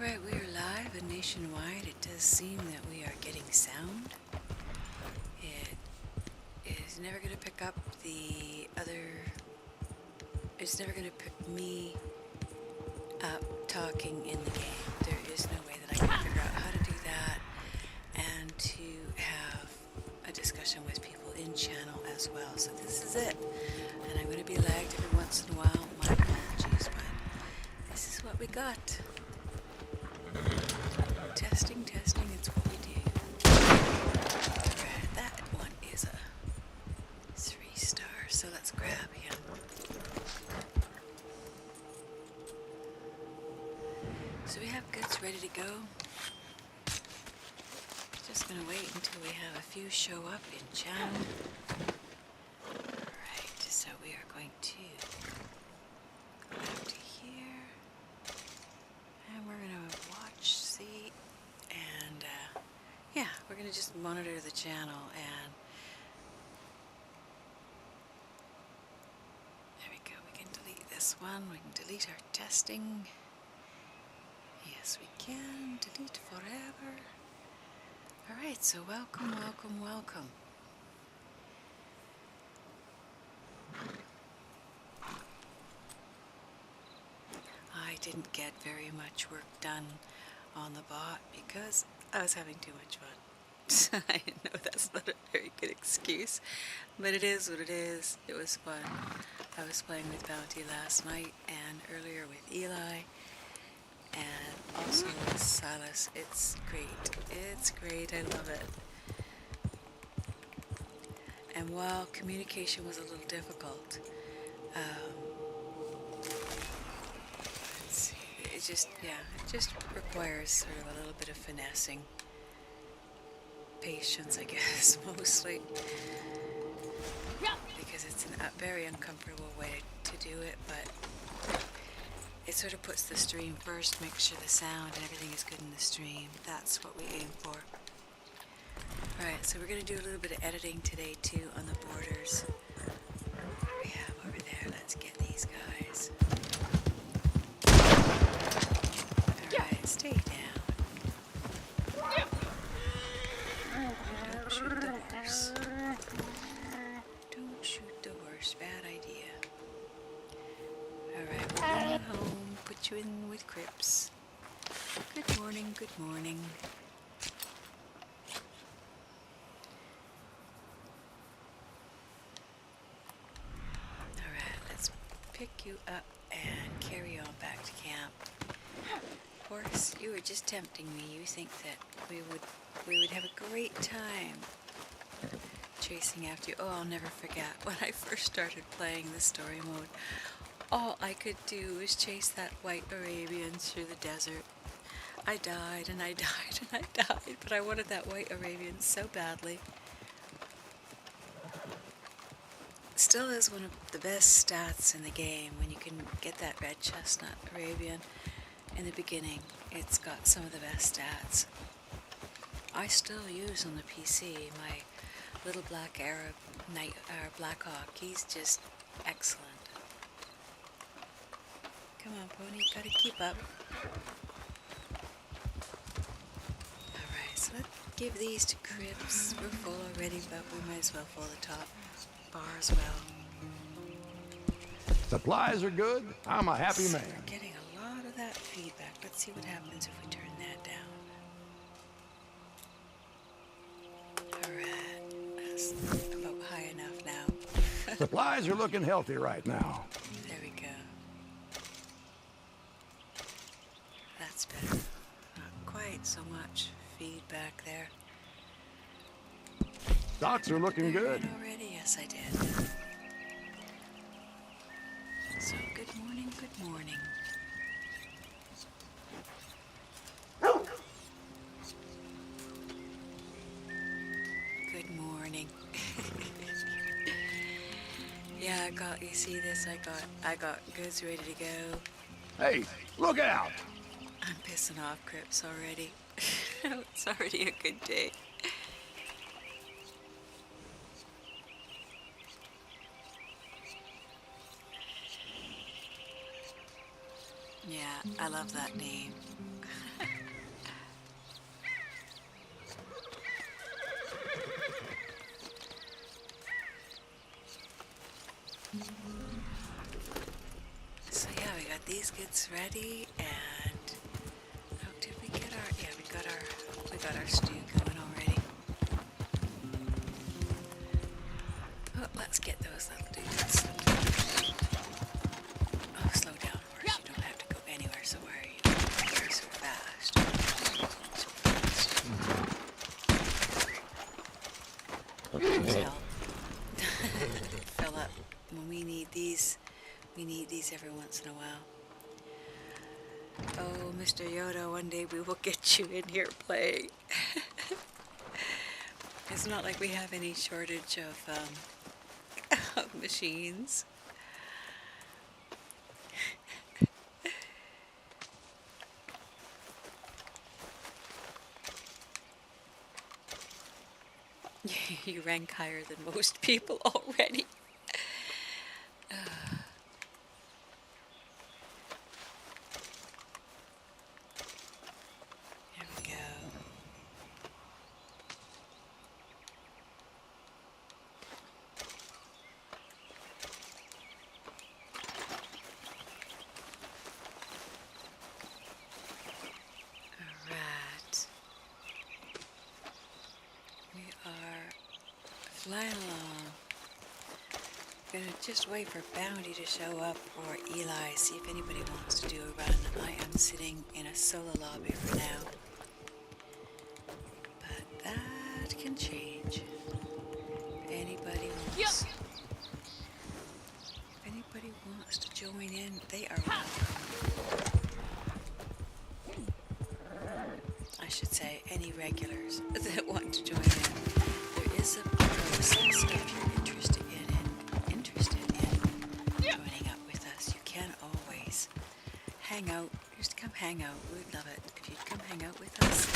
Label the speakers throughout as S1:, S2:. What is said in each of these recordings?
S1: Alright, we are live and nationwide. It does seem that we are getting sound. It is never going to pick up the other... It's never going to pick me up talking in the game. There is no way that I can figure out how to do that and to have a discussion with people in channel as well. So this is it. And I'm going to be lagged every once in a while. My apologies, but this is what we got. Testing, it's what we do. Alright, that one is a 3-star, so let's grab him. So we have goods ready to go. Just gonna wait until we have a few show up in channel. Alright, so we are going to go back to here. And we're gonna watch, see, and yeah, we're gonna just monitor the channel, and there we go. We can delete this one. We can delete our testing. Yes, we can delete forever. Alright, so welcome. I didn't get very much work done on the bot because I was having too much fun. I know that's not a very good excuse, but it is what it is. It was fun. I was playing with Bounty last night and earlier with Eli and also with Silas. It's great. It's great. I love it. And while communication was a little difficult, it just requires sort of a little bit of finessing. Patience, I guess, mostly. Because it's a very uncomfortable way to do it, but it sort of puts the stream first, makes sure the sound and everything is good in the stream. That's what we aim for. Alright, so we're going to do a little bit of editing today too on the borders. What do we have over there? Let's get these guys. Alright, stay down. Don't shoot the horse. Don't shoot the horse. Bad idea. Alright, we're going home. Put you in with Crips. Good morning, good morning. Alright, let's pick you up and carry on back to camp. Horse, you were just tempting me. You think that we would have a great time chasing after you. Oh, I'll never forget when I first started playing the story mode. All I could do was chase that white Arabian through the desert. I died and I died and I died, but I wanted that white Arabian so badly. Still is one of the best stats in the game when you can get that red chestnut Arabian in the beginning. It's got some of the best stats. I still use on the PC my little black Arab Black Hawk. He's just excellent. Come on, pony, gotta keep up. Alright, so let's give these to Crips. We're full already, but we might as well fill the top bar as well.
S2: Supplies are good. I'm a happy man.
S1: We're getting a lot of that feedback. Let's see what happens if we turn that down. Alright, that's about high enough now.
S2: Supplies are looking healthy right now.
S1: There we go. That's better. Not quite so much feedback there.
S2: Stocks are looking good.
S1: Already? Yes, I did. So, good morning, good morning. Good morning. Yeah, you see this? I got goods ready to go.
S2: Hey, look out!
S1: I'm pissing off Crips already. It's already a good day. Yeah, I love that name. these kids ready, and oh, did we get our? Yeah, we got our stew going already. Oh, let's get those little dudes. Oh, slow down, horse. You don't have to go anywhere. So why are you going so fast? So fast. Please
S3: Okay.
S1: help. Fill up. When we need these every once in a while. Oh, Mr. Yoda, one day we will get you in here playing. It's not like we have any shortage of machines. You rank higher than most people already. Here we go. Alright. We are flying along. Gonna just wait for Bounty to show up or Eli, see if anybody wants to do a run. I am sitting in a solo lobby for now. But that can change. If anybody wants, if anybody wants to join in, they are welcome. I should say any regulars that want to join in. There is a process if you're interested in joining up with us. You can always hang out. Just come hang out. We'd love it if you'd come hang out with us.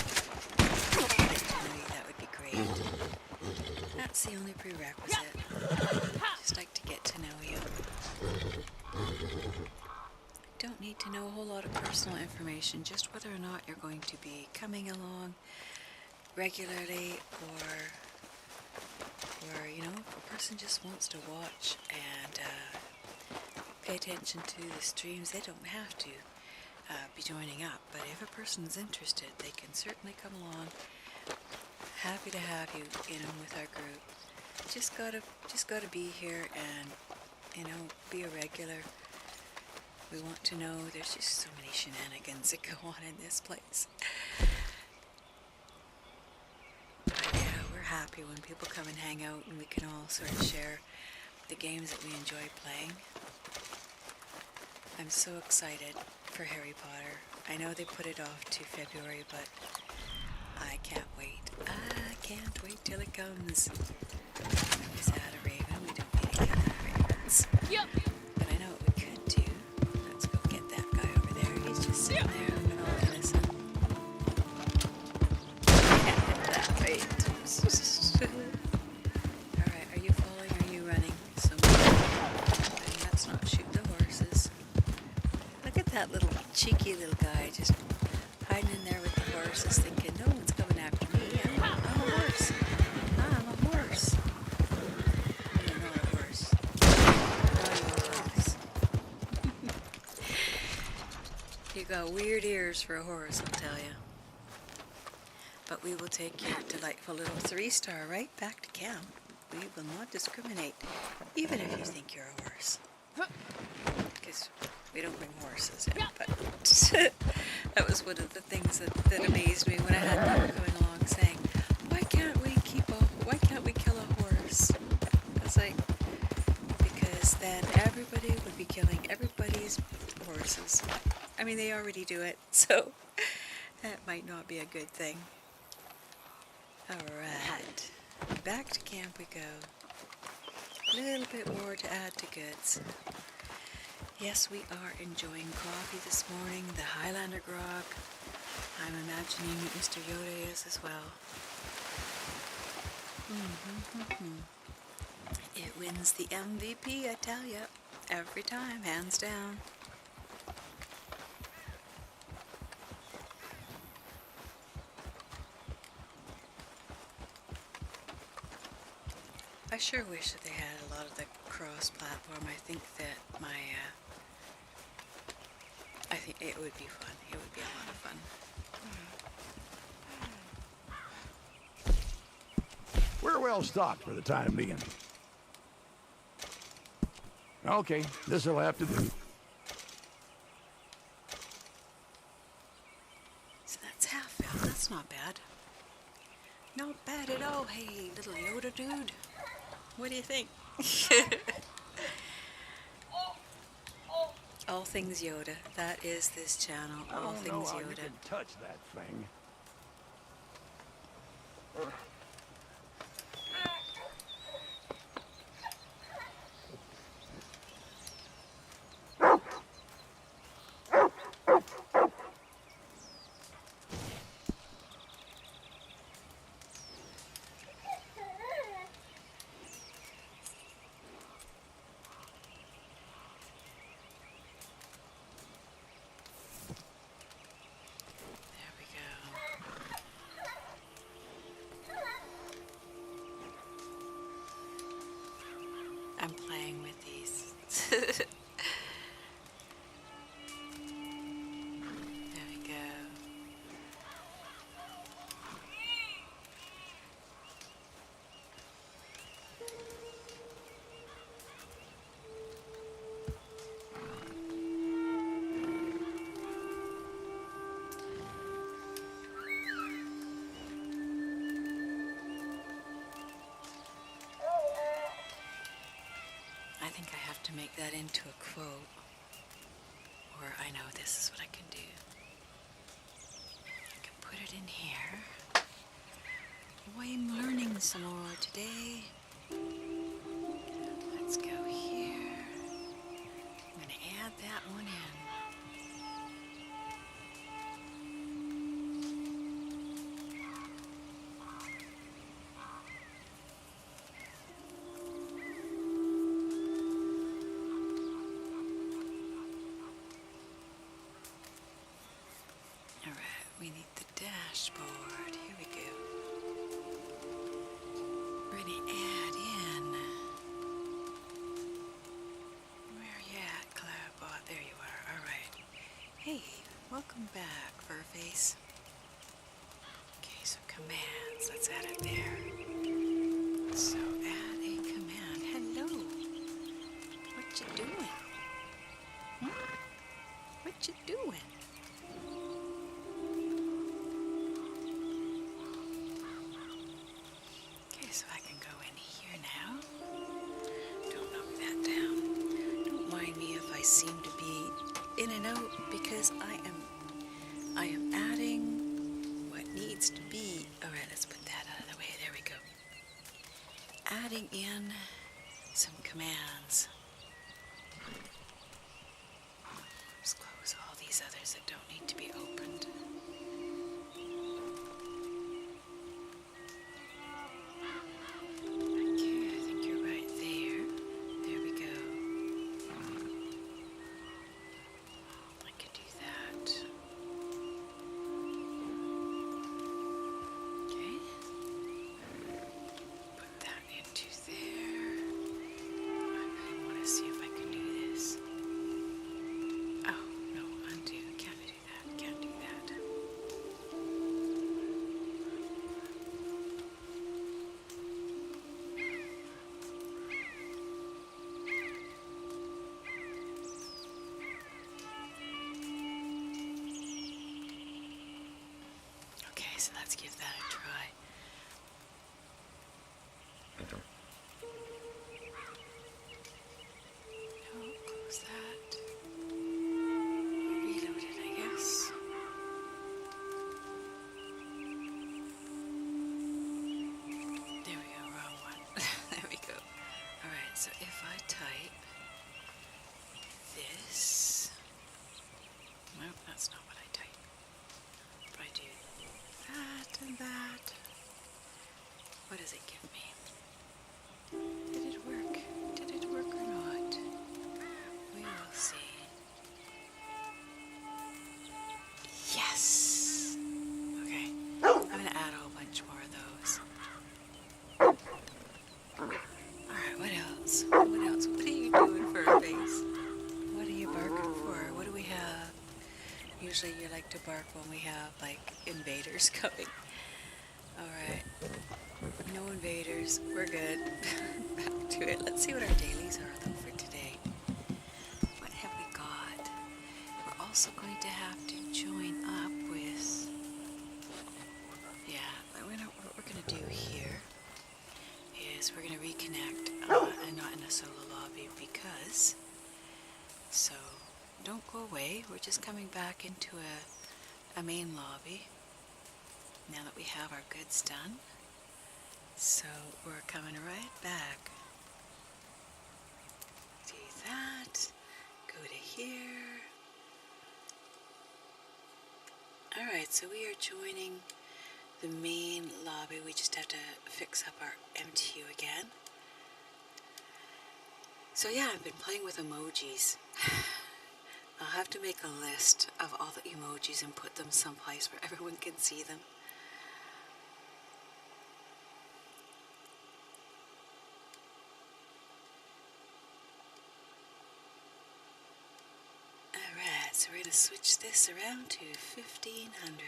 S1: We'd get to know you. That would be great. That's the only prerequisite. Just like to get to know you. Don't need to know a whole lot of personal information, just whether or not you're going to be coming along regularly, or you know, if a person just wants to watch and pay attention to the streams, they don't have to be joining up. But if a person's interested, they can certainly come along. Happy to have you in with our group. Just gotta be here and, you know, be a regular. We want to know. There's just so many shenanigans that go on in this place. But yeah, we're happy when people come and hang out and we can all sort of share the games that we enjoy playing. I'm so excited for Harry Potter. I know they put it off to February, but I can't wait. I can't wait till it comes. Is that a raven? We don't need to kill any ravens.
S4: Yep.
S1: But I know what we could do. Let's go get that guy over there. He's just sitting there looking all innocent. Yeah, that right. Alright, are you falling or are you running? Let's not shoot the horses. Look at that little cheeky little guy just hiding in there with the horses, thinking no one's coming after me. I'm a horse. I'm a horse. You're not a horse. You're a horse. You got weird ears for a horse, I'll tell you. But we will take your delightful little 3-star right back to camp. We will not discriminate, even if you think you're a horse. Because we don't bring horses in, but that was one of the things that amazed me when I had people coming along saying, why can't we kill a horse? I was like, because then everybody would be killing everybody's horses. I mean, they already do it, so that might not be a good thing. Alright, back to camp we go. A little bit more to add to goods. Yes, we are enjoying coffee this morning, the Highlander grog. I'm imagining that Mr. Yoda is as well. It wins the MVP, I tell ya. Every time, hands down. I sure wish that they had a lot of the cross-platform. I think that my It would be fun. It would be a lot of fun.
S2: We're well stocked for the time being. Okay, this'll have to do.
S1: So that's half filled. That's not bad. Not bad at all. Hey, little Yoda dude. What do you think? All things Yoda. That is this channel. All
S2: I don't know
S1: things
S2: how you
S1: Yoda.
S2: can touch that thing.
S1: There we go. I'm playing with these. There we go. I think I have to make that into a quote, or I know this is what I can do. I can put it in here. Oh, I'm learning some more today. Let's go here. I'm going to add that one in. All right, we need the dashboard. Here we go. We're going to add in. Where are you at, Cloudbot? There you are. All right. Hey, welcome back, Furface. Okay, so commands. Let's add it there. So add a command. Hello. What you doing? What you doing? Okay, so I can go in here now. Don't knock that down. Don't mind me if I seem to be in and out because I am adding what needs to be. All right, let's put that out of the way. There we go. Adding in some commands. Just close all these others that don't need to be opened. Okay, I think you're right there. There we go. I can do that. Okay. Put that into there. I want to see if I can do this. Oh, no, undo. Can't do that. Can't do that. Okay, so let's give that a try. No, close that. Reload it, I guess. There we go, wrong one. There we go. Alright, so if I type this. Nope, that's not what I type. If I do that and that, what does it give me? Did it work? Did it work or not? We will see. Yes! Okay, I'm going to add a whole bunch more of those. Alright, what else? What else? What are you doing for a face? What are you barking for? What do we have? usually you like to bark when we have like invaders coming. Alright, no invaders, we're good. Back to it. Let's see what our dailies are though for today. What have we got? We're also going to have to join up with, yeah, what we're going to do here is we're going to reconnect and not in a solo lobby because, so don't go away, we're just coming back into a main lobby now that we have our goods done. So we're coming right back. Do that, go to here. Alright, so we are joining the main lobby. We just have to fix up our MTU again. So yeah, I've been playing with emojis. I'll have to make a list of all the emojis and put them someplace where everyone can see them. Alright, so we're going to switch this around to 1500.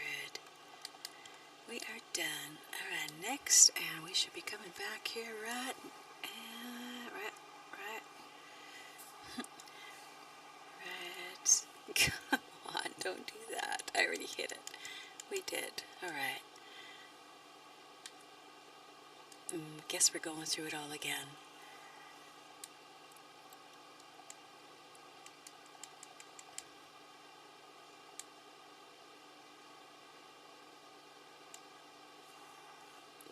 S1: We are done. Alright, next, and we should be coming back here right. Come on, don't do that. I already hit it. We did. Alright. Guess we're going through it all again.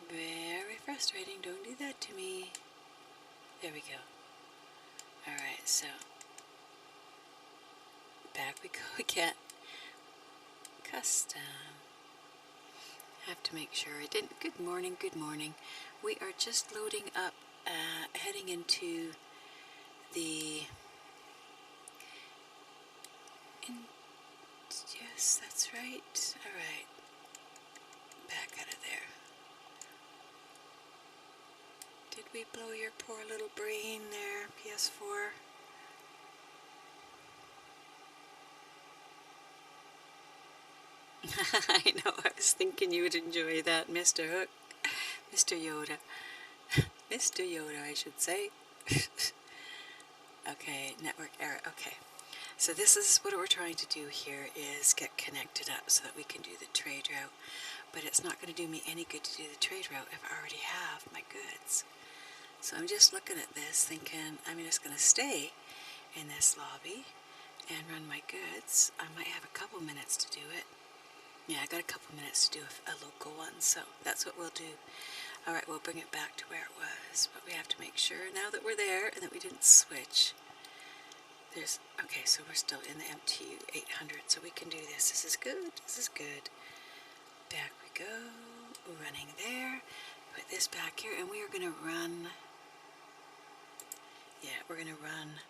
S1: Very frustrating. Don't do that to me. There we go. Alright, so back we go again. Custom. Have to make sure I didn't. Good morning, good morning. We are just loading up, heading into the. Yes, that's right. Alright. Back out of there. Did we blow your poor little brain there, PS4? I know, I was thinking you would enjoy that, Mr. Hook. Mr. Yoda. Mr. Yoda, I should say. Okay, network error. Okay. So this is what we're trying to do here is get connected up so that we can do the trade route. But it's not going to do me any good to do the trade route if I already have my goods. So I'm just looking at this thinking I'm just going to stay in this lobby and run my goods. I might have a couple minutes to do it. Yeah, I got a couple minutes to do a local one, so that's what we'll do. Alright, we'll bring it back to where it was, but we have to make sure now that we're there and that we didn't switch. Okay, so we're still in the MTU 800, so we can do this. This is good, this is good. Back we go, running there. Put this back here, and we are going to run. Yeah, we're going to run.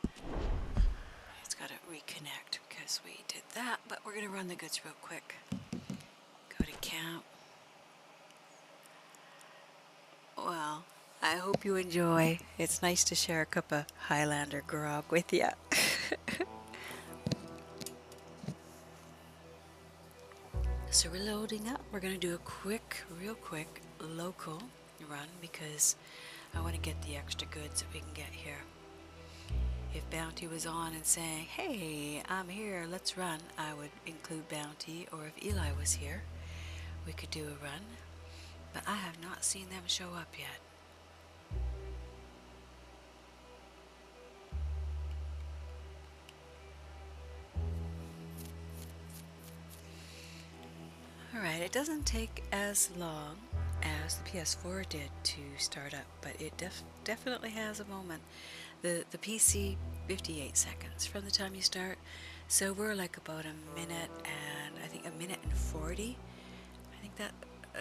S1: It's got to reconnect because we did that, but we're going to run the goods real quick. Go to camp. Well, I hope you enjoy. It's nice to share a cup of Highlander grog with you. So we're loading up. We're going to do a real quick local run because I want to get the extra goods that we can get here. If Bounty was on and saying, hey, I'm here, let's run, I would include Bounty, or if Eli was here, we could do a run. But I have not seen them show up yet. Alright, it doesn't take as long as the PS4 did to start up, but it definitely has a moment. The PC, 58 seconds from the time you start, so we're like about a minute and I think a minute and 40. I think that,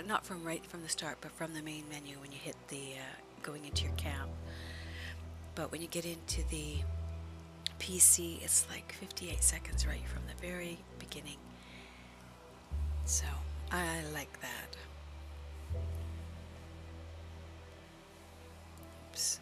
S1: not from right from the start, but from the main menu when you hit the, going into your camp. But when you get into the PC, it's like 58 seconds right from the very beginning. So, I like that. Oops.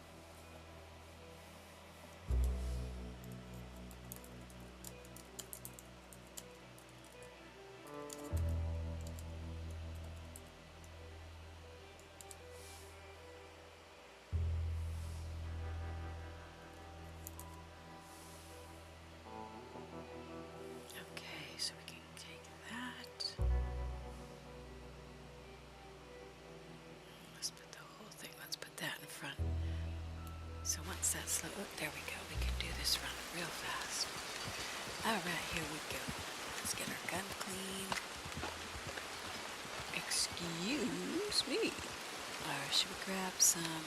S1: So once that's slow, oh, there we go. We can do this run real fast. All right, here we go. Let's get our gun clean. Excuse me. Should we grab some?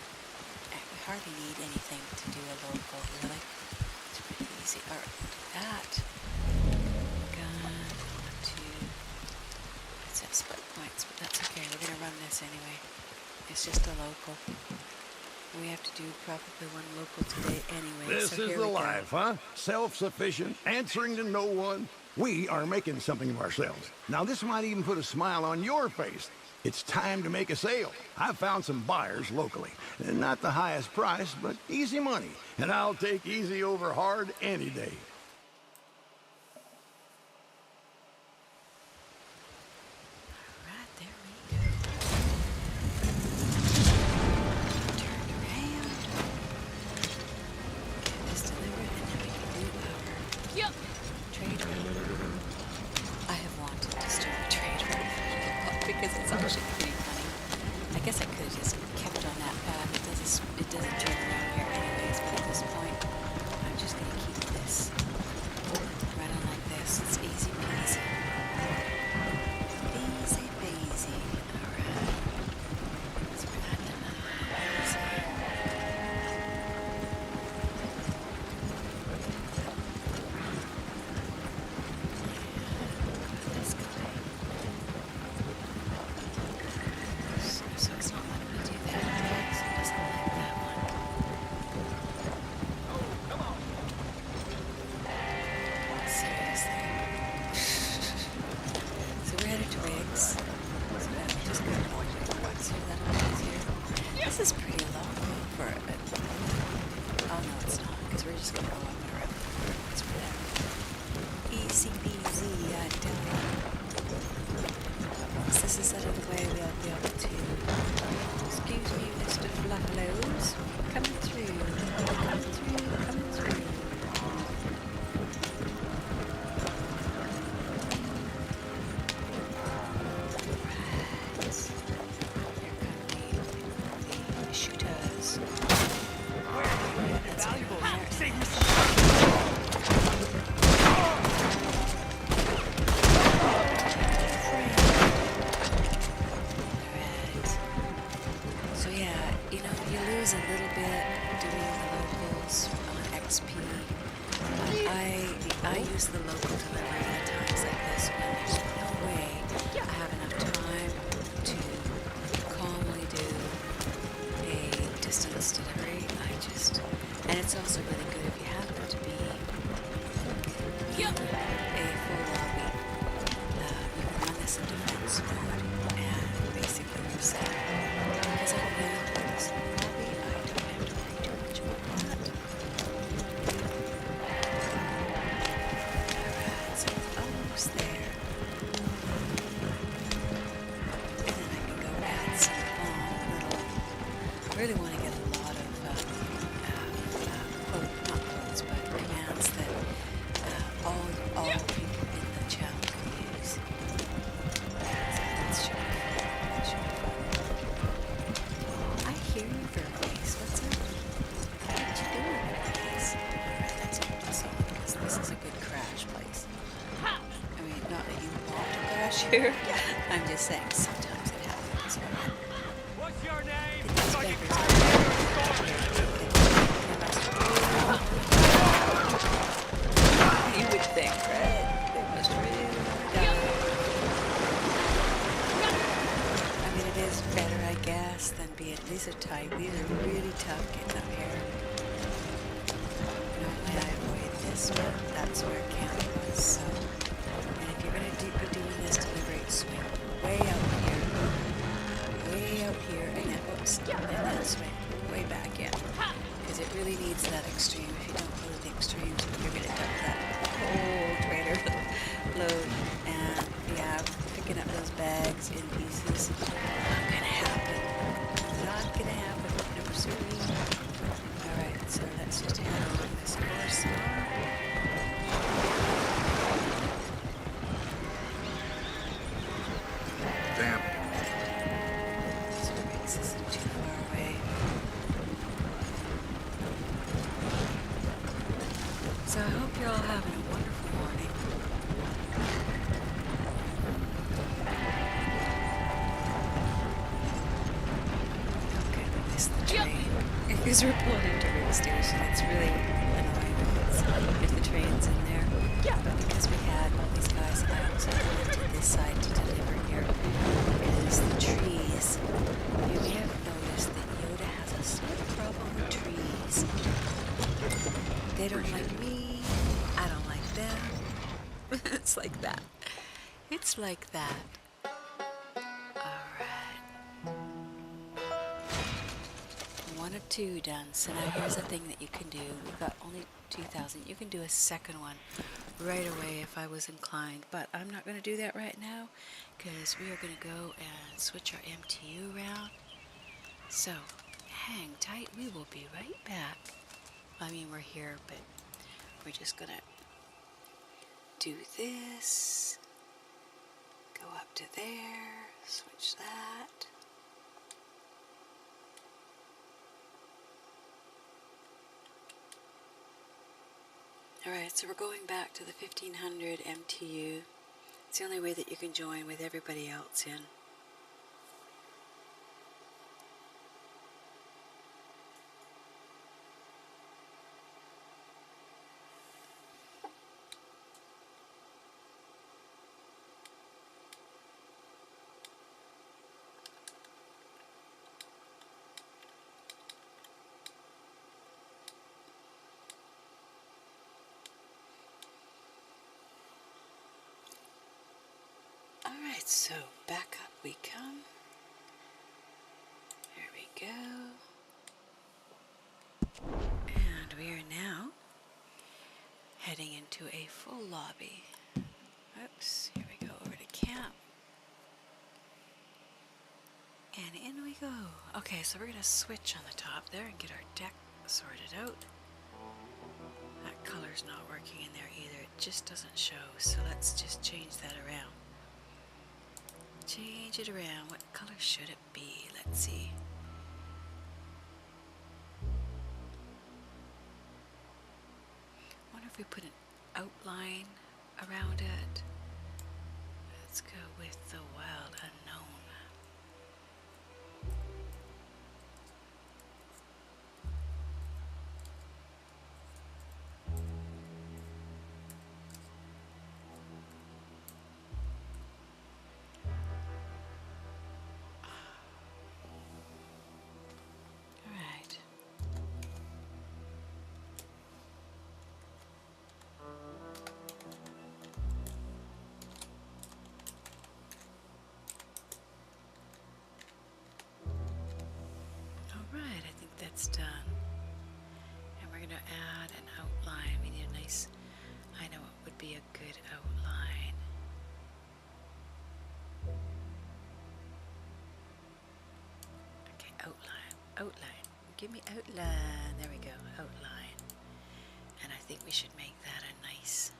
S1: We hardly need anything to do a local, really. It's pretty easy. All right, do that. Gun, 1, 2. It says split points, but that's okay. We're gonna run this anyway. It's just a local. We have to do probably one local today anyway.
S2: This
S1: so
S2: is
S1: here
S2: the
S1: we go.
S2: life, huh? Self-sufficient, answering to no one. We are making something of ourselves. Now, this might even put a smile on your face. It's time to make a sale. I've found some buyers locally. And not the highest price, but easy money. And I'll take easy over hard any day.
S1: Right, there we go. Turn around. Get this delivered, and then we can do our trade route. I have wanted to start a trade route because it's actually pretty funny. I guess I could have just kept on that path. It doesn't turn around here anyways, but at this point, I'm just going to keep this right on like this. It's easy peasy. Easy peasy. Alright. So we're not in the easy. This guy. So it's not letting me do that. So it doesn't like that one. Seriously. So we're headed to Riggs. So that we just go once here, that'll be easier. This is pretty long for it. Oh no, it's not, because we're just gonna go up and around once we're there. Easy peasy, I tell you. Once this is out of the way, we'll be able to. Excuse me, Mr. Fluffalows. Coming through. Coming through. Coming through. Right. Here come the shooters. That's valuable. So yeah, you lose a little bit doing the locals on XP. I use the local delivery at times like this when there's no way I have enough time to calmly do a distance delivery. And it's also really good if you happen to be in a full lobby. You can run this in defense mode and basically you're set. Because I really like this lobby, I don't have to worry too much about that. Alright, so it's almost there. And then I can go add some little. I really want to get a lot of not quotes, but commands that all people in the channel can use. So that should be fun. I hear you, Verways. What's up? What you doing, Verways? Alright, let's keep this on because this is a good crash place. I mean, not that you want to crash here. I'm just saying sometimes it happens.
S3: What's your name?
S1: These beggars You would think, right? They must really die. I mean, it is better, I guess, than being. These are tight. These are really tough getting up here. Normally I avoid this, but that's where camp was. So, and if you're gonna be doing this delivery, swing way out here, and then oops, and then swing way back in. Because it really needs that extreme. If you don't go to the extremes, you're going to dump that whole trailer load. And yeah, picking up those bags in pieces, not going to happen. Not going to happen. Never seen. Alright, so let's just head on this course now.
S2: Damn.
S1: So Riggs isn't too far away. because we're pulling into the station. It's really annoying if the train's in there. Yeah, but because we had all these guys, I also went to this side to deliver here because the trees. You may have noticed that Yoda has a slight problem with trees. They don't like me. I don't like them. It's like that. It's like that. Alright. One of two done. So now here's the thing that you can do. We've got only 2,000. You can do a second one right away if I was inclined. But I'm not going to do that right now because we are going to go and switch our MTU around. So hang tight. We will be right back. I mean, we're here, but we're just going to do this. Go up to there. Switch that. Alright, so we're going back to the 1500 MTU. It's the only way that you can join with everybody else in. Alright, so back up we come. There we go. And we are now heading into a full lobby. Oops, here we go over to camp. And in we go. Okay, so we're going to switch on the top there and get our deck sorted out. That color's not working in there either. It just doesn't show. So let's just change that around. Change it around. What color should it be? Let's see. I wonder if we put an outline around it. Let's go with the wild unknown. That's done. And we're going to add an outline. We need a nice, I know what would be a good outline. Okay, outline. Outline. Give me outline. There we go. Outline. And I think we should make that a nice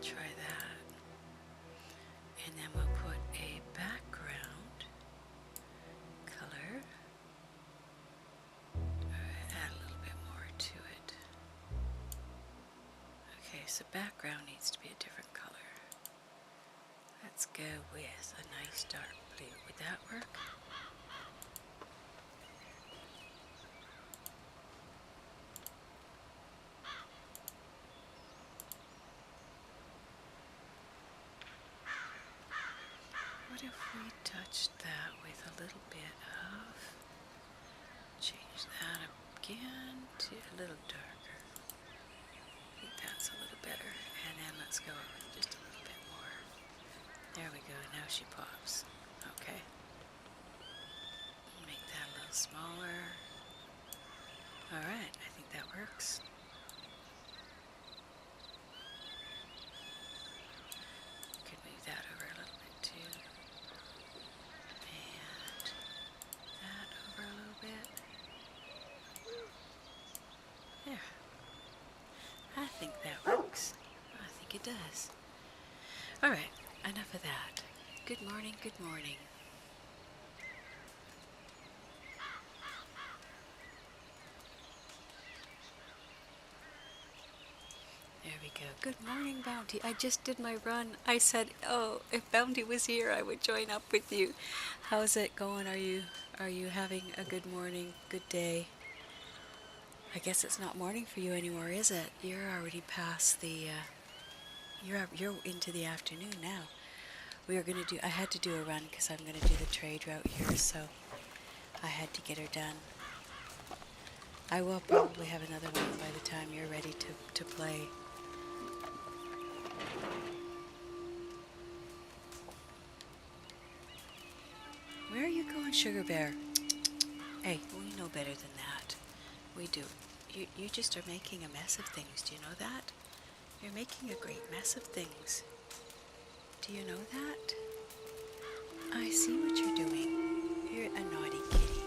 S1: try that, and then we'll put a background color, add a little bit more to it. Okay, so background needs to be a different color. Let's go with a nice dark blue. Would that work? What if we touched that with a little bit of, change that again to a little darker. I think that's a little better. And then let's go with just a little bit more. There we go, now she pops. Okay. Make that a little smaller. Alright, I think that works. Could move that over a little bit too. That over a little bit. There. I think that works. I think it does. Alright, enough of that. Good morning, good morning. good morning, Bounty. I just did my run. I said, oh, if Bounty was here, I would join up with you. How's it going? Are you having a good morning, good day? I guess it's not morning for you anymore, is it? You're already past the, you're into the afternoon now. I had to do a run because I'm going to do the trade route here, so I had to get her done. I will probably have another one by the time you're ready to play. Where are you going, Sugar Bear? Hey, we know better than that. We do. You just are making a mess of things. Do you know that? You're making a great mess of things. Do you know that? I see what you're doing. You're a naughty kitty.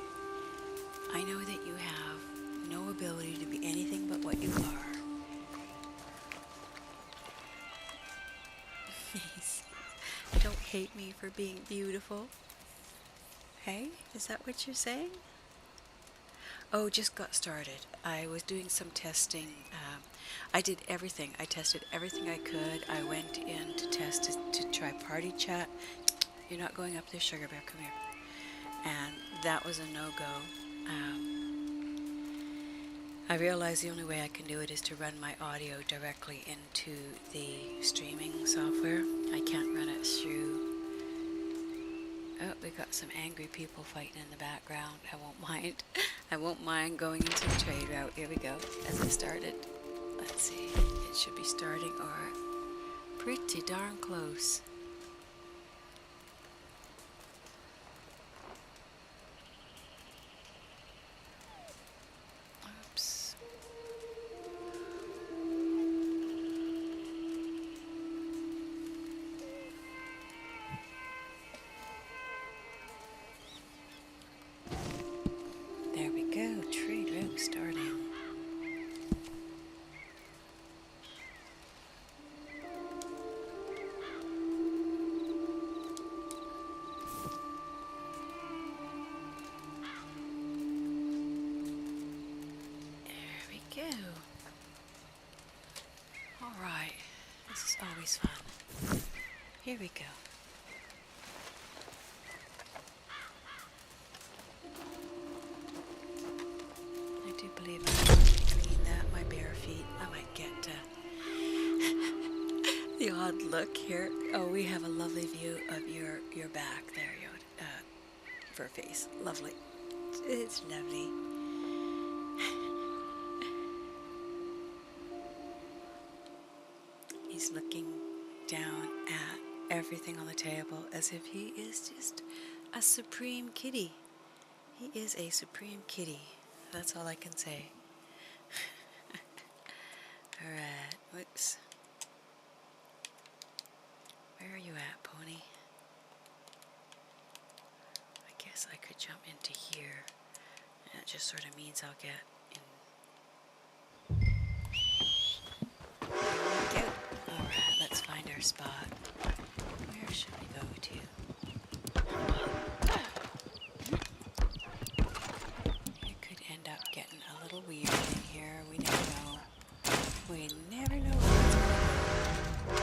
S1: I know that you have no ability to be anything but what you are. Don't hate me for being beautiful. Hey, is that what you're saying? Oh, just got started. I was doing some testing. I did everything. I tested everything I could. I went in to test to try party chat. You're not going up there, Sugar Bear. Come here. And that was a no-go. I realized the only way I can do it is to run my audio directly into the streaming software. I can't run it through. Oh, we got some angry people fighting in the background. I won't mind. I won't mind going into the trade route. Here we go. As I started. Let's see. It should be starting or pretty darn close. Oops. There we go, trade route starting. There we go. Alright, this is always fun. Here we go. I do believe I might clean that, my bare feet. I might get the odd look here. Oh, we have a lovely view of your back there, Yoda. Fur face. Lovely. It's lovely. He's looking down at everything on the table as if he is just a supreme kitty. He is a supreme kitty. That's all I can say. Alright, whoops. Where are you at, Pony? I guess I could jump into here. And it just sort of means I'll get in. There we go. Alright, let's find our spot. Where should we go to? It could end up getting a little weird in here. We never know. We never know what's going on.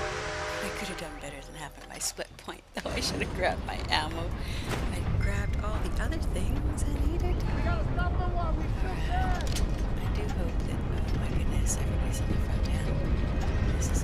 S1: I could have done better than having my split point, though. I should have grabbed my ammo. I grabbed all the other things I needed. Alright. I do hope that, oh my goodness, everybody's on the front end. This is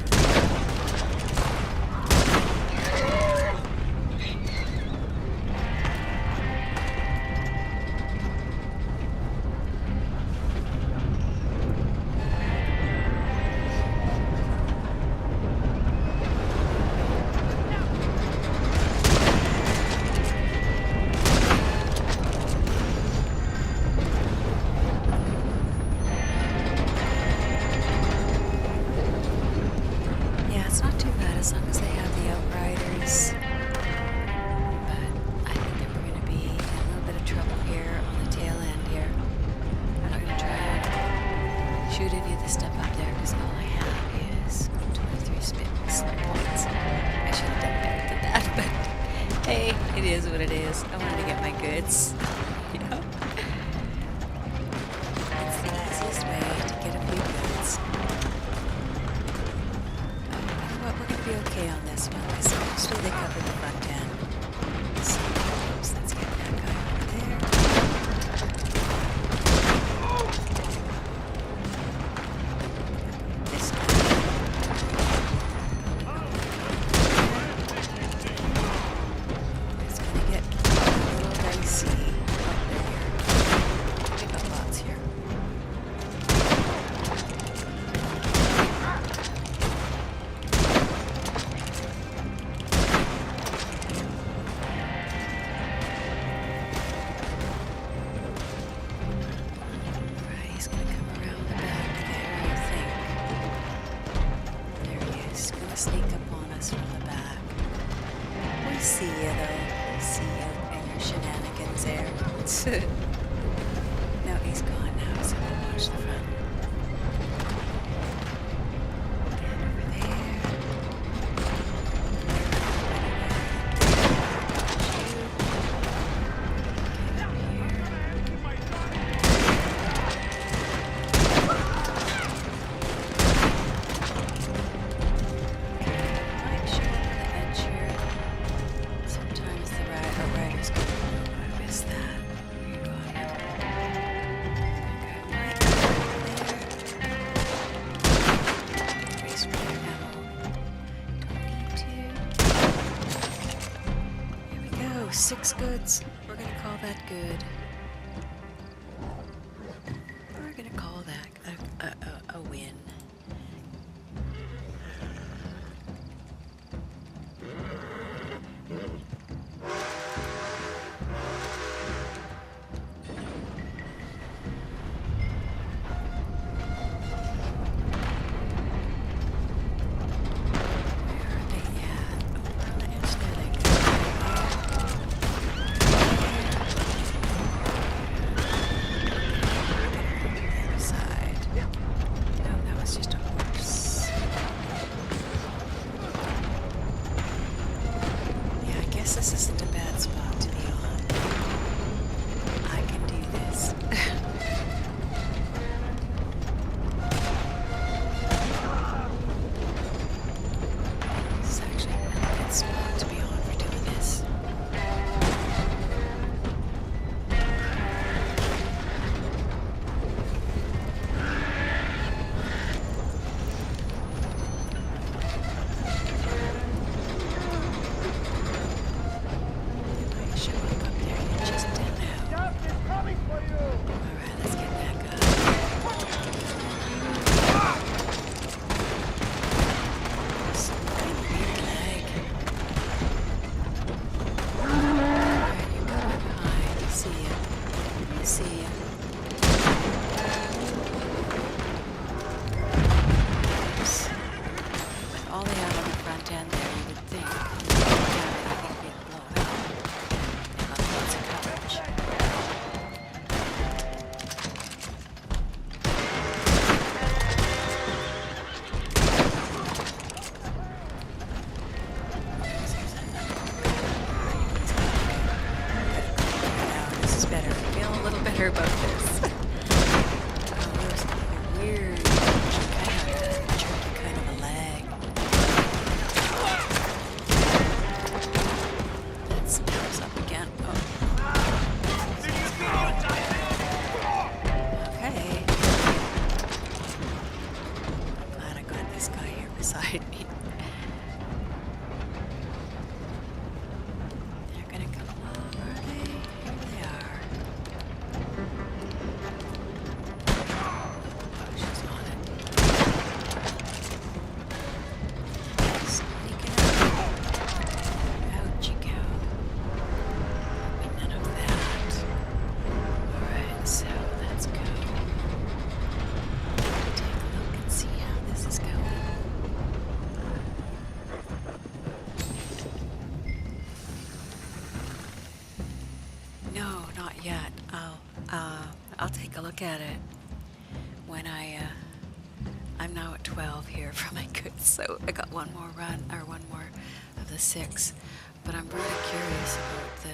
S1: as long as they have the outriders. But I think that we're going to be in a little bit of trouble here on the tail end here. I'm not going to try and shoot any of the stuff up there because all I have is 23 slip points. I should have done better than that, but hey, it is what it is. I wanted to get my goods, you know? It's the easiest way to get a few goods. see you though. I see you and your shenanigans there. No, he's gone now, so we'll watch the front. And over there. Get up here. Might show up on the edge here. Sometimes the rider's going to I missed that. Where you going now? Okay, might go there. Waste my ammo. Don't need to. Here we go. 6 goods. We're going to call that good. We're going to call that a win. Where are they at? Oh, on the edge there they go. The other side. No, that was just a horse. Yeah, I guess this isn't a bad spot to be on. I can do this. This is actually a really good spot to be on for doing this. Might show up there. You just don't know. Alright, let's get back up. Some kind of weird leg. Alright, you go behind. I see you. I see you. Oops. With all they have on the front end there, you would think everything being blown up. They have lots of coverage. This is better. I feel a little better about this. There's a weird, kind of jerky kind of a lag. Let's close up again. Oh. Okay. I'm glad I got this guy here beside me. They're gonna come along, are they? Here they are. Oh, she's on it. Sneaking up. Out you go. None of that. Alright, so let's go. Take a look and see how this is going. No, not yet. I'll take a look at it when I'm now at 12 here for my goods, so I got one more run, or one more of the 6, but I'm really curious about the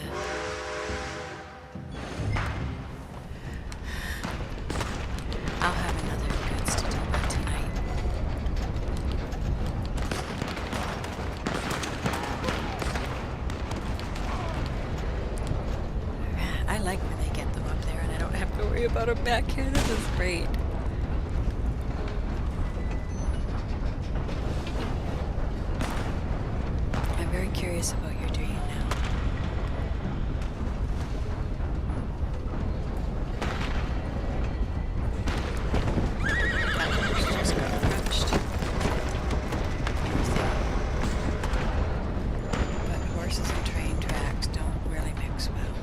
S1: I'll have another goods to do by tonight. I like when they get them up there and I don't have to worry about them back here. This is great. I'm very curious about your dream now. That horse just got crunched. But horses and train tracks don't really mix well.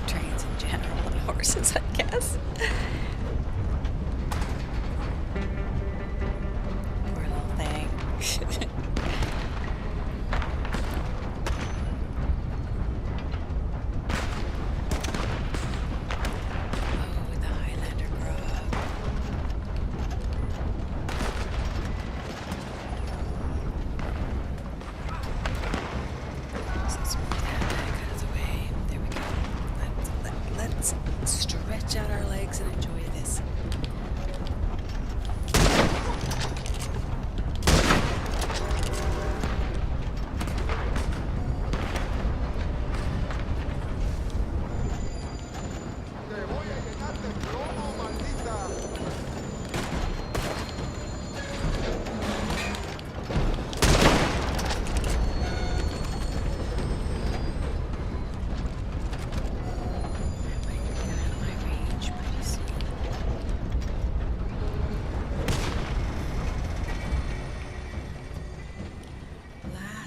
S1: Trains in general and horses, I guess. Poor little thing.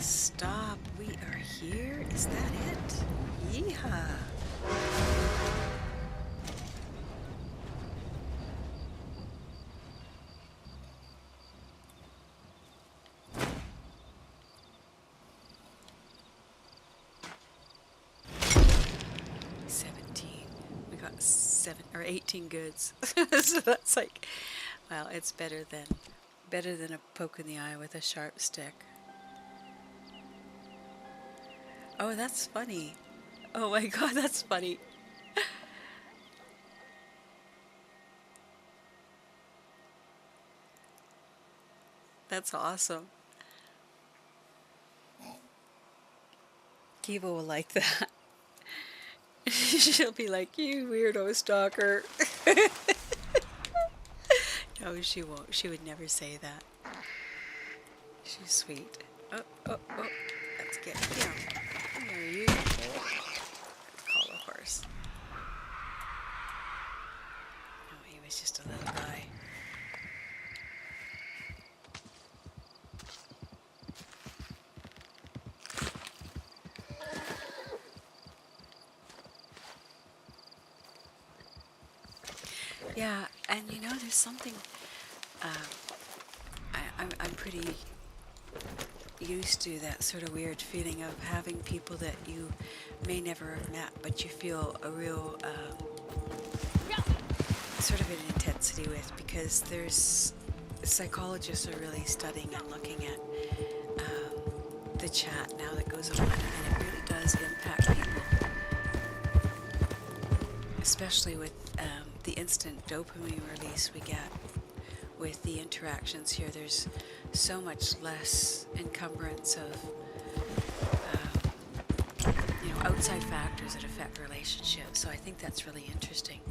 S1: stop. We are here? Is that it? Yeehaw. We got 7 or 18 goods. So that's like, well, it's better than a poke in the eye with a sharp stick. Oh, that's funny. Oh my god, that's funny. That's awesome. Kiva will like that. She'll be like, you weirdo stalker. No, she won't. She would never say that. She's sweet. Oh, oh, oh. Let's get him. Come here, you. Let's call the horse. No, he was just a little guy. Yeah, and you know, there's something. I'm pretty used to that sort of weird feeling of having people that you may never have met, but you feel a real sort of an intensity with, because there's psychologists are really studying and looking at the chat now that goes on, and it really does impact people, especially with the instant dopamine release we get with the interactions here. There's so much less encumbrance of outside factors that affect relationships. So I think that's really interesting.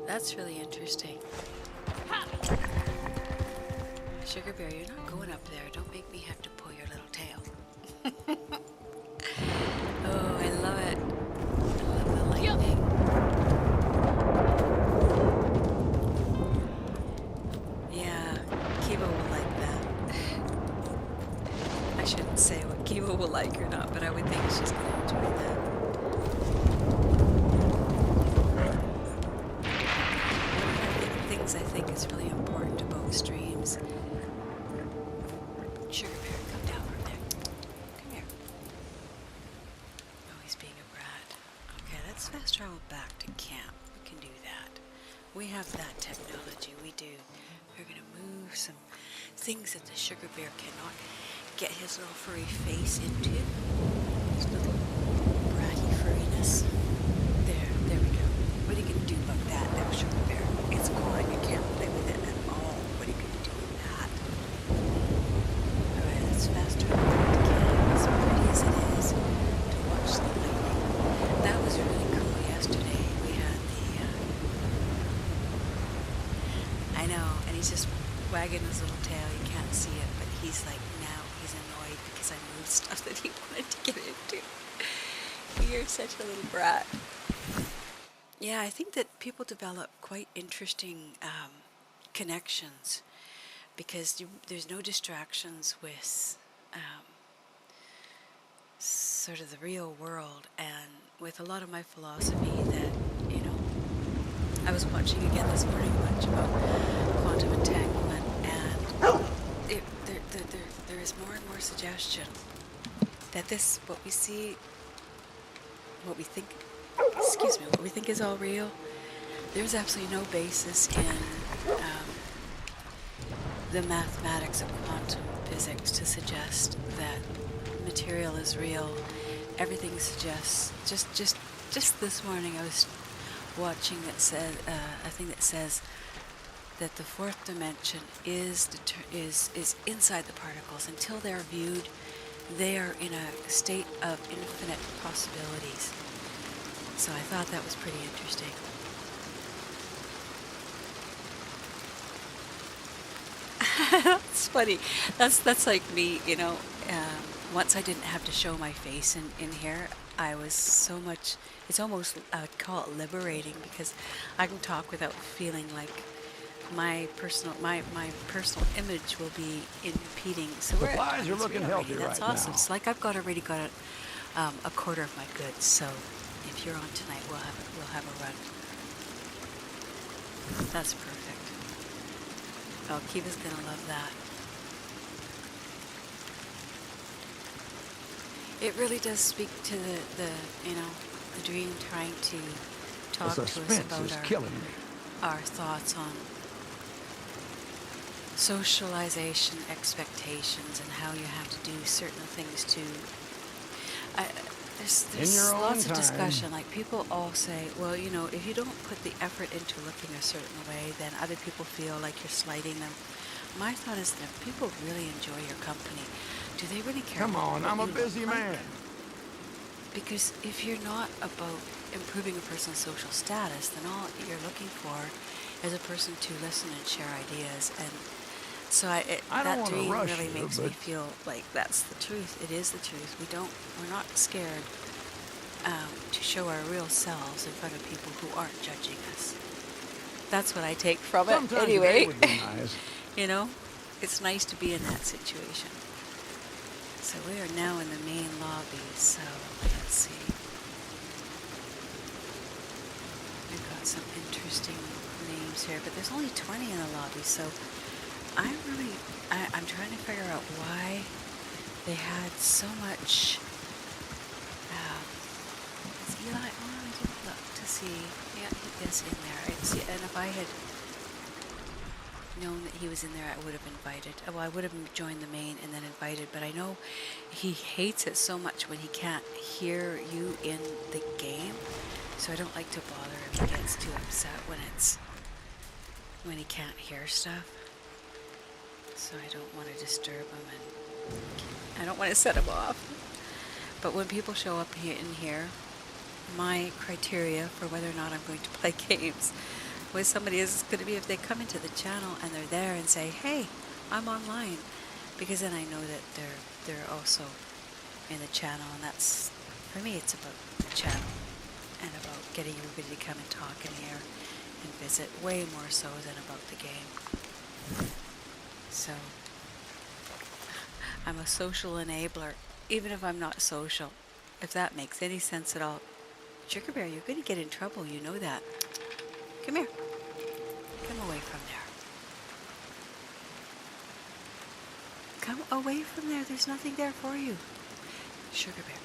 S1: That's really interesting. Sugar Bear, you're not going up there. Don't make me have to pull your little tail. Oh, I love it. I love the lightning. Yeah, Kiva will like that. I shouldn't say what Kiva will like or not, but I would think she's going to enjoy that. One of the things I think is really important about streams. Sugar Bear, come down from there. Come here. Oh, he's being a brat. Okay, let's fast travel back to camp. We can do that. We have that technology. We do. We're going to move some things that the Sugar Bear cannot get his little furry face into. His little bratty furriness. There we go. What are you going to do about that now, Sugar Bear? It's gone. You can't play with it at all. What are you going to do with that? Alright, let's fast travel back to camp. As pretty as it is to watch the lightning. That was really cool yesterday. We had the I know, and he's just wagging his little tail. You can't see it, but he's like, now he's annoyed because I moved stuff that he wanted to get into. You're such a little brat. Yeah, I think that people develop quite interesting connections because there's no distractions with sort of the real world, and with a lot of my philosophy that, you know, I was watching again this morning a bunch about quantum entanglement, and there is more and more suggestion that what we see, what we think is all real. There's absolutely no basis in the mathematics of quantum physics to suggest that material is real. Everything suggests. Just this morning, I was watching a thing that says that the fourth dimension is inside the particles. Until they're viewed, they are in a state of infinite possibilities. So I thought that was pretty interesting. That's funny. That's like me, you know. Once I didn't have to show my face in here, I was so much. It's almost, I would call it liberating, because I can talk without feeling like my personal image will be impeding. So we're at
S2: Supplies are
S1: 23
S2: looking
S1: already.
S2: healthy
S1: That's
S2: right
S1: awesome.
S2: now.
S1: It's like I've already got a quarter of my goods. So if you're on tonight, we'll have a run. That's perfect. Oh, Kiva's gonna love that. It really does speak to the dream trying to
S2: The
S1: talk to us
S2: suspense
S1: about
S2: is killing me.
S1: our thoughts on socialization expectations and how you have to do certain things to there's
S2: your own
S1: lots of
S2: time.
S1: discussion. Like people all say, well, if you don't put the effort into looking a certain way, then other people feel like you're slighting them. My thought is that if people really enjoy your company, do they really care?
S2: Come on,
S1: what
S2: I'm a
S1: you
S2: busy
S1: look like?
S2: man.
S1: Because if you're not about improving a person's social status, then all you're looking for is a person to listen and share ideas. And so
S2: I don't
S1: that
S2: wanna
S1: dream
S2: rush
S1: really
S2: you,
S1: makes me
S2: but-
S1: feel like that's the truth. It is the truth. We're not scared to show our real selves in front of people who aren't judging us. That's what I take from it.
S2: Sometimes
S1: Anyway,
S2: today would be nice.
S1: It's nice to be in that situation. So we are now in the main lobby, so let's see. We've got some interesting names here, but there's only 20 in the lobby, so I'm trying to figure out why they had so much. Is Eli on? I didn't look to see. Yeah, he is in there. And if I had known that he was in there, I would have invited. Well, I would have joined the main and then invited, but I know he hates it so much when he can't hear you in the game, so I don't like to bother him. He gets too upset when he can't hear stuff, so I don't want to disturb him and I don't want to set him off. But when people show up in here, my criteria for whether or not I'm going to play games with somebody is going to be if they come into the channel and they're there and say, hey, I'm online, because then I know that they're also in the channel, and that's, for me, it's about the channel and about getting everybody to come and talk in here and visit, way more so than about the game. So I'm a social enabler, even if I'm not social, if that makes any sense at all. Sugar Bear, you're going to get in trouble, you know that. Come here. Come away from there. Come away from there. There's nothing there for you. Sugar Bear,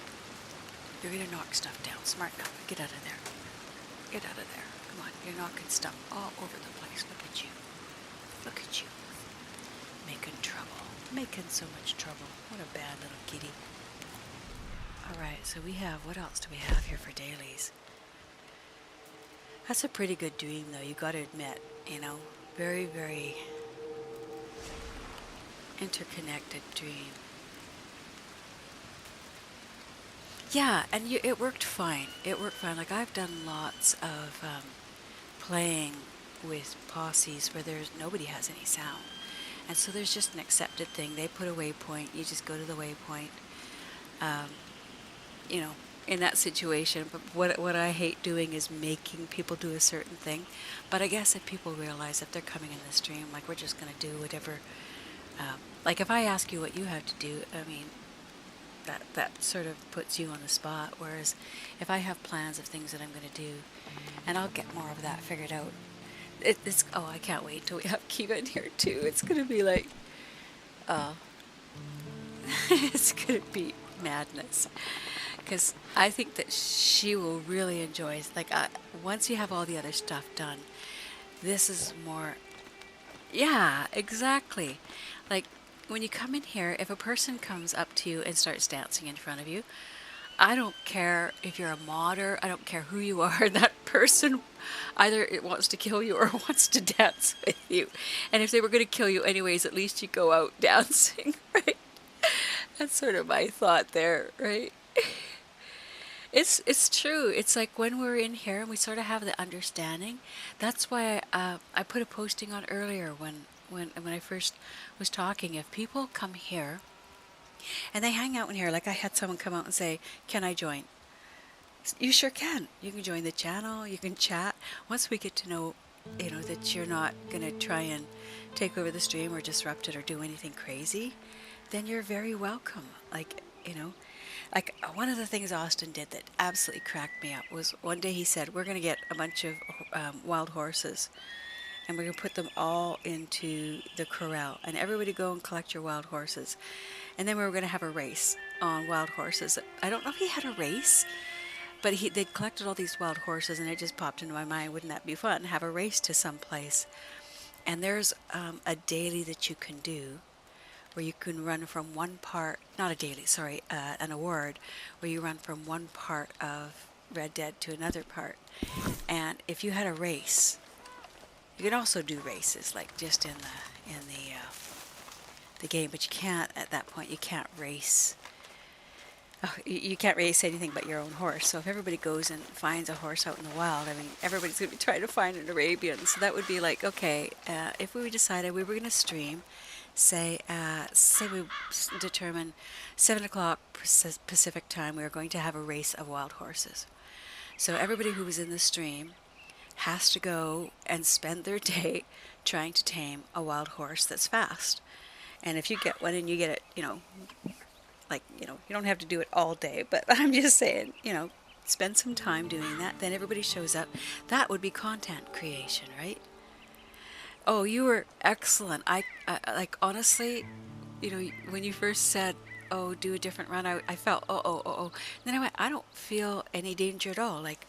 S1: you're going to knock stuff down. Smart enough. Get out of there. Get out of there. Come on. You're knocking stuff all over the place. Look at you. Look at you. Making trouble. Making so much trouble. What a bad little kitty. Alright, so we have, what else do we have here for dailies? That's a pretty good dream, though, you gotta admit, very, very interconnected dream. Yeah, and it worked fine. It worked fine. Like, I've done lots of playing with posses where nobody has any sound. And so there's just an accepted thing. They put a waypoint, you just go to the waypoint. In that situation, but what I hate doing is making people do a certain thing. But I guess if people realize if they're coming in the stream, like, we're just going to do whatever, like if I ask you what you have to do, I mean, that sort of puts you on the spot. Whereas if I have plans of things that I'm going to do, and I'll get more of that figured out. I can't wait till we have Kiva in here too. It's going to be like, it's going to be madness. Because I think that she will really enjoy it. Like, once you have all the other stuff done, this is more... Yeah, exactly. Like, when you come in here, if a person comes up to you and starts dancing in front of you, I don't care if you're a modder, I don't care who you are, that person either it wants to kill you or wants to dance with you. And if they were going to kill you anyways, at least you go out dancing, right? That's sort of my thought there, right? It's true. It's like when we're in here and we sort of have the understanding. That's why I put a posting on earlier when I first was talking. If people come here and they hang out in here, like I had someone come out and say, "Can I join?" You sure can. You can join the channel. You can chat. Once we get to know you know, that you're not going to try and take over the stream or disrupt it or do anything crazy, then you're very welcome. Like, you know, like one of the things Austin did that absolutely cracked me up was one day he said, we're going to get a bunch of wild horses and we're going to put them all into the corral and everybody go and collect your wild horses. And then we were going to have a race on wild horses. I don't know if he had a race, but they'd collected all these wild horses and it just popped into my mind, wouldn't that be fun? Have a race to some place. And there's a daily that you can do where you can run from one part, not a daily, sorry, an award, where you run from one part of Red Dead to another part. And if you had a race, you can also do races, like just in the game, but you can't, at that point, you can't race. Oh, you can't race anything but your own horse. So if everybody goes and finds a horse out in the wild, I mean, everybody's going to be trying to find an Arabian. So that would be like, okay, if we decided we were going to stream, say we determine 7 o'clock Pacific time, we are going to have a race of wild horses. So everybody who was in the stream has to go and spend their day trying to tame a wild horse that's fast. And if you get one and you get it, you know, like, you know, you don't have to do it all day, but I'm just saying, you know, spend some time doing that. Then everybody shows up. That would be content creation, right? Oh, you were excellent. I like, honestly, you know, when you first said, oh, do a different run, I felt, oh. Then I went, I don't feel any danger at all. Like,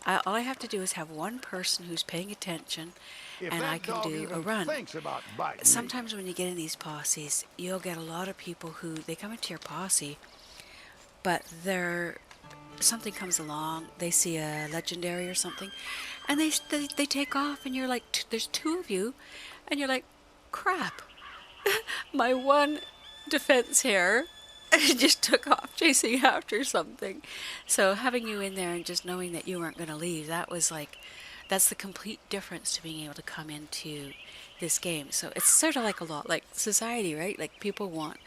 S1: all I have to do is have one person who's paying attention, and I can do a run. Sometimes when you get in these posses, you'll get a lot of people who, they come into your posse, but something comes along, they see a legendary or something, and they take off, and you're like, there's two of you, and you're like, crap, my one defense here just took off chasing after something. So having you in there and just knowing that you weren't going to leave, that was like, that's the complete difference to being able to come into this game. So it's sort of like a lot like society, right? Like people want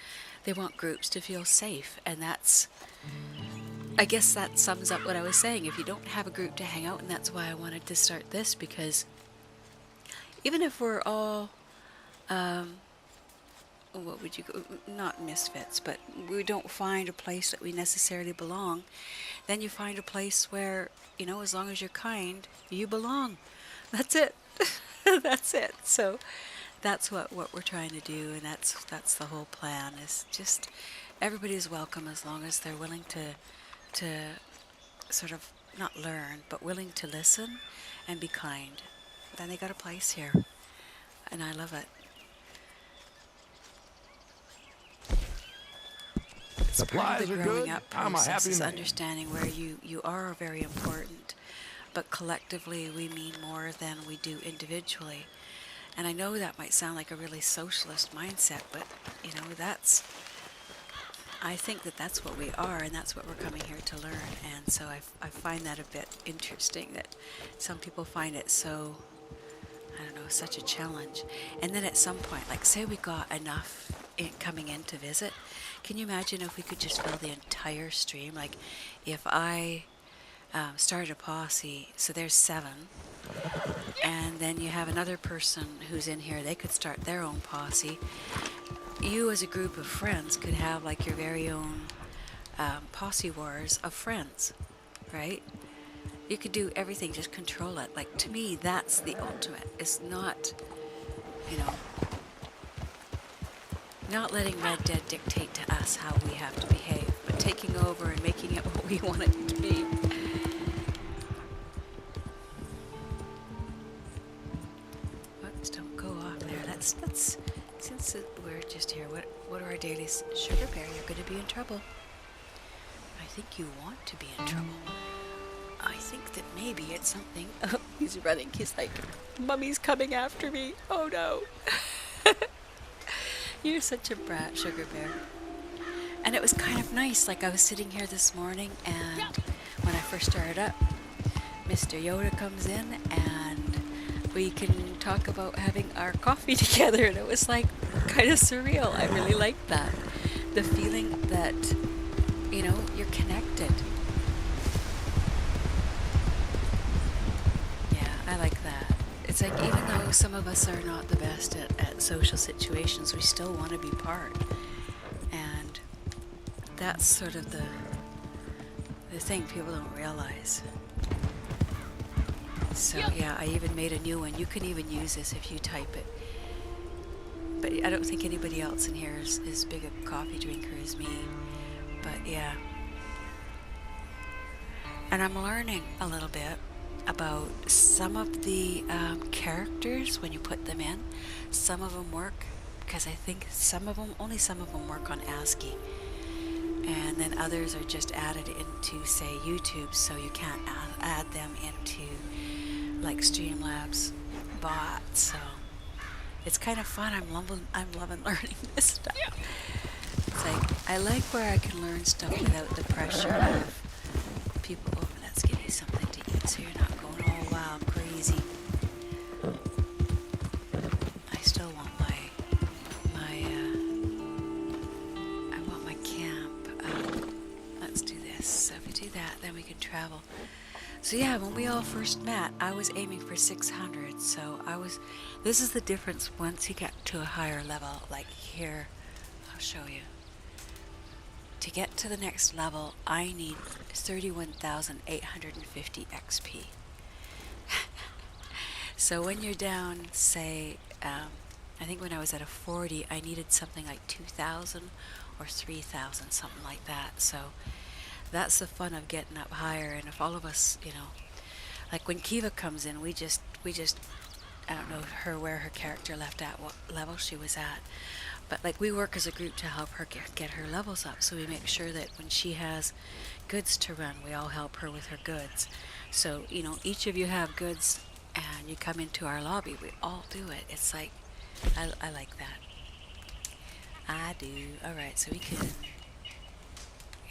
S1: groups to feel safe, and that's, I guess that sums up what I was saying. If you don't have a group to hang out, and that's why I wanted to start this, because even if we're all what would you go, not misfits, but we don't find a place that we necessarily belong, then you find a place where, you know, as long as you're kind, you belong. That's it. That's it. So that's what we're trying to do, and that's the whole plan, is just everybody's welcome as long as they're willing to sort of not learn, but willing to listen and be kind. Then they got a place here, and I love it. It's part of the growing up process, is understanding where you are very important, but collectively we mean more than we do individually. And I know that might sound like a really socialist mindset, but you know, I think that's what we are, and that's what we're coming here to learn. And so I find that a bit interesting, that some people find it so, I don't know, such a challenge. And then at some point, like say we got enough coming in to visit, can you imagine if we could just fill the entire stream? Like if I started a posse, so there's 7, and then you have another person who's in here, they could start their own posse. You as a group of friends could have like your very own posse wars of friends, right? You could do everything, just control it. Like to me, that's the ultimate. It's not, you know, not letting Red Dead dictate to us how we have to behave, but taking over and making it what we want it to be. Whoops, don't go off there. That's since we're just here, what are our dailies? Sugar Bear, you're going to be in trouble. I think you want to be in trouble. I think that maybe it's something. Oh, he's running. He's like, Mummy's coming after me. Oh no. You're such a brat, Sugar Bear. And it was kind of nice. Like I was sitting here this morning, and when I first started up, Mr. Yoda comes in, and we can talk about having our coffee together, and it was like kind of surreal. I really liked that. The feeling that, you know, you're connected. Yeah, I like that. It's like even though some of us are not the best at social situations, we still want to be part. And that's sort of the thing people don't realize. So yeah, I even made a new one. You can even use this if you type it. But I don't think anybody else in here is as big a coffee drinker as me. But yeah. And I'm learning a little bit about some of the characters when you put them in. Some of them work, because I think only some of them work on ASCII. And then others are just added into, say, YouTube, so you can't add them into like Streamlabs bot. So it's kind of fun. I'm loving learning this stuff. It's like I like where I can learn stuff without the pressure of people. Oh, let's give you something to eat so you're not going all wild crazy. I still want I want my camp. Let's do this. So if we do that, then we can travel. So yeah, when we all first met, I was aiming for 600. So this is the difference once you get to a higher level. Like here, I'll show you. To get to the next level, I need 31,850 XP. So when you're down, say, I think when I was at a 40, I needed something like 2,000 or 3,000, something like that. So that's the fun of getting up higher. And if all of us, like when Kiva comes in, we just, I don't know where her character left at, what level she was at. But like we work as a group to help her get her levels up. So we make sure that when she has goods to run, we all help her with her goods. So, each of you have goods and you come into our lobby, we all do it. It's like, I like that. I do. Alright, so we can,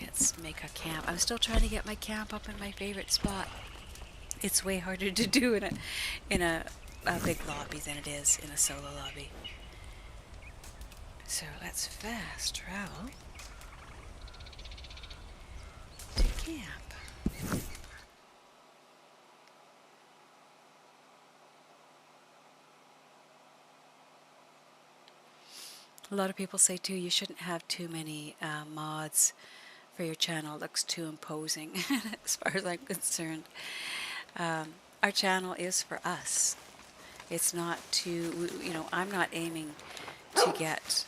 S1: let's make a camp. I'm still trying to get my camp up in my favorite spot. It's way harder to do in a big lobby than it is in a solo lobby. So let's fast travel to camp. A lot of people say too, you shouldn't have too many mods for your channel. It looks too imposing as far as I'm concerned. Our channel is for us. It's not to, I'm not aiming to get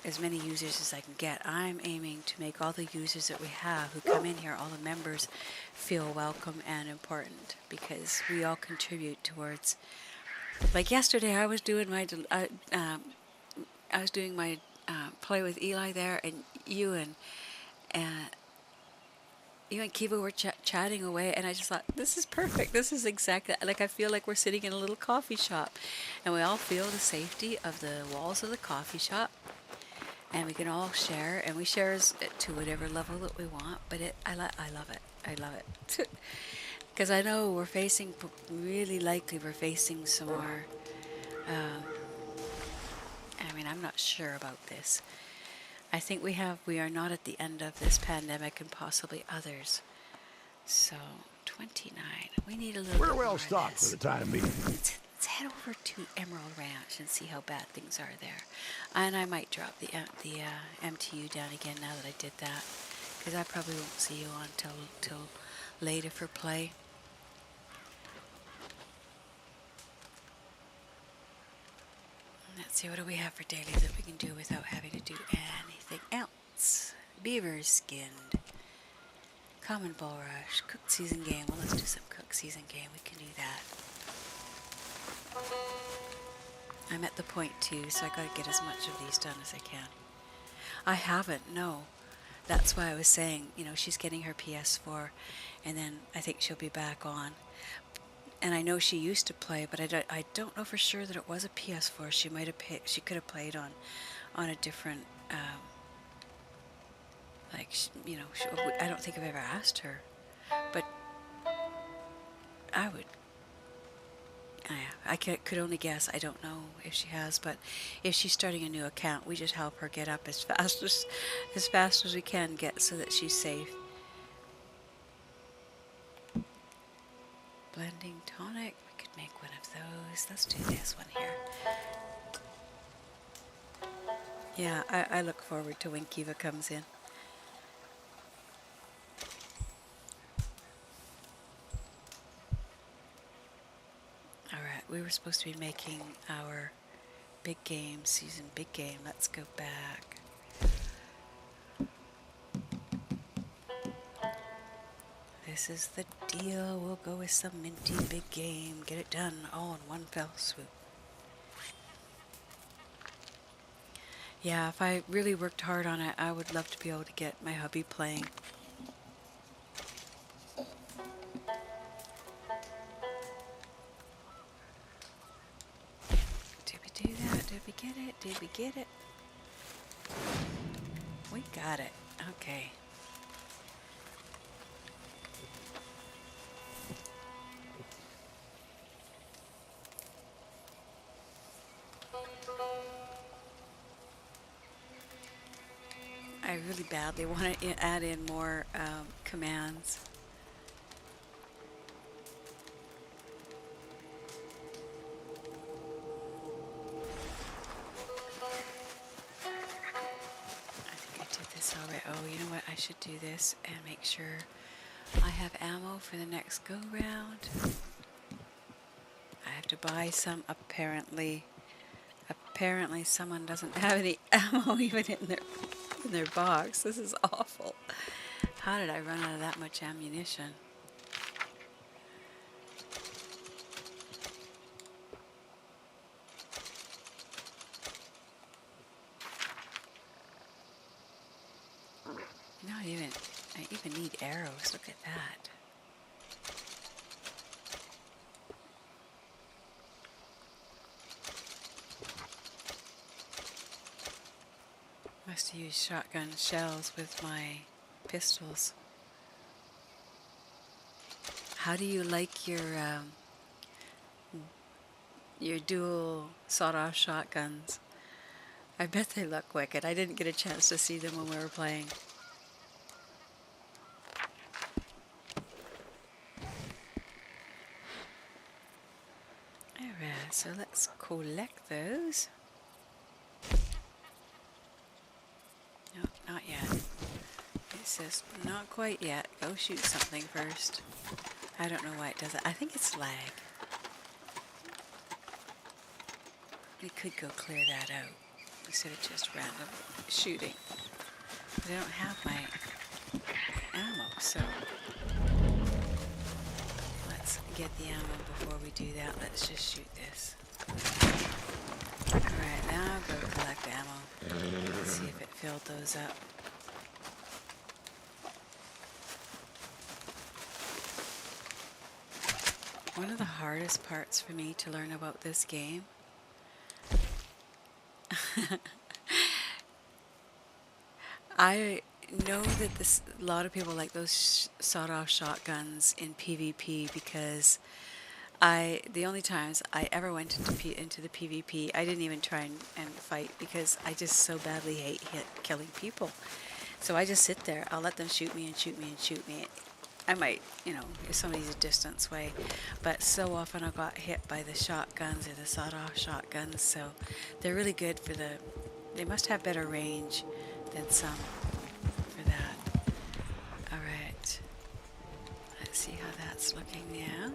S1: as many users as I can get. I'm aiming to make all the users that we have who come in here, all the members, feel welcome and important, because we all contribute towards. Like yesterday, I was doing my play with Eli there, and you and Kiva were chatting away, and I just thought, this is perfect. This is exactly, like I feel like we're sitting in a little coffee shop, and we all feel the safety of the walls of the coffee shop, and we can all share, and we share to whatever level that we want, but I love it. I love it. Because I know we're facing some more, I'm not sure about this. I think we are not at the end of this pandemic, and possibly others. So, 29. We need a little
S2: We're
S1: bit more
S2: well
S1: of
S2: stocked
S1: this.
S2: for the time being.
S1: Let's head over to Emerald Ranch and see how bad things are there. And I might drop the MTU down again now that I did that, because I probably won't see you on till later for play. Let's see, what do we have for daily that we can do without having to do anything else? Beaver skinned. Common bulrush. Cooked season game. Well, let's do some cooked season game. We can do that. I'm at the point too, so I gotta get as much of these done as I can. I haven't, no. That's why I was saying, she's getting her PS4, and then I think she'll be back on. And I know she used to play, but I don't know for sure that it was a PS4. She could have played on a different, I don't think I've ever asked her, but I would. I could only guess. I don't know if she has, but if she's starting a new account, we just help her get up as fast as we can get, so that she's safe. Blending tonic. We could make one of those. Let's do this one here. Yeah, I look forward to when Kiva comes in. Alright, we were supposed to be making our big game, season big game. Let's go back. This is the deal. We'll go with some minty big game. Get it done all in one fell swoop. Yeah, if I really worked hard on it, I would love to be able to get my hubby playing. Did we do that? Did we get it? Did we get it? We got it. Okay. I really badly want to add in more commands. I think I did this already. Oh, you know what? I should do this and make sure I have ammo for the next go round. I have to buy some apparently. Apparently someone doesn't have any ammo even in their box. This is awful. How did I run out of that much ammunition? Not even, I even need arrows. Look at that. Must use shotgun shells with my pistols. How do you like your dual sawed-off shotguns? I bet they look wicked. I didn't get a chance to see them when we were playing. Alright, so let's collect those. No, not yet. It says not quite yet. Go shoot something first. I don't know why it does it. I think it's lag. We could go clear that out instead of just random shooting. But I don't have my ammo, so let's get the ammo before we do that. Let's just shoot this. Alright, now I'll go collect ammo. Let's see if it filled those up. One of the hardest parts for me to learn about this game I know that a lot of people like those sawed-off shotguns in PvP because the only times I ever went into the PvP, I didn't even try and fight because I just so badly hate killing people. So I just sit there. I'll let them shoot me and shoot me and shoot me. I might, if somebody's a distance way, but so often I got hit by the shotguns or the sawed-off shotguns, so they're really good for they must have better range than some for that. Alright, let's see how that's looking now.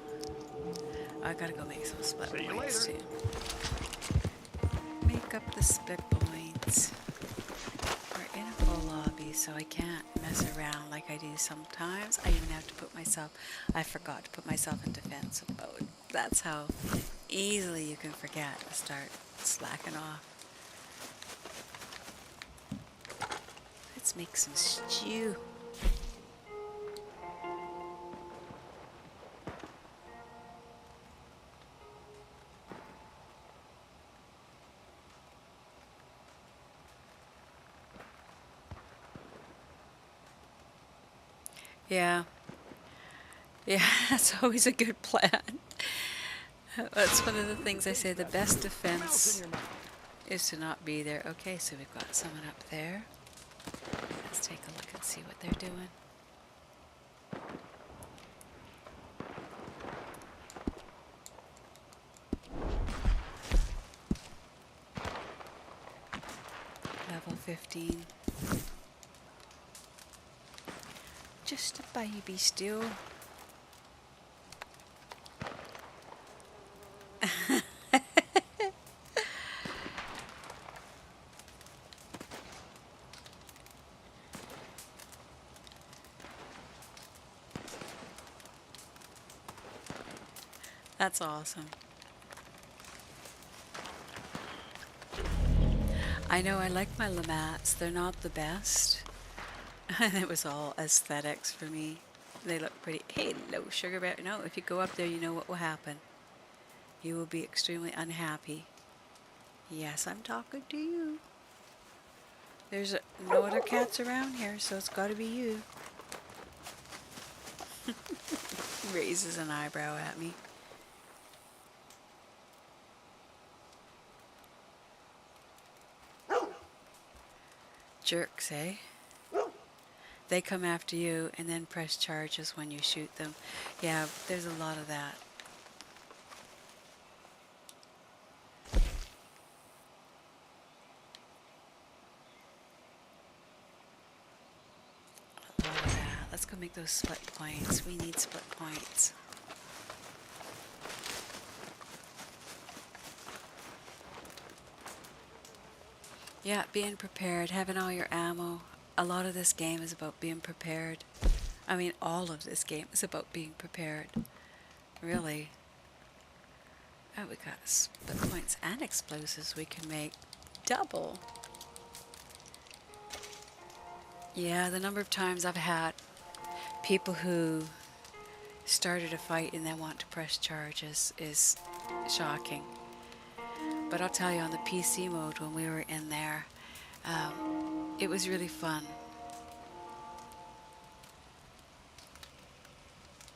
S1: I gotta go make some split points too. Make up the split points. We're in a full lobby, so I can't mess around like I do sometimes. I even have to I forgot to put myself in defensive mode. That's how easily you can forget to start slacking off. Let's make some stew. Yeah, that's always a good plan. That's one of the things I say, the best defense is to not be there. Okay, so we've got someone up there. Let's take a look and see what they're doing. Just a baby still. That's awesome. I know I like my lamats. They're not the best. It was all aesthetics for me. They look pretty. Hey, no sugar bear. No, if you go up there, you know what will happen. You will be extremely unhappy. Yes, I'm talking to you. There's no other cats around here, so it's got to be you. Raises an eyebrow at me. Jerks, eh? They come after you and then press charges when you shoot them. Yeah, there's a lot of that. A lot of that. Let's go make those split points. We need split points. Yeah, being prepared, having all your ammo. A lot of this game is about being prepared. I mean, all of this game is about being prepared. Really. Oh, we got split points and explosives we can make. Double. Yeah, the number of times I've had people who started a fight and then want to press charges is shocking. But I'll tell you, on the PC mode when we were in there, it was really fun.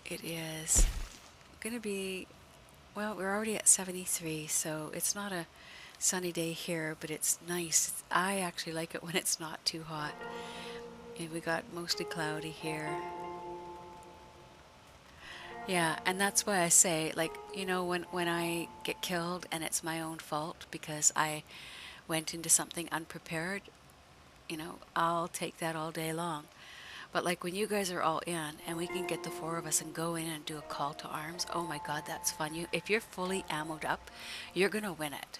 S1: It is going to be, well, we're already at 73, so it's not a sunny day here, but it's nice. I actually like it when it's not too hot. And we got mostly cloudy here. Yeah, and that's why I say, like, you know, when I get killed and it's my own fault because I went into something unprepared, you know, I'll take that all day long. But like when you guys are all in and we can get the four of us and go in and do a call to arms, oh my God, that's fun. If you're fully ammoed up, you're going to win it.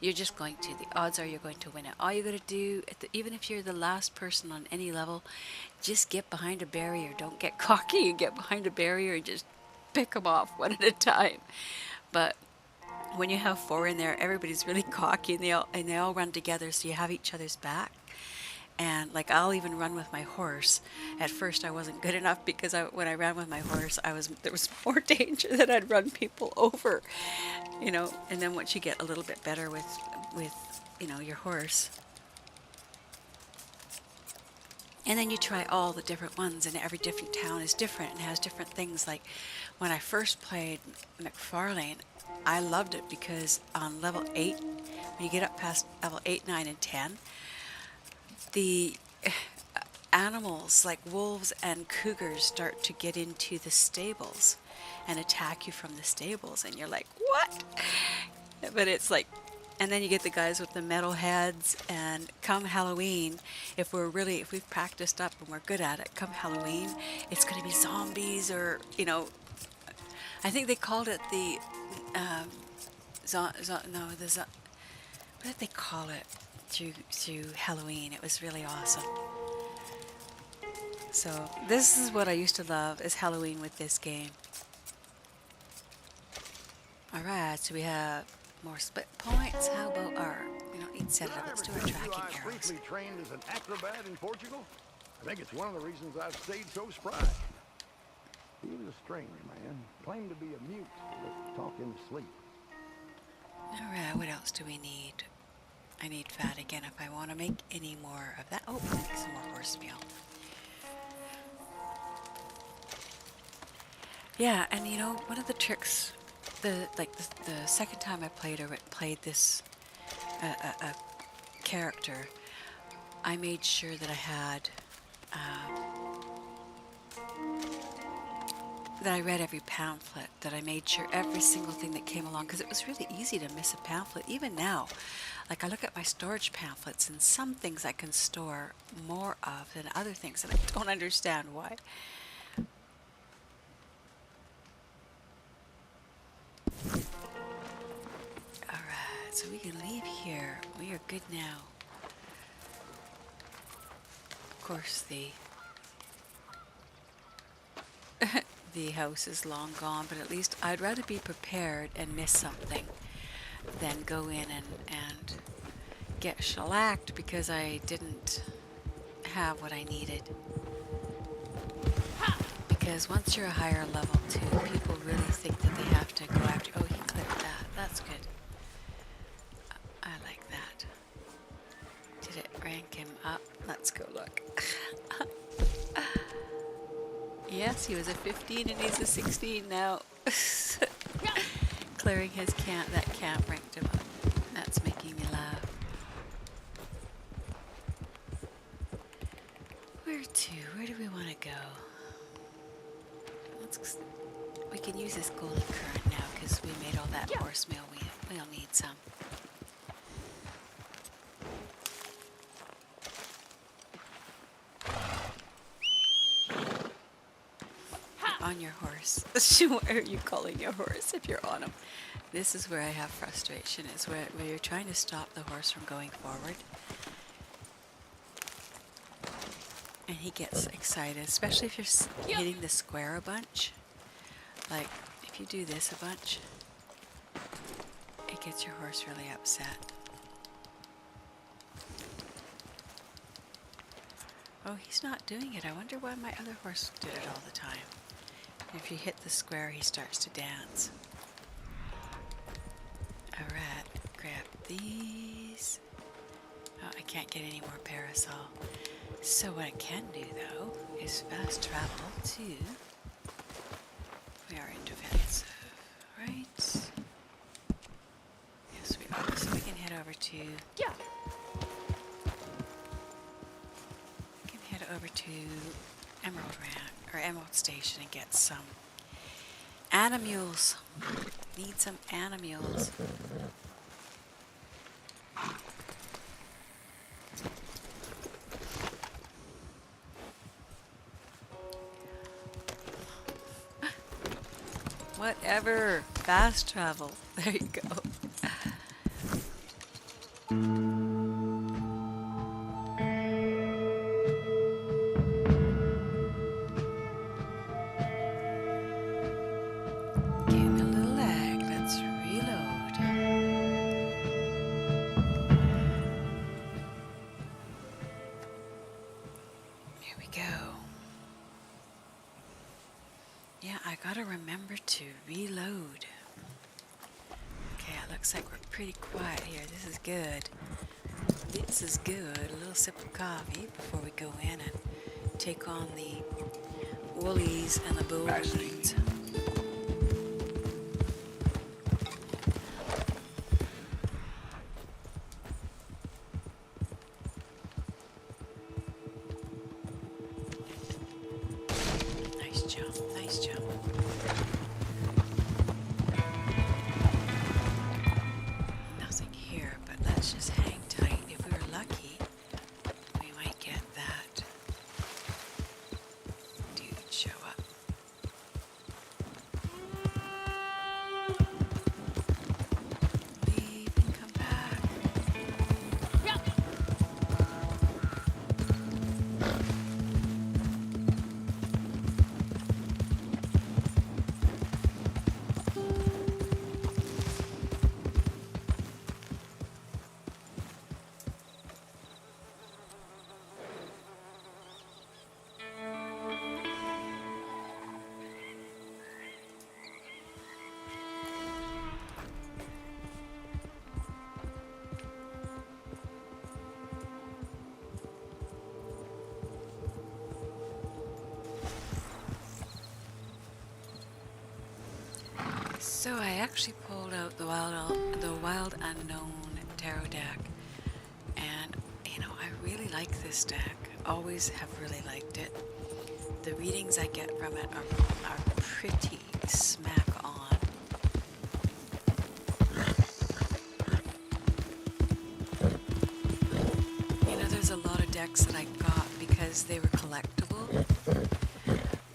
S1: You're just going to. The odds are you're going to win it. All you got to do, even if you're the last person on any level, just get behind a barrier. Don't get cocky and get behind a barrier and just pick them off one at a time. But when you have four in there, everybody's really cocky and they all run together, so you have each other's back. And like I'll even run with my horse. At first I wasn't good enough because when I ran with my horse, there was more danger that I'd run people over, you know. And then once you get a little bit better with you know, your horse, and then you try all the different ones, and every different town is different and has different things. Like when I first played McFarlane, I loved it because on level 8, when you get up past level 8, 9, and 10, the animals like wolves and cougars start to get into the stables and attack you from the stables, and you're like, what? But it's like, and then you get the guys with the metal heads, and come Halloween, if we've practiced up and we're good at it, come Halloween, it's going to be zombies, or, you know, I think they called it the, what did they call it? Through Halloween. It was really awesome. So this is what I used to love, is Halloween with this game. Alright, so we have more split points. How about our, we don't need set it up, let's do our tracking arrows.
S2: Briefly trained as an acrobat in Portugal. I think it's one of the reasons I've stayed so spry. He was a strange man, claimed to be a mute, but talk in his sleep.
S1: Alright, what else do we need? I need fat again if I want to make any more of that. Oh, I'll make some more horse meal. Yeah, and you know, one of the tricks, the second time I played this character, I made sure that I had that I read every pamphlet, that I made sure every single thing that came along, because it was really easy to miss a pamphlet. Even now, like I look at my storage pamphlets, and some things I can store more of than other things, and I don't understand why. Alright, so we can leave here. We are good now. Of course, the house is long gone, but at least I'd rather be prepared and miss something than go in and get shellacked because I didn't have what I needed. Because once you're a higher level too, people really think that they have to go after. Oh, he cleared that. That's good. I like that. Did it rank him up? Let's go look. Yes, he was a 15 and he's a 16 now. Clearing his that camp ranked him up. That's making me laugh. Where to? Where do we want to go? We can use this golden current now because we made all that horse meal. We'll need some. On your horse. What are you calling your horse if you're on him? This is where I have frustration, is where you're trying to stop the horse from going forward. And he gets excited, especially if you're hitting the square a bunch. Like, if you do this a bunch, it gets your horse really upset. Oh, he's not doing it. I wonder why my other horse did it all the time. If you hit the square, he starts to dance. Alright, grab these. Oh, I can't get any more parasol. So what I can do, though, is fast travel to... We are in defensive, right? Yes, we are. So we can head over to...
S4: Yeah.
S1: We can head over to Emerald Station and get some animals. Need some animals. Whatever. Fast travel. There you go. Getting a little lag. Let's reload. Here we go. Yeah, I gotta remember to reload. Okay, it looks like we're pretty quiet here. This is good. This is good. A little sip of coffee before we go in and take on the woolies and the bullies. Nice jump, nice jump. Nothing here, but let's just hang tight. If we were lucky, we might get that dude show up. Leave and come back. So I actually pulled out the Wild Unknown tarot deck, and you know, I really like this deck. Always have really liked it. The readings I get from it are pretty smack on. You know, there's a lot of decks that I got because they were collectible,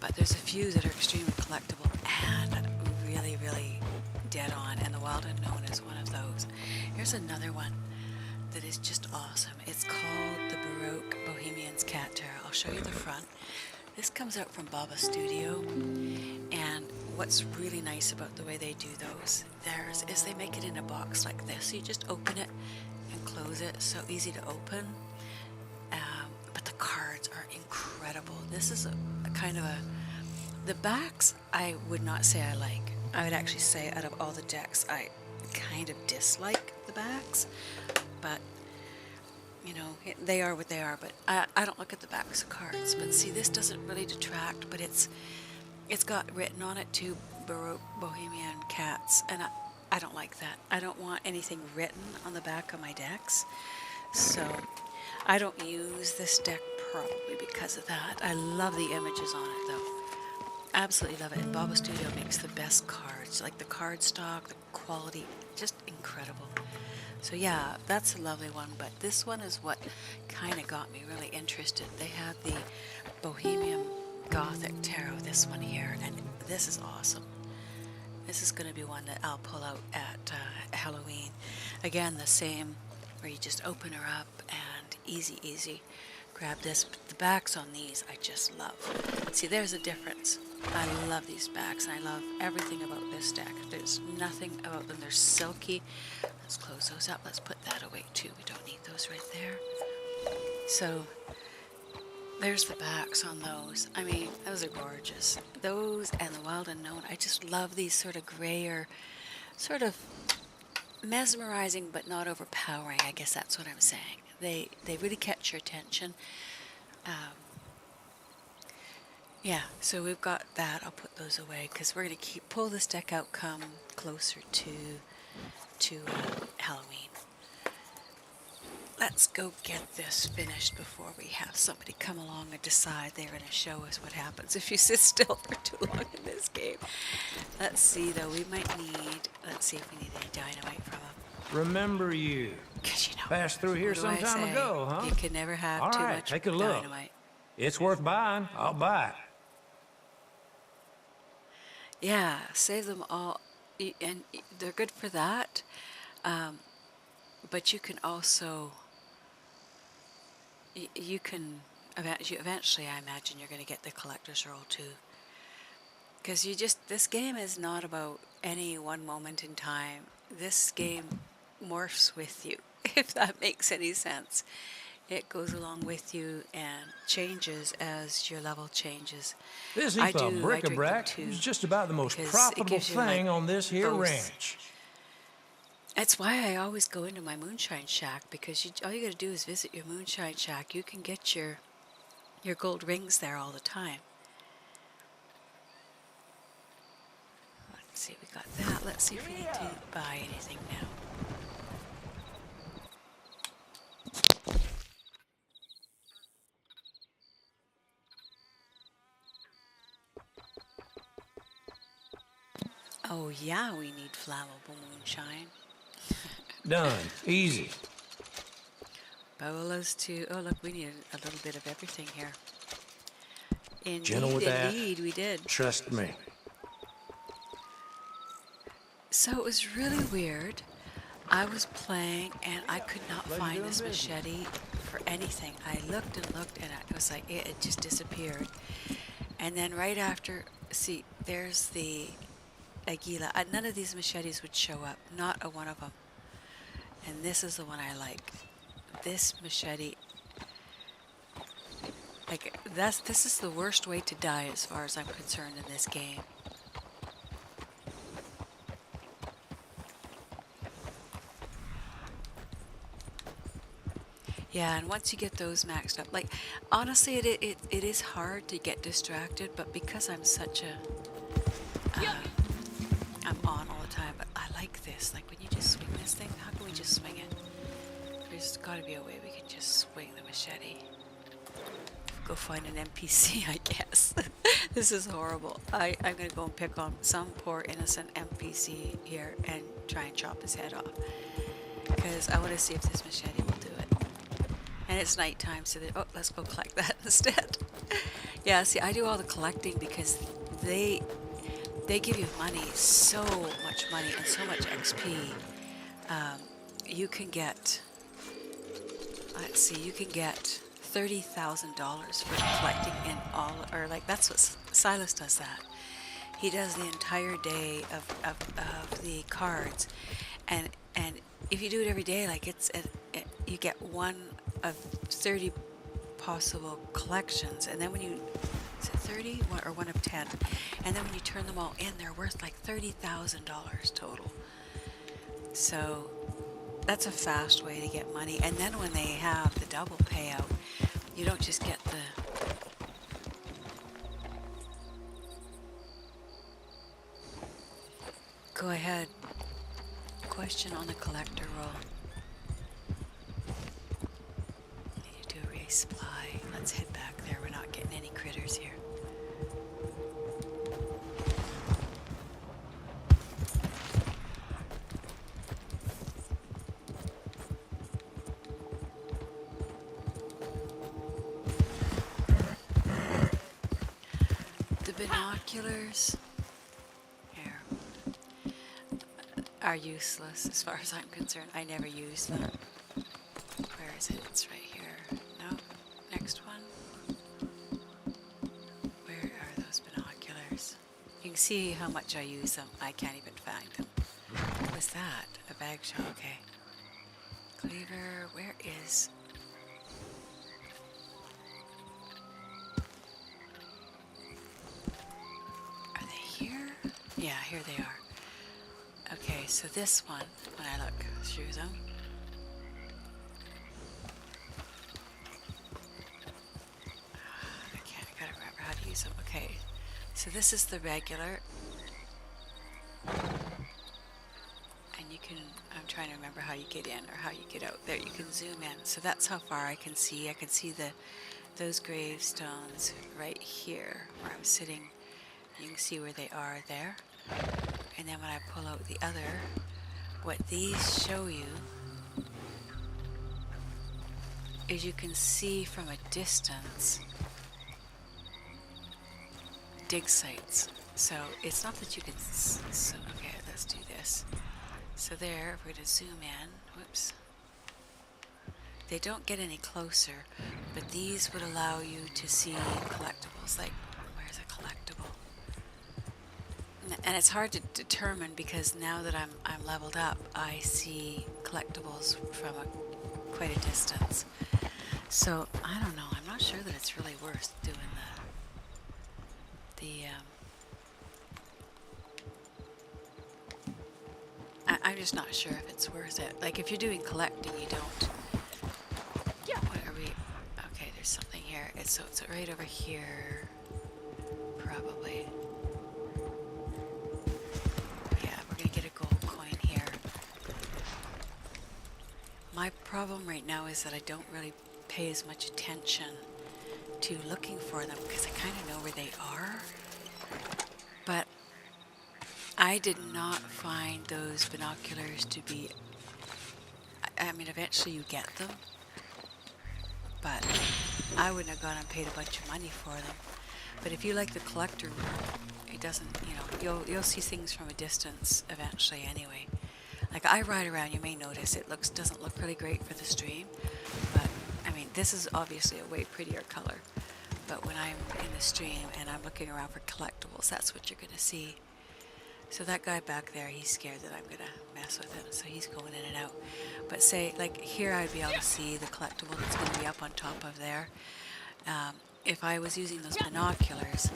S1: but there's a few that are extremely collectible and really, really dead on, and the Wild Unknown is one of those. Here's another one that is just awesome. It's called the Baroque Bohemian's Cat Tarot. I'll show you the front. This comes out from Baba Studio, and what's really nice about the way they do theirs is they make it in a box like this. So you just open it and close it. So easy to open. But the cards are incredible. This is a kind of a... The backs I would not say I like. I would actually say out of all the decks I kind of dislike the backs. But you know, they are what they are, but I don't look at the backs of cards. But see, this doesn't really detract, but it's got written on it too, Baroque Bohemian Cats, and I don't like that. I don't want anything written on the back of my decks, so I don't use this deck probably because of that. I love the images on it though. Absolutely love it, and Baba Studio makes the best cards, like the card stock, the quality, just incredible. So yeah, that's a lovely one, but this one is what kind of got me really interested. They had the Bohemian Gothic Tarot, this one here, and this is awesome. This is going to be one that I'll pull out at Halloween. Again, the same, where you just open her up and easy, grab this. But the backs on these I just love. See, there's a difference. I love these backs, and I love everything about this deck. There's nothing about them. They're silky. Let's close those up. Let's put that away too. We don't need those right there. So there's the backs on those. I mean, those are gorgeous. Those and the Wild Unknown. I just love these sort of grayer, sort of mesmerizing but not overpowering. I guess that's what I'm saying. They really catch your attention. Yeah, so we've got that. I'll put those away because we're going to pull this deck out come closer to Halloween. Let's go get this finished before we have somebody come along and decide they're going to show us what happens if you sit still for too long in this game. Let's see, though. We might need... Let's see if we need any dynamite from them.
S4: Remember you.
S1: Because, you know...
S4: Passed through here some time ago, huh?
S1: You can never have
S4: All
S1: too
S4: right,
S1: much
S4: take a look.
S1: dynamite.
S4: It's worth buying. I'll buy it.
S1: Yeah, save them all. And they're good for that. But you can also... You can... Eventually, I imagine you're going to get the collector's roll, too. Because this game is not about any one moment in time. This game morphs with you, if that makes any sense. It goes along with you and changes as your level changes.
S4: This heap of bric-a-brac is just about the most profitable thing on this here ranch.
S1: That's why I always go into my moonshine shack, because all you got to do is visit your moonshine shack. You can get your gold rings there all the time. Let's see, we got that. Let's see if we need to buy anything now. Oh yeah, we need flammable moonshine.
S4: Done. Easy.
S1: Bolas too. Oh look, we need a little bit of everything here.
S4: Gentle with that.
S1: Indeed, we did.
S4: Trust me.
S1: So it was really weird. I was playing and I could not find this machete for anything. I looked and looked and it was like it just disappeared. And then right after, see, there's the Aguila. None of these machetes would show up. Not a one of them. And this is the one I like. This machete. Like this is the worst way to die as far as I'm concerned in this game. Yeah, and once you get those maxed up, like honestly, it is hard to get distracted, but because I'm such a I'm on all the time, but I like this. Like when you just swing this thing, how can we just swing it? There's got to be a way we can just swing the machete. go find an NPC, I guess. This is horrible. I'm going to go and pick on some poor innocent NPC here and try and chop his head off. Because I want to see if this machete will do it. And it's nighttime, so oh, let's go collect that instead. Yeah, see, I do all the collecting because they give you money, so much money and so much XP. You can get, let's see, you can get $30,000 for collecting in all, or like that's what Silas does that. He does the entire day of the cards, and if you do it every day, like you get one of 30 possible collections, and then when you, is it 30 or one of 10, and then when you turn them all in, they're worth like $30,000 total. So that's a fast way to get money. And then when they have the double payout, you don't just get the go ahead. Question on the collector roll. Need to do a resupply. Let's head back there. We're not getting any critters here. The binoculars here are useless as far as I'm concerned. I never use them. Where is it? It's right here. No? Next one. Where are those binoculars? You can see how much I use them. I can't even find them. What was that? A bag shot? Okay. Cleaver, where is... Are they here? Yeah, here they are. Okay, so this one, when I look through them, I gotta remember how to use them. Okay, so this is the regular, and you can, I'm trying to remember how you get in or how you get out. There, you can zoom in. So that's how far I can see. I can see those gravestones right here where I'm sitting. You can see where they are there. And then when I pull out the other, what these show you is you can see from a distance dig sites. So it's not that you can, so, okay, let's do this. So there, if we're going to zoom in, whoops. They don't get any closer, but these would allow you to see collectibles. Like, where's a collectible? And it's hard to determine because now that I'm leveled up, I see collectibles from quite a distance. So I don't know. I'm not sure that it's really worth doing I'm just not sure if it's worth it. Like if you're doing collecting, you don't. Yeah. What are we? Okay, there's something here. It's right over here, probably. My problem right now is that I don't really pay as much attention to looking for them because I kind of know where they are. But I did not find those binoculars to be... I mean, eventually you get them. But I wouldn't have gone and paid a bunch of money for them. But if you like the collector, it doesn't, you know, you'll see things from a distance eventually anyway. Like I ride around, you may notice it doesn't look really great for the stream, but I mean this is obviously a way prettier color. But when I'm in the stream and I'm looking around for collectibles, that's what you're gonna see. So that guy back there, he's scared that I'm gonna mess with him, so he's going in and out. But say like here, I'd be able to see the collectible that's gonna be up on top of there. If I was using those binoculars,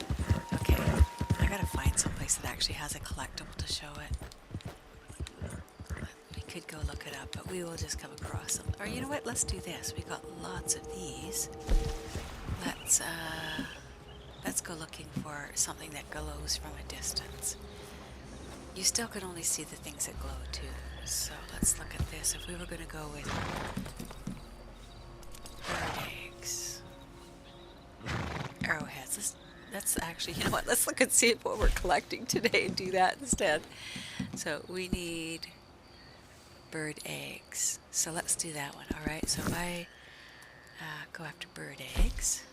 S1: okay, I gotta find someplace that actually has a collectible to show it. Could go look it up, but we will just come across them. Or you know what? Let's do this. We got lots of these. Let's go looking for something that glows from a distance. You still can only see the things that glow too. So let's look at this. If we were going to go with bird eggs, let's actually, you know what? Let's look and see what we're collecting today and do that instead. So we need bird eggs. So let's do that one. All right. So if I go after bird eggs.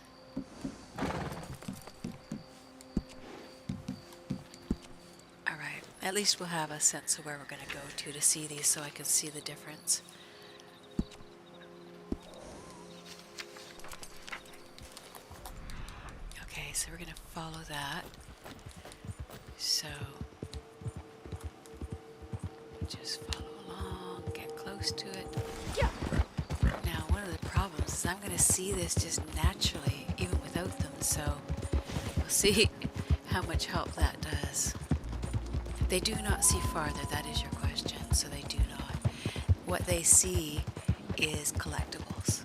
S1: All right. At least we'll have a sense of where we're going to go to see these, so I can see the difference. Okay, so we're going to follow that. So just follow along, get close to it. Yeah. Now, one of the problems is I'm going to see this just naturally, even without them. So we'll see how much help that does. They do not see farther, that is your question. So they do not. What they see is collectibles.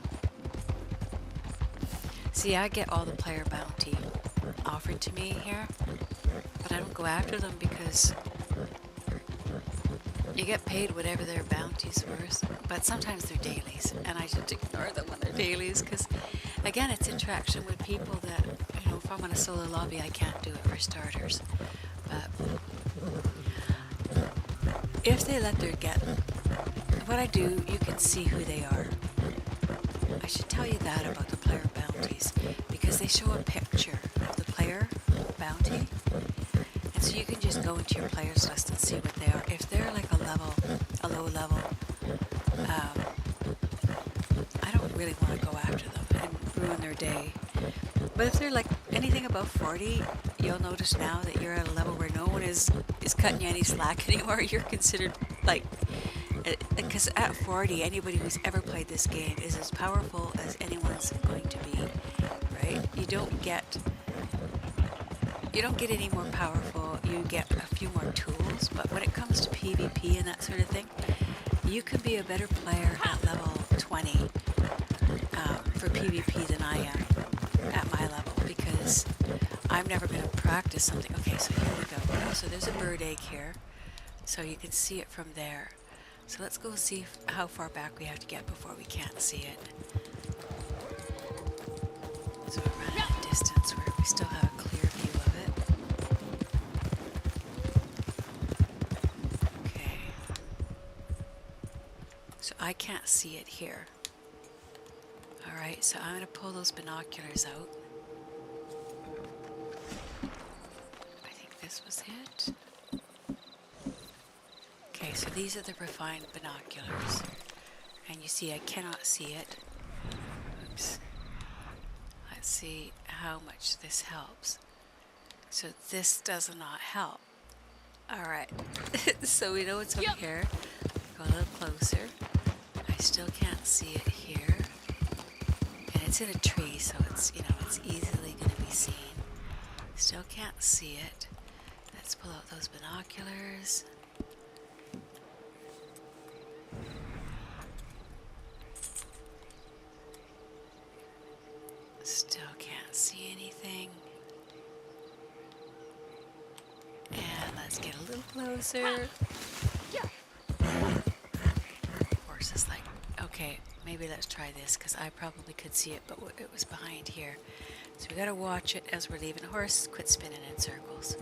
S1: See, I get all the player bounty offered to me here, but I don't go after them because you get paid whatever their bounty's worth, but sometimes they're dailies, and I just ignore them when they're dailies because, again, it's interaction with people that, you know, if I'm on a solo lobby, I can't do it for starters. But if they let their get, what I do, you can see who they are. I should tell you that about the player bounties, because they show a picture of the player bounty, and so you can just go into your players list and see what they are. If they're like a low level, I don't really want to go after them and ruin their day. But if they're like anything above 40, you'll notice now that you're at a level where no one is cutting you any slack anymore. You're considered like, because at 40, anybody who's ever played this game is as powerful as anyone's going to be, right? You don't get any more powerful. You get a few more tools, but when it comes to PvP and that sort of thing, you can be a better player at level 20 for PvP than I am at my level, because I'm never going to practice something. Okay, so here we go. So there's a bird egg here, so you can see it from there. So let's go see how far back we have to get before we can't see it. So we're running a distance where we still have a clear view of it. Okay. So I can't see it here. Alright, so I'm going to pull those binoculars out. I think this was it. Okay, so these are the refined binoculars. And you see I cannot see it. Oops. Let's see how much this helps. So this does not help. Alright, so we know it's over here. Go a little closer. I still can't see it here. And it's in a tree, so it's, you know, it's easily going to be seen. Still can't see it. Let's pull out those binoculars. Still can't see anything. And let's get a little closer. Horse is like, okay, maybe let's try this, because I probably could see it, but it was behind here. So we gotta watch it as we're leaving. Horse, quit spinning in circles.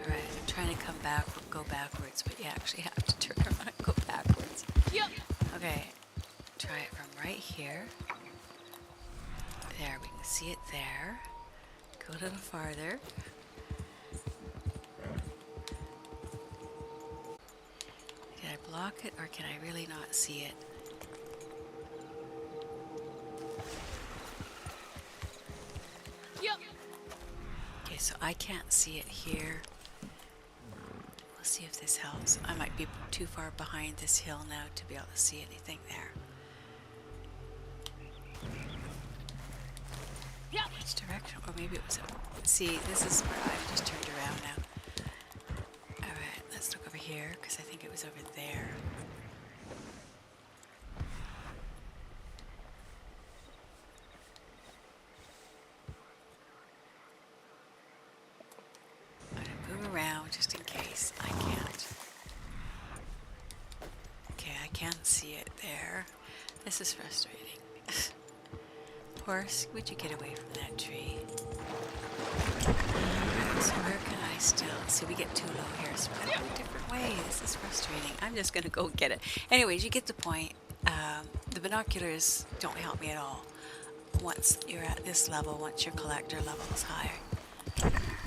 S1: Alright, I'm trying to go backwards, but you actually have to turn around and go backwards. Okay, try it from right here. There, we can see it there. Go a little farther. Can I block it, or can I really not see it? Okay, so I can't see it here. We'll see if this helps. I might be too far behind this hill now to be able to see anything there. Which direction? Or maybe it was over. See, this is where I've just turned around now. Alright, let's look over here, because I think it was over there. I'm going to move around just in case. I can't. Okay, I can't see it there. This is frustrating. Horse, would you get away from that tree? Alright, so where can I still... See, we get too low here, so we gotta go a different way. This is frustrating. I'm just gonna go get it. Anyways, you get the point. The binoculars don't help me at all. Once you're at this level, once your collector level is higher.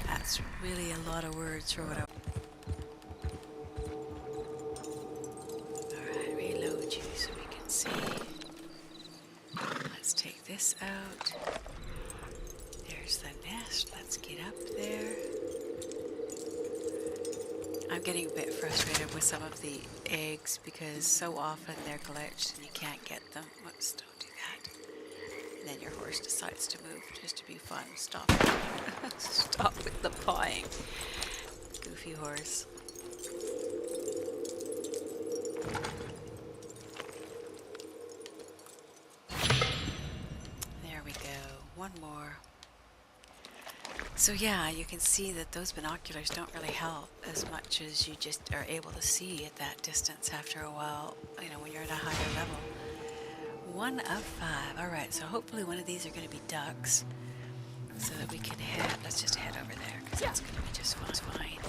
S1: That's really a lot of words for what I... Alright, reload you so we can see. Let's take this out. There's the nest. Let's get up there. I'm getting a bit frustrated with some of the eggs because so often they're glitched and you can't get them. Whoops, don't do that. And then your horse decides to move just to be fun. Stop it. Stop with the pawing. Goofy horse. There we go. One more. So yeah, you can see that those binoculars don't really help as much as you just are able to see at that distance after a while, you know, when you're at a higher level. 1 of 5. Alright, so hopefully one of these are going to be ducks so that we can head, let's just head over there because that's going to be just fine.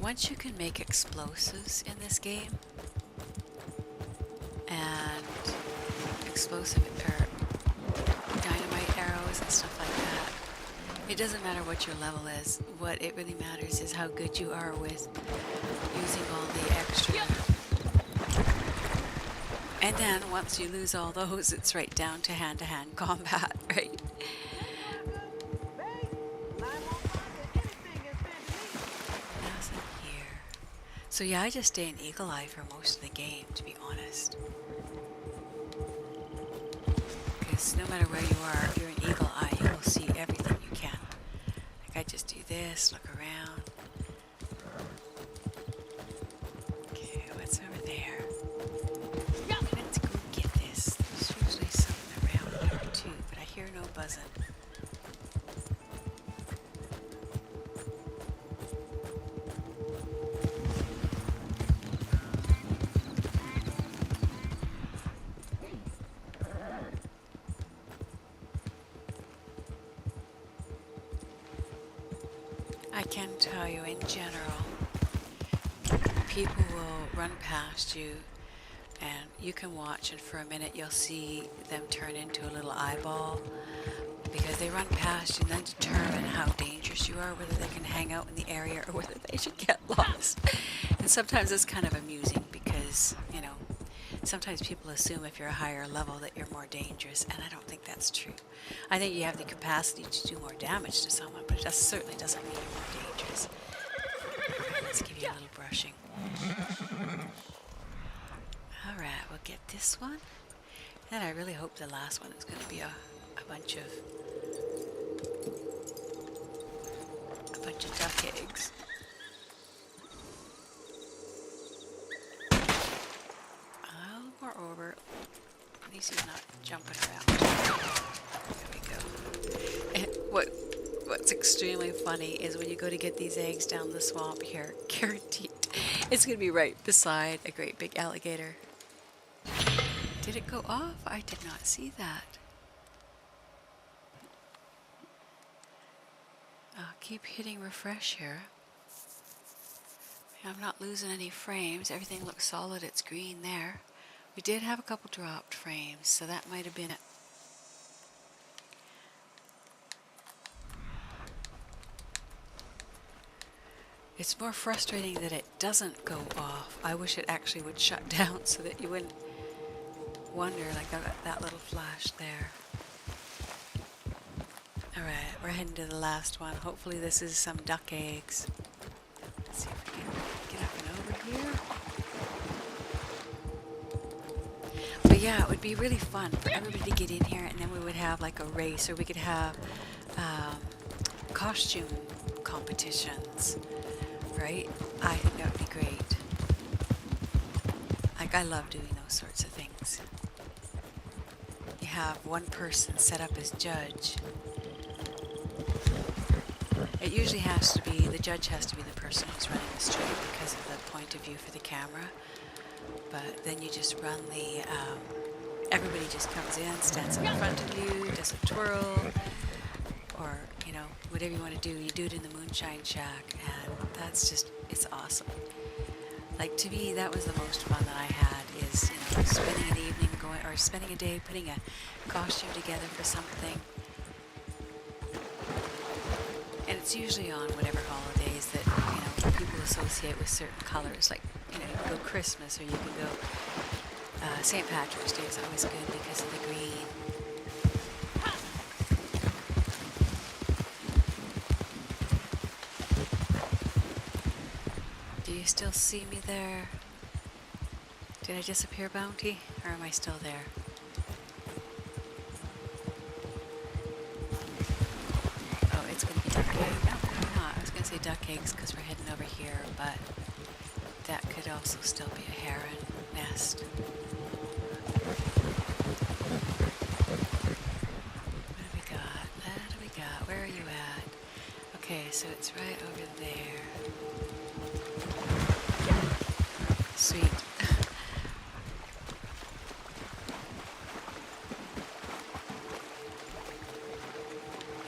S1: Once you can make explosives in this game, and explosive or dynamite arrows and stuff like that, it doesn't matter what your level is. What it really matters is how good you are with using all the extra. And then once you lose all those, it's right down to hand-to-hand combat, right? So yeah, I just stay in Eagle Eye for most of the game, to be honest. Because no matter where you are, if you're in Eagle Eye, you will see everything you can. Like I just do this, look around. Okay, what's over there? Let's go get this. There's usually something around here too, but I hear no buzzing. I can tell you in general, people will run past you and you can watch and for a minute you'll see them turn into a little eyeball because they run past you and then determine how dangerous you are, whether they can hang out in the area or whether they should get lost. And sometimes it's kind of amusing because, you know, sometimes people assume if you're a higher level that you're more dangerous, and I don't think that's true. I think you have the capacity to do more damage to someone, but it certainly doesn't mean you're more dangerous. Let's give you a little brushing. Alright, we'll get this one. And I really hope the last one is going to be a bunch of duck eggs. Moreover, at least he's not jumping around. There we go. And what's extremely funny is when you go to get these eggs down the swamp here, guaranteed, it's going to be right beside a great big alligator. Did it go off? I did not see that. I'll keep hitting refresh here. I'm not losing any frames. Everything looks solid. It's green there. We did have a couple dropped frames, so that might have been it. It's more frustrating that it doesn't go off. I wish it actually would shut down so that you wouldn't wonder, like that little flash there. Alright, we're heading to the last one. Hopefully this is some duck eggs. Let's see if we can get up and over here. But yeah, it would be really fun for everybody to get in here, and then we would have like a race, or we could have costume competitions, right? I think that would be great. Like, I love doing those sorts of things. You have one person set up as judge. It usually has to be, the judge has to be the person who's running the straight because of the point of view for the camera. But then you just run the, everybody just comes in, stands in front of you, does a twirl, or, you know, whatever you want to do. You do it in the Moonshine Shack, and that's just, it's awesome. Like, to me, that was the most fun that I had, is, you know, spending an evening going, or spending a day putting a costume together for something. And it's usually on whatever holidays that, you know, people associate with certain colors. Like, you know, you can go Christmas, or you can go St. Patrick's Day is always good because of the green. Do you still see me there? Did I disappear, Bounty? Or am I still there? Oh, it's going to be duck egg. No, I'm not. I was going to say duck eggs because we're heading over here, but that could also still be a heron nest. What do we got? What do we got? Where are you at? Okay, so it's right over there. Sweet.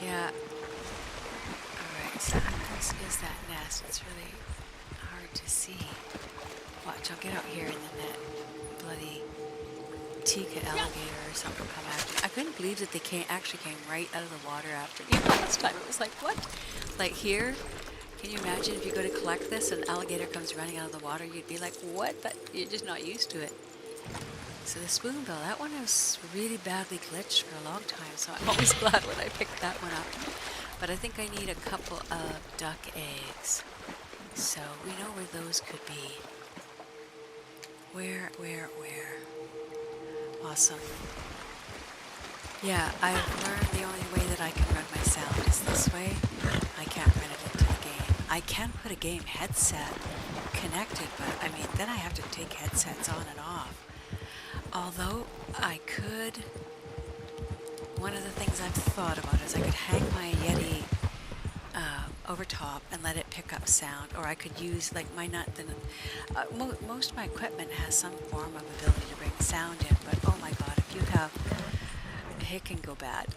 S1: Yeah. Alright, so this is that nest. It's really hard to see. Watch, I'll get out here and then that bloody Tika alligator or something come after me. I couldn't believe that they actually came right out of the water after me last time. It was like, what? Like here? Can you imagine if you go to collect this and an alligator comes running out of the water, you'd be like, what? But you're just not used to it. So the spoonbill, that one was really badly glitched for a long time, so I'm always glad when I picked that one up. But I think I need a couple of duck eggs. So we know where those could be. Where? Awesome. Yeah, I've learned the only way that I can run my sound is this way. I can't run it into the game. I can put a game headset connected, but I mean, then I have to take headsets on and off. Although I could, one of the things I've thought about is I could hang my Yeti over top and let it pick up sound, or I could use like my most of my equipment has some form of ability to bring sound in, but oh my god, if you have, it can go bad.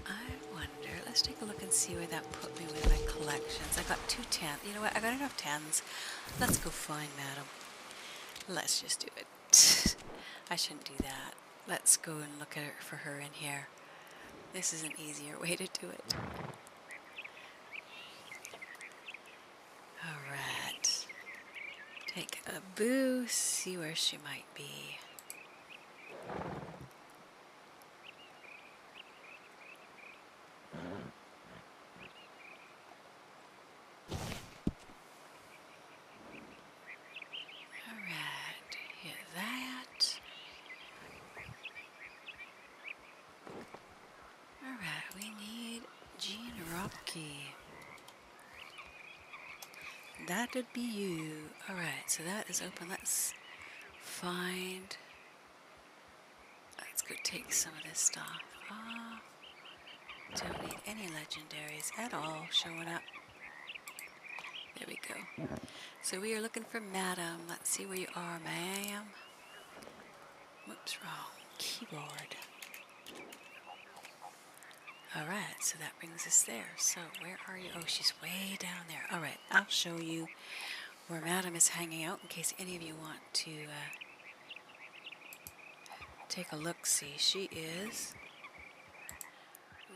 S1: I wonder, let's take a look and see where that put me with my collections. I got 2 10s. You know what, I got enough 10s. Let's go find Madam. Let's just do it. I shouldn't do that. Let's go and look at her for her in here. This is an easier way to do it. Alright. Take a boo, see where she might be. Alright, hit that. Alright, we need Gene Rocky. That would be you. Alright, so that is open. Let's find... Let's go take some of this stuff off. Don't need any legendaries at all showing up. There we go. So we are looking for Madam. Let's see where you are, ma'am. Whoops, wrong keyboard. Alright, so that brings us there. So where are you? Oh, she's way down there. Alright, I'll show you where Madam is hanging out in case any of you want to take a look-see. She is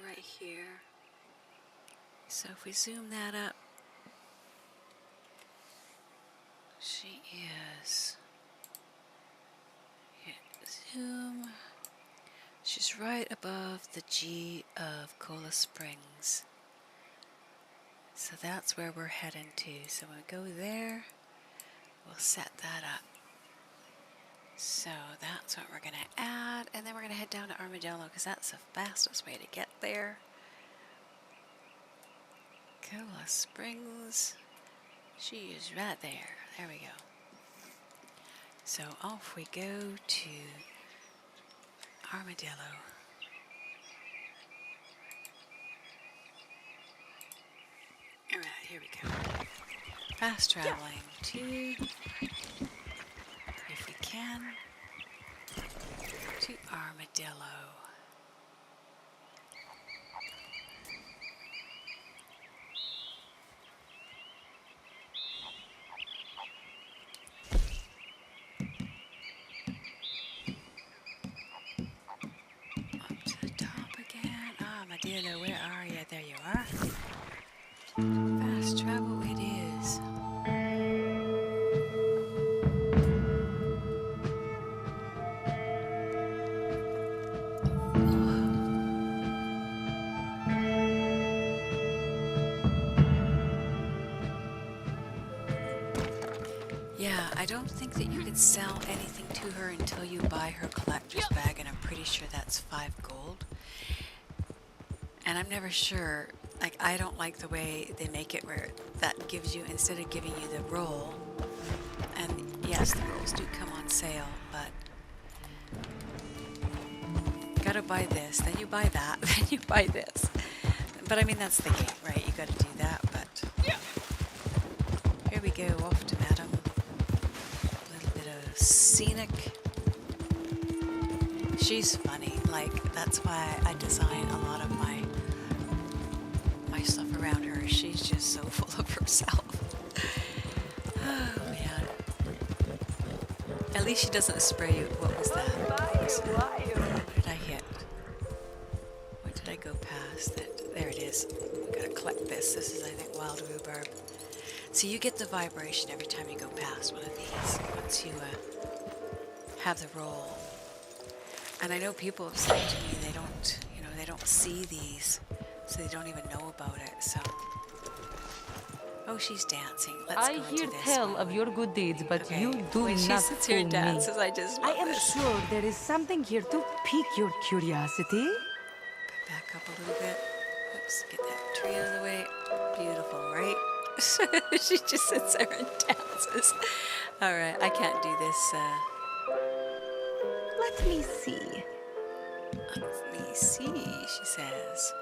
S1: right here. So if we zoom that up, she is... Here, zoom... She's right above the G of Cola Springs. So that's where we're heading to. So we'll go there. We'll set that up. So that's what we're going to add. And then we're going to head down to Armadillo because that's the fastest way to get there. Cola Springs. She is right there. There we go. So off we go to Armadillo. here we go. Fast traveling to, if we can, to Armadillo. Up to the top again. Armadillo, where are you? There you are. Fast travel it is. Yeah, I don't think that you can sell anything to her until you buy her collector's bag, and I'm pretty sure that's 5 gold. And I'm never sure, like, I don't like the way they make it where that gives you, instead of giving you the roll, and yes, the rolls do come on sale, but you gotta buy this, then you buy that, then you buy this. But I mean, that's the game, right? You gotta do that, but here we go, off to Madam. Scenic. She's funny. Like, that's why I design a lot of my stuff around her. She's just so full of herself. Oh man. At least she doesn't spray you. What was that? What did I hit? What did I go past? There it is. We gotta collect this. This is, I think, wild rhubarb. So you get the vibration every time you go past one of these, once you have the roll. And I know people have said to me they don't, they don't see these, so they don't even know about it, so. Oh, she's dancing. Let's go into this.
S5: I hear tell of your good deeds, but
S1: Okay.
S5: you do
S1: when
S5: not
S1: she sits here and
S5: fool me.
S1: dances, I just
S5: I
S1: love
S5: am
S1: this.
S5: sure there is something here to pique your curiosity.
S1: Back up a little bit. Oops, get that tree out of the way. Beautiful, right? She just sits there and dances. All right, I can't do this.
S5: Let me see.
S1: Let me see, she says.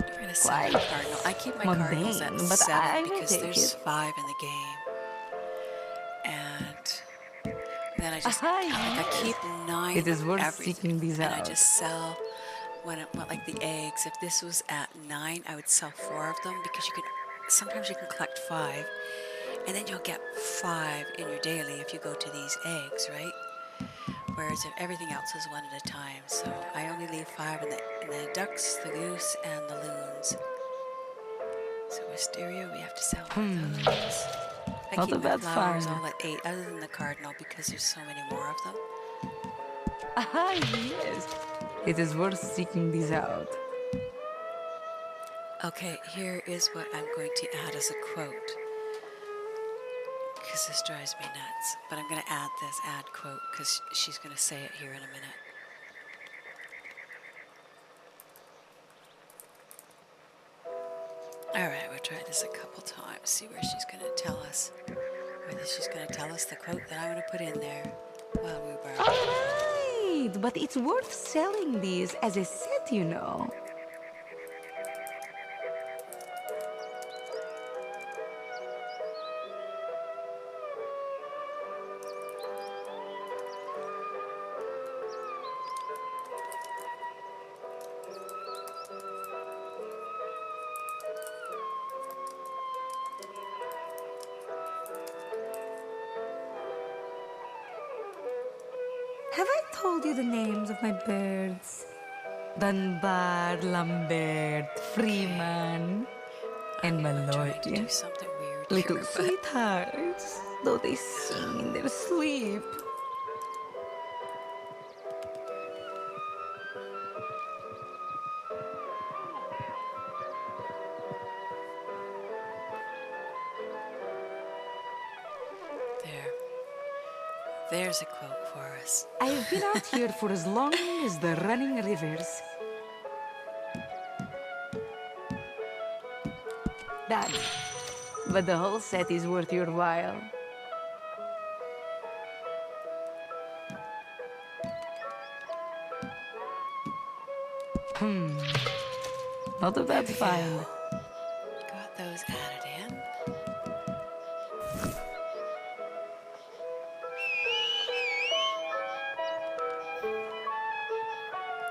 S1: We're gonna sell
S5: Quite
S1: the cardinal. I keep my cardinals at
S5: mundane, but
S1: 7
S5: I will
S1: because
S5: take
S1: there's
S5: it.
S1: 5 in the game. And then I just,
S5: Ah,
S1: I keep 9
S5: It is
S1: of
S5: worth
S1: everything.
S5: seeking these
S1: and I
S5: out.
S1: just sell when it went like the eggs. If this was at 9, I would sell 4 of them because sometimes you can collect 5, and then you'll get 5 in your daily if you go to these eggs, right? Whereas if everything else is 1 at a time, so I only leave 5 in the ducks, the goose, and the loons. So wisteria, we have to sell those. I
S5: Not
S1: keep
S5: a
S1: my
S5: bad
S1: flowers
S5: find.
S1: all at 8, other than the cardinal because there's so many more of them.
S5: Ah, yes. It is worth seeking these out.
S1: Okay, here is what I'm going to add as a quote. Because this drives me nuts. But I'm going to add this quote because she's going to say it here in a minute. Alright, we'll try this a couple times. See where she's going to tell us. Whether she's going to tell us the quote that I'm going to put in there. Well, rhubarb.
S5: All right, but it's worth selling these as a set, you know. Have I told you the names of my birds? Dunbar, Lambert, Freeman, and
S1: I'm trying to do
S5: Malloy.
S1: something weird
S5: Little
S1: here, but
S5: sweethearts, though they sing in their sleep.
S1: there's a quote for us.
S5: I have been out here for as long as the running rivers. Done. But the whole set is worth your while. Not a bad find.
S1: Got those added in.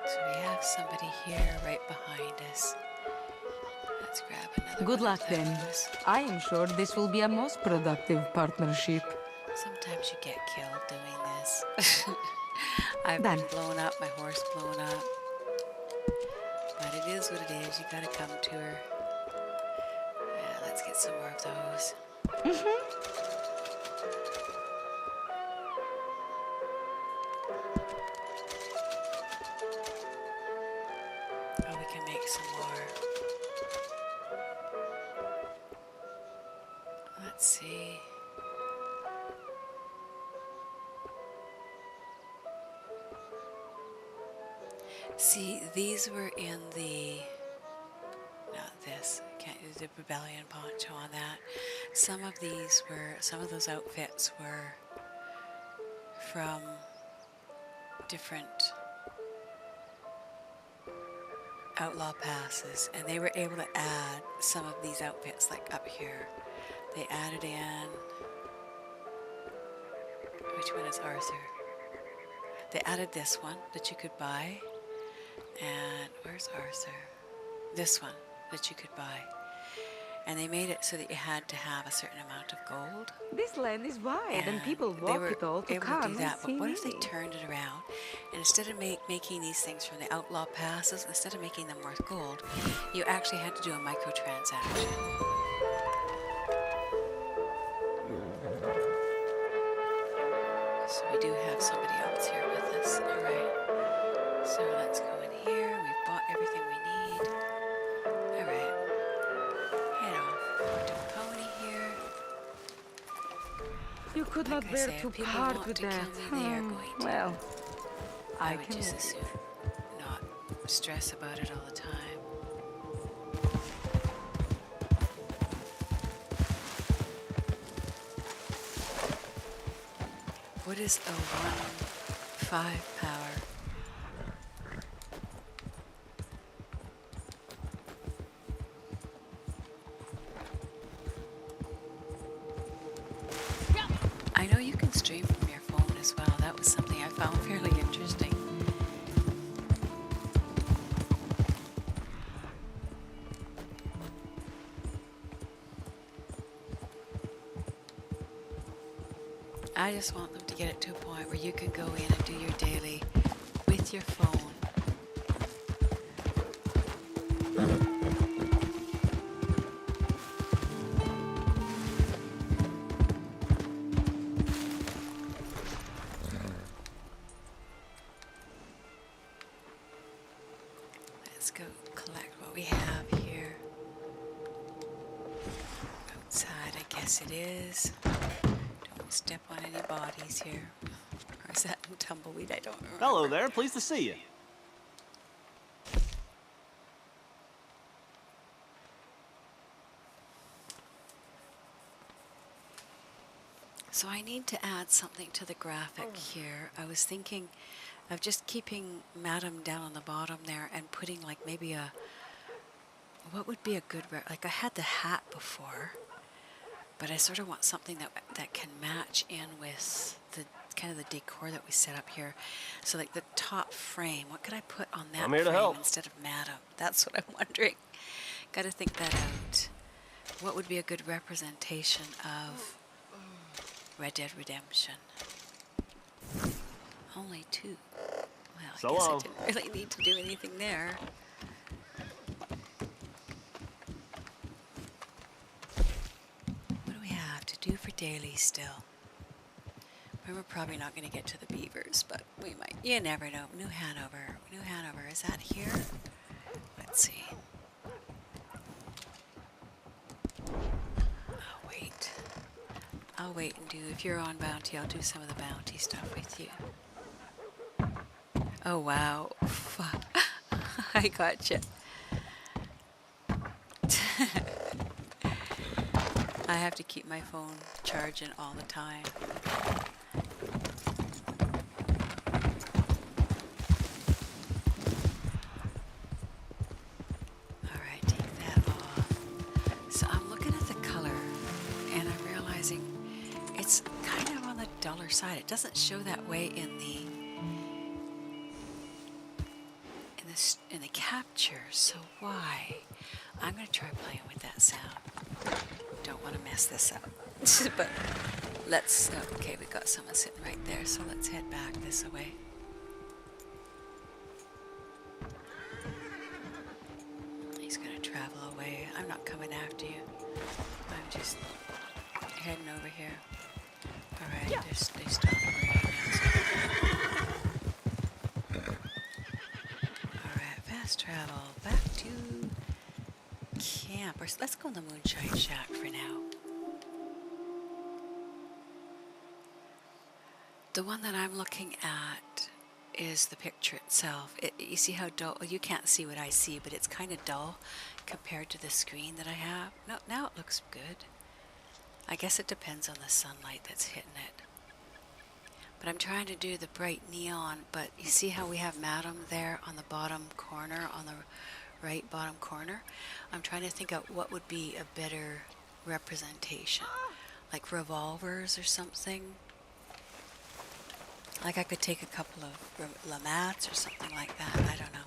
S1: So we have somebody here right behind us. Let's grab another
S5: Good
S1: one
S5: luck
S1: of
S5: then.
S1: those.
S5: I am sure this will be a most productive partnership.
S1: Sometimes you get killed doing this. I've
S5: Done.
S1: been blown up, my horse blown up. But it is what it is. You gotta come to her. Yeah, let's get some more of those. Oh, we can make some more. Let's see. See, these were in the, not this, can't use the rebellion poncho on that. Some of these were, some of those outfits were from different outlaw passes, and they were able to add some of these outfits, like up here. They added in, which one is Arthur? They added this one that you could buy. And where's Arthur? This one that you could buy. And they made it so that you had to have a certain amount of gold.
S5: This land is wide and people
S1: they
S5: walk
S1: were
S5: it all to
S1: able
S5: come
S1: to do that.
S5: and
S1: But
S5: see
S1: what if they
S5: me.
S1: turned it around and instead of making these things from the outlaw passes, instead of making them worth gold, you actually had to do a microtransaction. So we do have somebody else here with us. All right. So let's go in here. We've bought everything we need. All right. Head off. Onto a pony here.
S5: You could
S1: Like
S5: not
S1: I
S5: bear
S1: say, if
S5: to
S1: people
S5: part
S1: want
S5: with
S1: to kill
S5: that.
S1: me, they are going to.
S5: Well,
S1: I would
S5: can
S1: just
S5: wait.
S1: as soon not stress about it all the time. What is a 1-5 power? I know you can stream from your phone as well. That was something I found fairly interesting. I just want them to get it to a point where you can go in and do your daily with your phone. Let's go collect what we have here. Outside, I guess it is. Don't step on any bodies here. Or is that tumbleweed? I don't remember.
S6: Hello there, pleased to see you.
S1: So I need to add something to the graphic here. I was thinking of just keeping Madam down on the bottom there and putting like maybe a, what would be a good, like I had the hat before, but I sort of want something that can match in with the kind of the decor that we set up here. So like the top frame, what could I put on that
S6: I'm here to
S1: frame
S6: help.
S1: instead of Madam? That's what I'm wondering. Got to think that out. What would be a good representation of Red Dead Redemption? Only 2. Well, I
S6: So
S1: guess I
S6: long.
S1: didn't really need to do anything there. What do we have to do for daily still? We're probably not going to get to the beavers, but we might. You never know. New Hanover. New Hanover. Is that here? Let's see. Oh, wait. I'll wait and do, if you're on bounty, I'll do some of the bounty stuff with you. Oh, wow. Fuck. I gotcha. I have to keep my phone charging all the time. All side. It doesn't show that way in the capture, so why? I'm going to try playing with that sound. Don't want to mess this up. But let's, okay, we got someone sitting right there, so let's head back this way. He's going to travel away. I'm not coming after you. I'm just heading over here. Alright, yeah. They stopped right now. Alright, fast travel. Back to camp. Or let's go in the Moonshine Shack for now. The one that I'm looking at is the picture itself. You see how dull? Well, you can't see what I see, but it's kind of dull compared to the screen that I have. No, now it looks good. I guess it depends on the sunlight that's hitting it. But I'm trying to do the bright neon, but you see how we have Madam there on the bottom corner, on the right bottom corner? I'm trying to think of what would be a better representation. Like revolvers or something. Like I could take a couple of lamats or something like that. I don't know.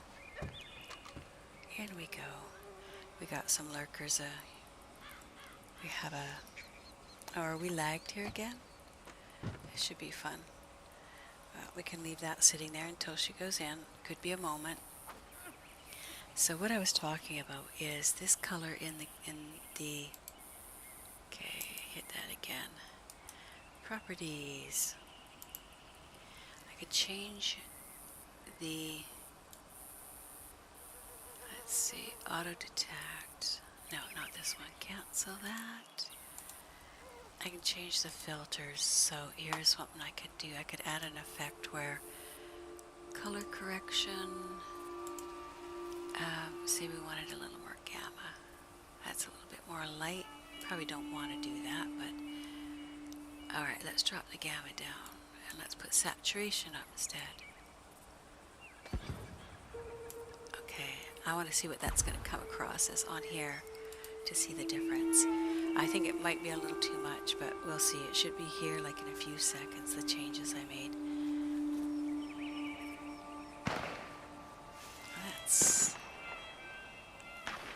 S1: Here we go. We got some lurkers. We have a... Oh, are we lagged here again? It should be fun. We can leave that sitting there until she goes in. Could be a moment. So what I was talking about is this color in the okay, hit that again. Properties. I could change the, let's see, auto detect. No, not this one. Cancel that. I can change the filters. So here's something I could do. I could add an effect where color correction. Say we wanted a little more gamma. That's a little bit more light. Probably don't want to do that, but all right, let's drop the gamma down and let's put saturation up instead. Okay, I want to see what that's going to come across as on here to see the difference. I think it might be a little too much, but we'll see. It should be here like in a few seconds, the changes I made.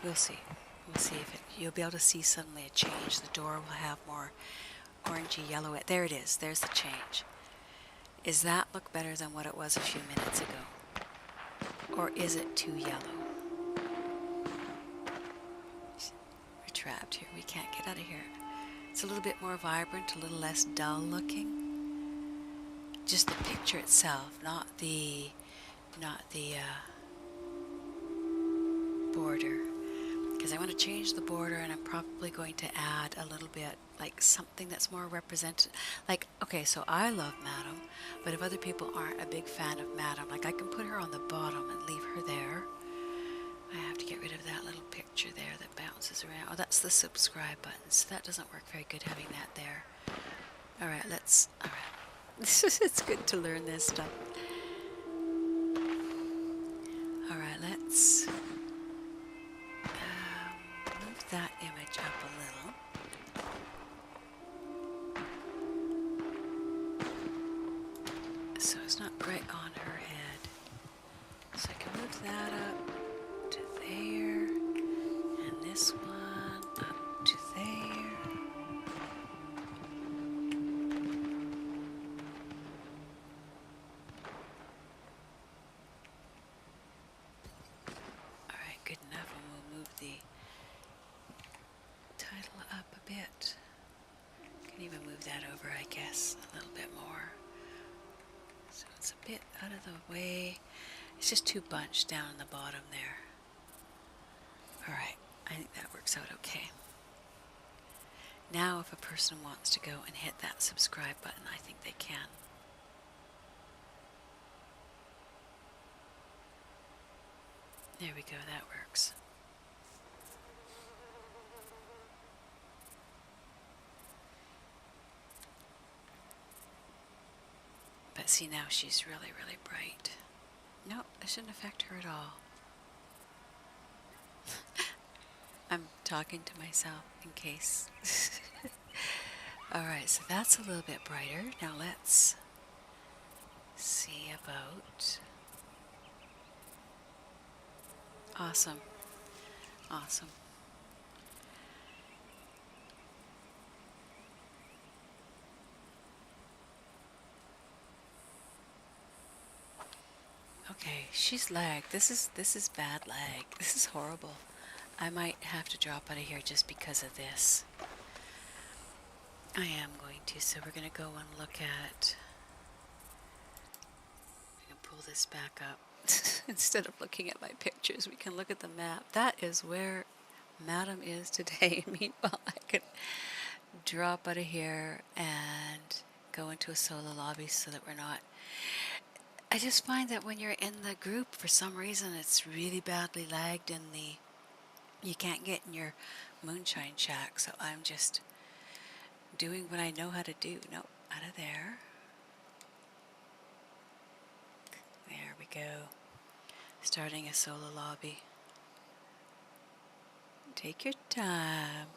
S1: We'll see. We'll see if you'll be able to see suddenly a change. The door will have more orangey yellow. There it is. There's the change. Is that look better than what it was a few minutes ago? Or is it too yellow? We're trapped here. We can't get out of here. It's a little bit more vibrant, a little less dull looking. Just the picture itself, not the border. Because I want to change the border, and I'm probably going to add a little bit, like something that's more representative. Like, okay, so I love Madam, but if other people aren't a big fan of Madam, like I can put her on the bottom and leave her there. I have to get rid of that little picture there that bounces around. Oh, that's the subscribe button, so that doesn't work very good having that there. All right, all right. It's good to learn this stuff. All right, let's move that image up a little. So it's not right on her head. So I can move that up to there, and this one up to there. Alright, good enough, and we'll move the title up a bit. Can even move that over, I guess, a little bit more. So it's a bit out of the way. It's just too bunched down in the bottom there. Alright, I think that works out okay. Now if a person wants to go and hit that subscribe button, I think they can. There we go, that works. But see, now she's really, really bright. No, it shouldn't affect her at all. I'm talking to myself in case. Alright, so that's a little bit brighter. Now let's see about... Awesome. Awesome. Okay, she's lagged. This is bad lag. This is horrible. I might have to drop out of here just because of this. I am going to, so we're going to go and look at... We can pull this back up. Instead of looking at my pictures, we can look at the map. That is where Madam is today. Meanwhile, I could drop out of here and go into a solo lobby so that we're not... I just find that when you're in the group, for some reason, it's really badly lagged and you can't get in your moonshine shack. So I'm just doing what I know how to do. Nope, out of there. There we go. Starting a solo lobby. Take your time.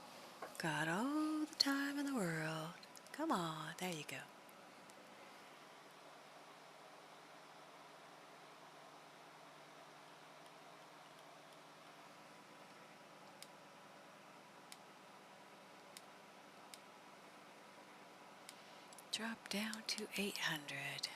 S1: Got all the time in the world. Come on, there you go. Drop down to 800.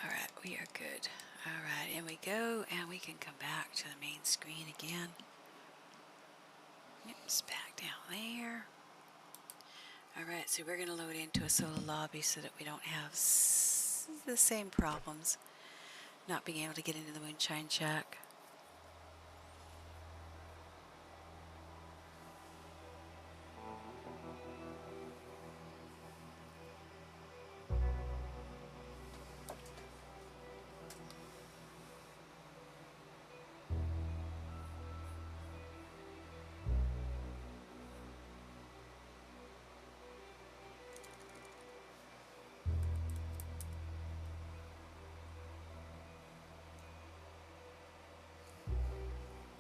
S1: Alright, we are good. Alright, in we go, and we can come back to the main screen again. Oops, back down there. Alright, so we're going to load into a solo lobby so that we don't have the same problems not being able to get into the Moonshine Shack.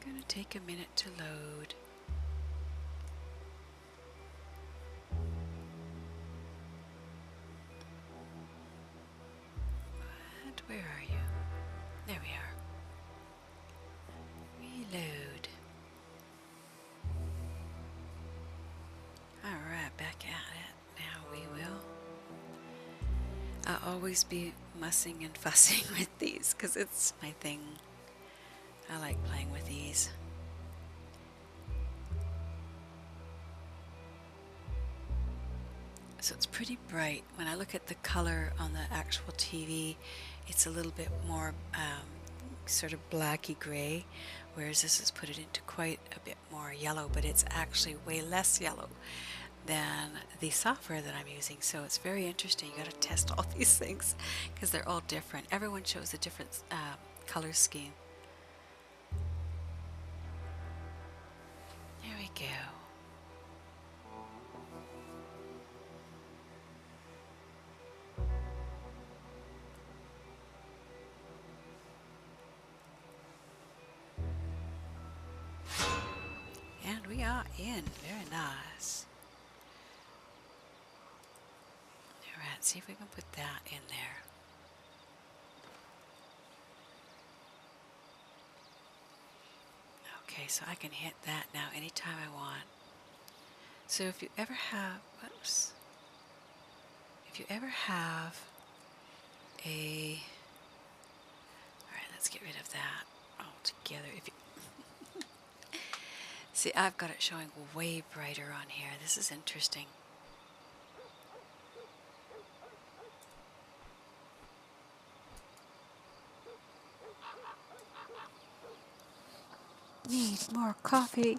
S1: Gonna take a minute to load. What? Where are you? There we are. Reload. Alright, back at it. Now we will. I'll always be mussing and fussing with these because it's my thing. I like playing with these. So it's pretty bright. When I look at the color on the actual TV, it's a little bit more sort of blacky gray, whereas this has put it into quite a bit more yellow, but it's actually way less yellow than the software that I'm using. So it's very interesting. You got to test all these things because they're all different. Everyone shows a different color scheme. There we go. And we are in. Very nice. Alright, see if we can put that in there. Okay, so I can hit that now anytime I want. So if you ever have, whoops, if you ever have a, alright, let's get rid of that altogether. If you, see, I've got it showing way brighter on here. This is interesting. Need more coffee.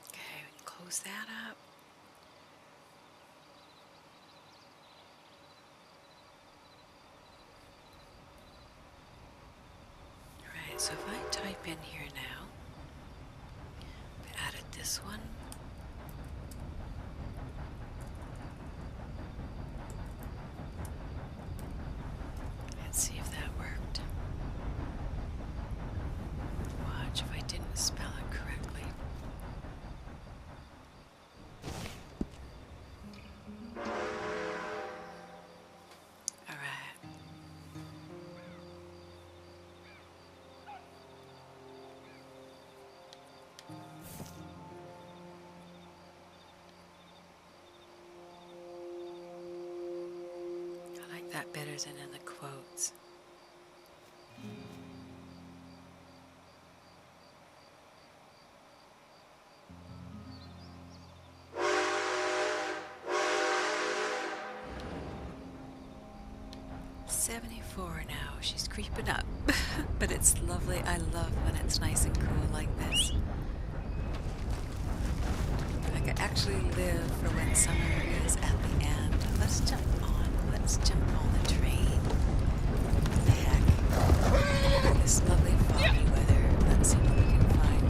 S1: Okay, we can close that up. Alright, so if I type in here now, I've added this one. that better than in the quotes. Now she's creeping up. But it's lovely. I love when it's nice and cool like this. I could actually live for when summer is at the end. Let's jump on the train. What the heck? This lovely foggy weather. Let's see what we can find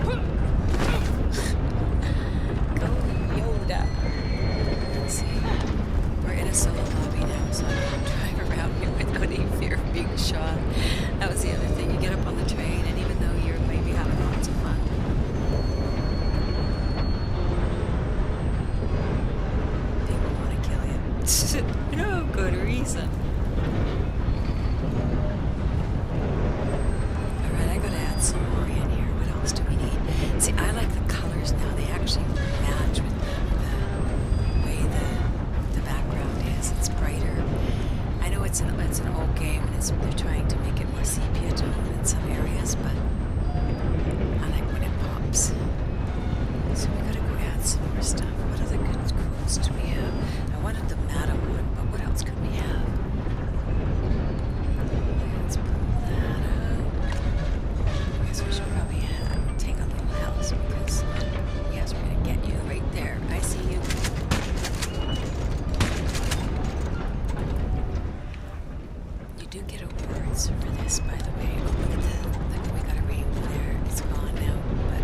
S1: for. Go Yoda. Let's see. We're in a solo lobby now, so I can drive around here without any fear of being shot. That was the other thing. You get up on the train, and even though you're maybe having lots of fun, people want to kill you. No good reason. Alright, I gotta add some more in here. What else do we need? See, I like the colors now. They actually match with the way the background is. It's brighter. I know it's an old game and they're trying to make it more sepia tone in some areas, but I like when it pops. So we gotta go add some more stuff. What other good quotes do we have? I wanted the madam one, but what else could we have? Let's pull that out. I guess we should probably take a little house because yes, we're gonna get you right there. I see you. You do get awards for this, by the way. Oh, look at we got a rainbow there. It's gone now, but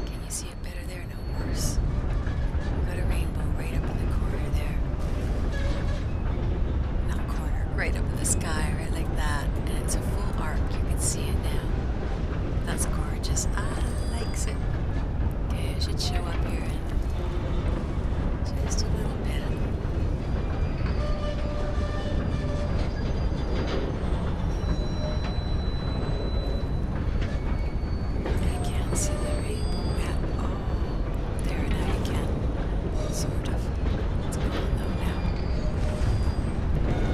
S1: can you see it better there? No worse. We got a rainbow right up in the corner there. Not corner, right up in the sky, right like that. And it's a full arc. You can see it now. That's gorgeous. I likes it. Okay, I should show up here in just a little bit. I can't see the rainbow at all. There, now you can. Sort of. It's gone though now.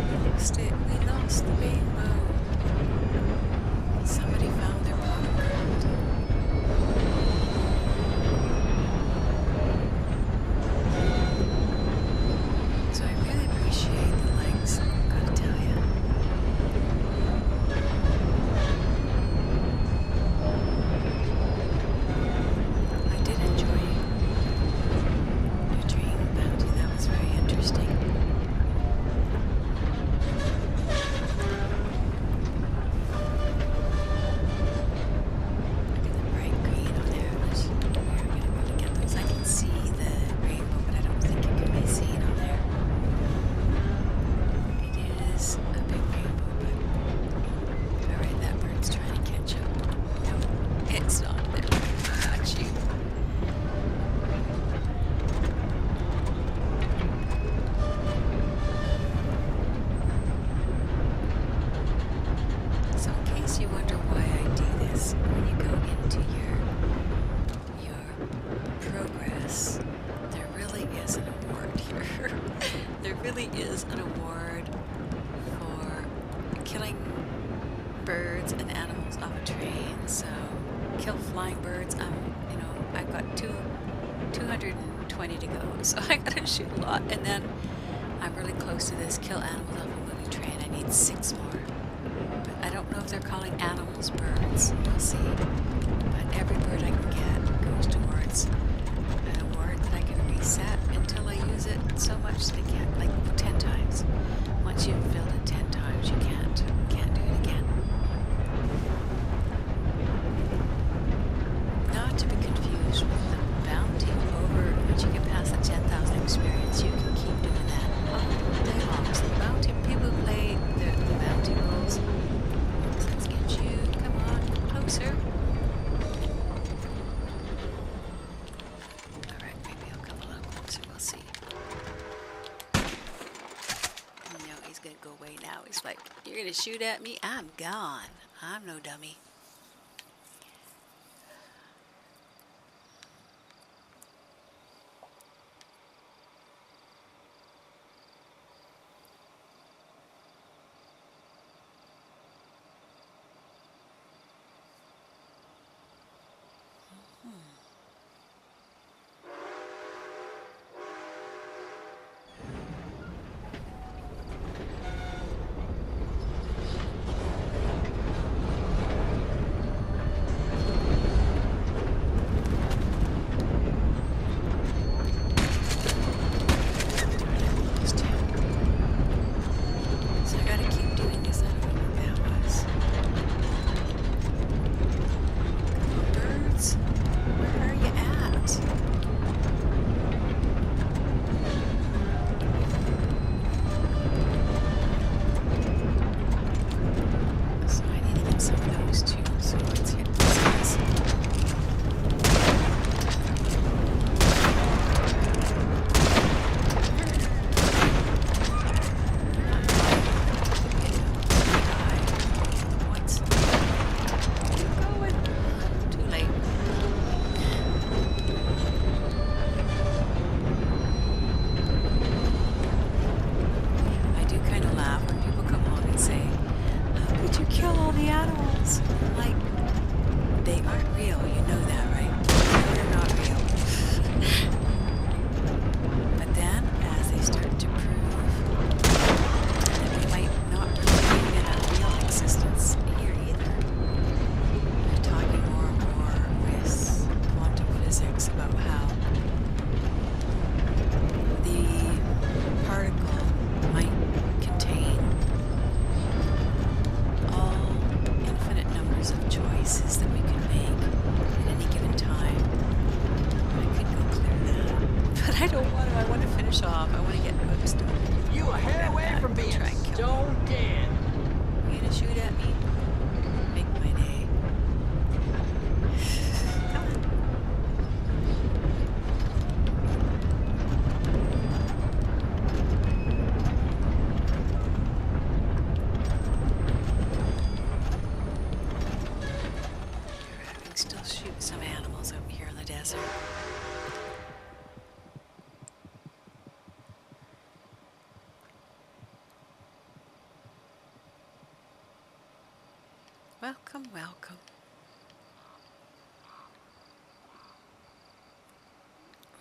S1: We lost it. We lost the rainbow. Somebody found their pot of gold. So I really appreciate the likes, gotta tell you. I did enjoy your dream bounty. That was very interesting. Look at the bright green on there. We're gonna be able to get those. I can see the rainbow, but I don't think it can be seen on there. It is a big rainbow, but alright, that bird's trying to catch up. No, it's not there. Got you. So in case you wonder why I do this, when you go into your progress, there really is an award here. There really is an award for killing birds and animals off a train. So kill flying birds. I've got 220 to go, so I gotta shoot a lot. And then I'm really close to this. Kill animals off a moving train. I need 6 more. But I don't know if they're calling animals birds. We'll see. But every bird I can get goes towards an award that I can reset until I use it so much that I can't, like 10 times. Once you've filled it 10 times, you can't do it again. Not to be confused with the bounty over, once you get past the 10,000 experience, you can keep doing that all day long. So the bounty, people who play the bounty rules, let's get you, come on, closer. Alright, maybe I'll come a little closer, we'll see. No, he's gonna go away now. He's like, you're gonna shoot at me? I'm gone. I'm no dummy. So I gotta keep doing this. I don't know what that was. Come on, birds. Where are you at? So I need to get some of those too. So let's hit these guys. Too late. I do kind of laugh when people come along and say, "How could you kill all the animals?" Like, they aren't real. You know that, right? They're not real. But then, as they start to prove that they might not really be in a real existence here either, they're talking more and more with quantum physics about how the particle might contain all infinite numbers of choices that we can make at any given time. I could go clear that, but I don't want to. I want to finish off. I want to get hooked.
S3: You a hair away from being
S1: Try and kill me.
S3: stone dead.
S1: You gonna shoot at me? Make my day. Come on. I can still shoot some animals out here in the desert. Welcome, welcome.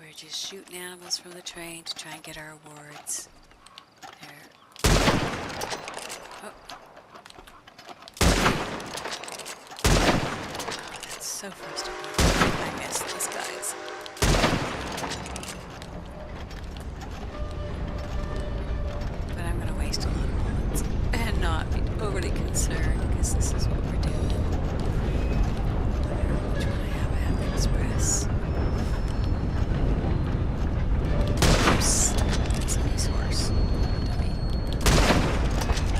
S1: We're just shooting animals from the train to try and get our awards. There. Oh. That's so frustrating. I miss these guys. But I'm gonna waste a lot of bullets and not be overly concerned because this is what we're doing. Which one I have the express. Oops. That's a resource. Dummy.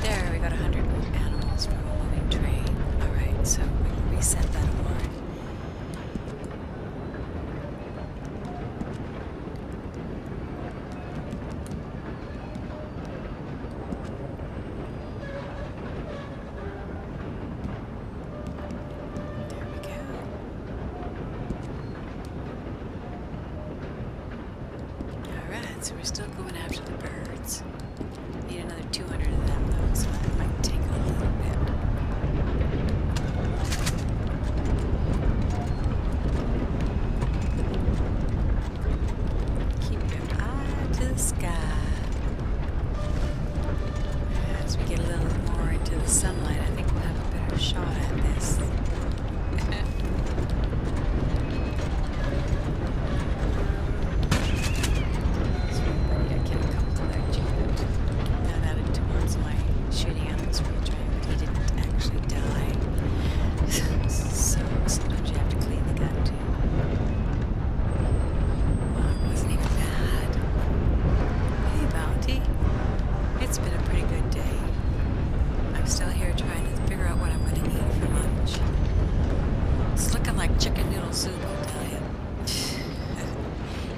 S1: There, we got 100 animals from a moving train. Alright, so we can reset that award. There we go. Alright, so we're still going after the birds. Need another 200 of them though, so that might take a little bit. Keep your eye to the sky. As we get a little more into the sunlight, I think we'll have a better shot at this. I can come collect you. That added towards my shooting animals from the train, but he didn't actually die. So sometimes you have to clean the gun too. Well, it wasn't even bad. Hey, Bounty. It's been a pretty good day. I'm still here trying to figure out what I'm going to eat for lunch. It's looking like chicken noodle soup, I'll tell you.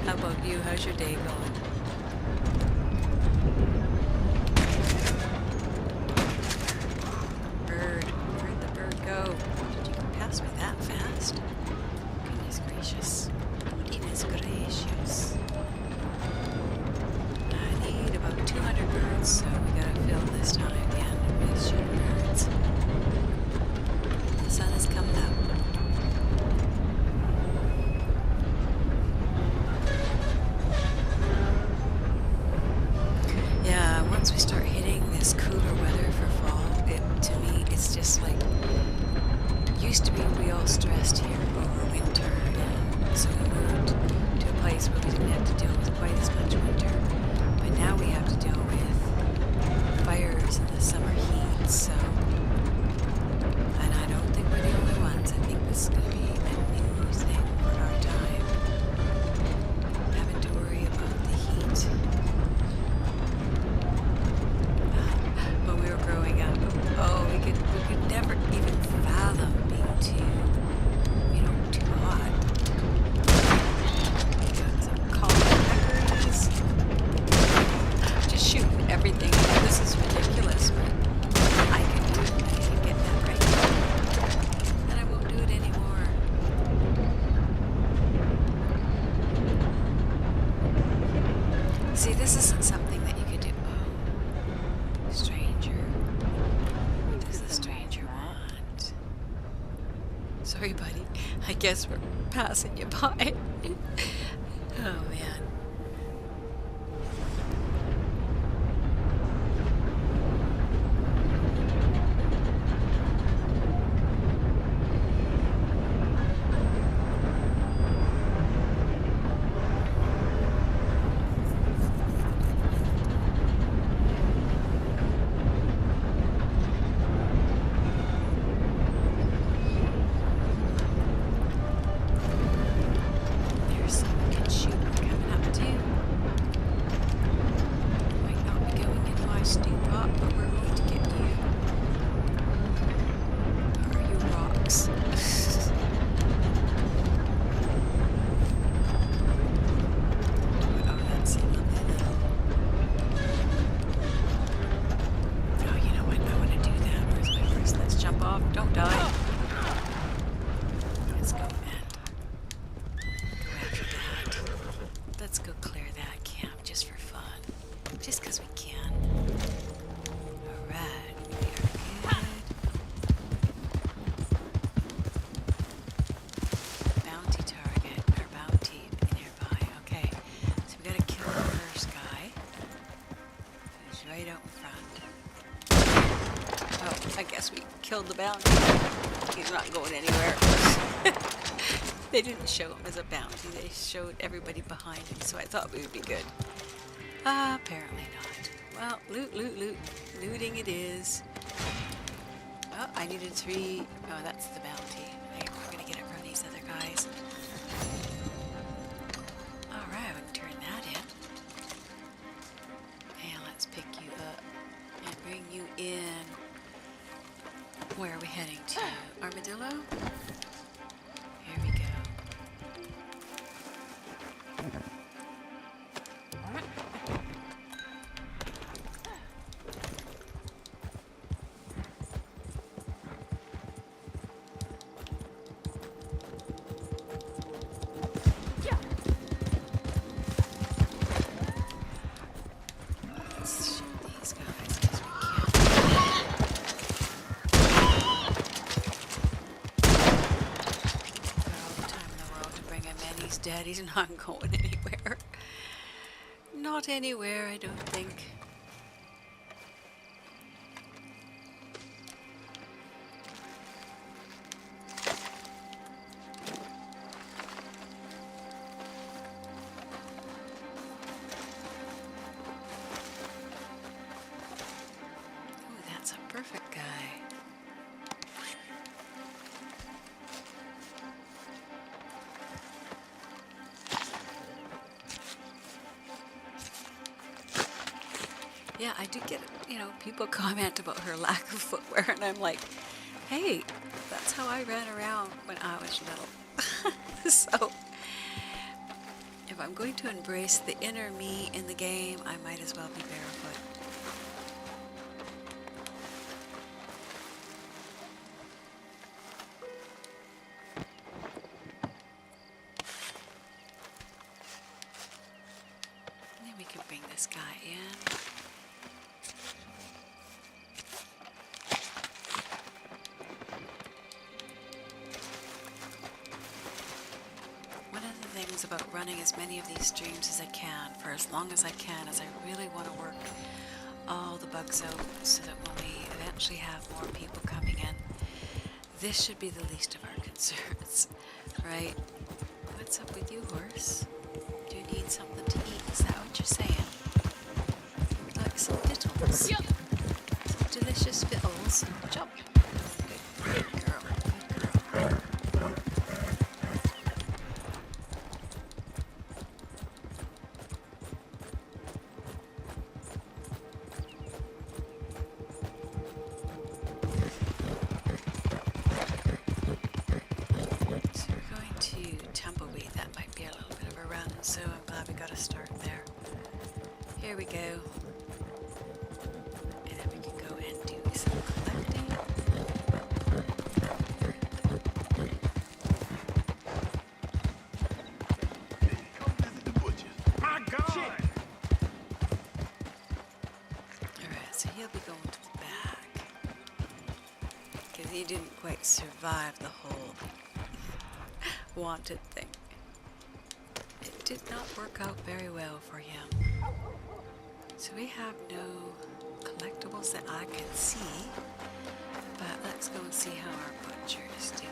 S1: How about you? How's your day going? Bird. Where'd the bird go? Did you pass me that fast? Goodness gracious. Goodness gracious. I need about 200 birds, so we gotta fill this time again with shooting birds. The sun is coming up. I guess we're passing you by. Oh, man. There's some good shooter coming up too. Might not be going in my stew pot, but we're going to get you. Or you rocks. Oh, that's a lovely little. Oh, you know what? I want to do that. Where's my first? Let's jump off. Don't die. Let's go, man. Go after that. Let's go clear that camp just for fun. Just because we can. Alright, we are good. Bounty target, or bounty nearby. Okay, so we gotta kill the first guy. Who's right out in front. Oh, I guess we killed the bounty. He's not going anywhere. They didn't show him as a bounty, they showed everybody behind him, so I thought we would be good. Apparently not. Well, loot, loot, loot. Looting it is. Oh, I needed 3. Oh, that's the bounty. We're gonna get it from these other guys. Alright, we can turn that in. And let's pick you up and bring you in. Where are we heading to? Armadillo? Here we go. Let's shoot these guys as we can. Got all the time in the world to bring him in. He's dead. He's not going anywhere. Not anywhere, I don't think. Ooh, that's a perfect guy. Yeah, I do get, people comment about her lack of footwear, and I'm like, hey, that's how I ran around when I was little. So, if I'm going to embrace the inner me in the game, I might as well be barefoot. And then we can bring this guy in. Things about running as many of these streams as I can for as long as I can, as I really want to work all the bugs out so that when we eventually have more people coming in, this should be the least of our concerns, right? What's up with you, horse? Do you need something to eat? Is that what you're saying? Would you like some vittles? Yep. Some delicious vittles. Jump. Good girl. Good girl. So I'm glad we got a start there. Here we go. And then we can go and do some collecting.
S2: My God!
S1: Alright, so he'll be going to the back. Because he didn't quite survive the whole wanted thing. It did not work out very well for him. So we have no collectibles that I can see, but let's go and see how our butcher is doing.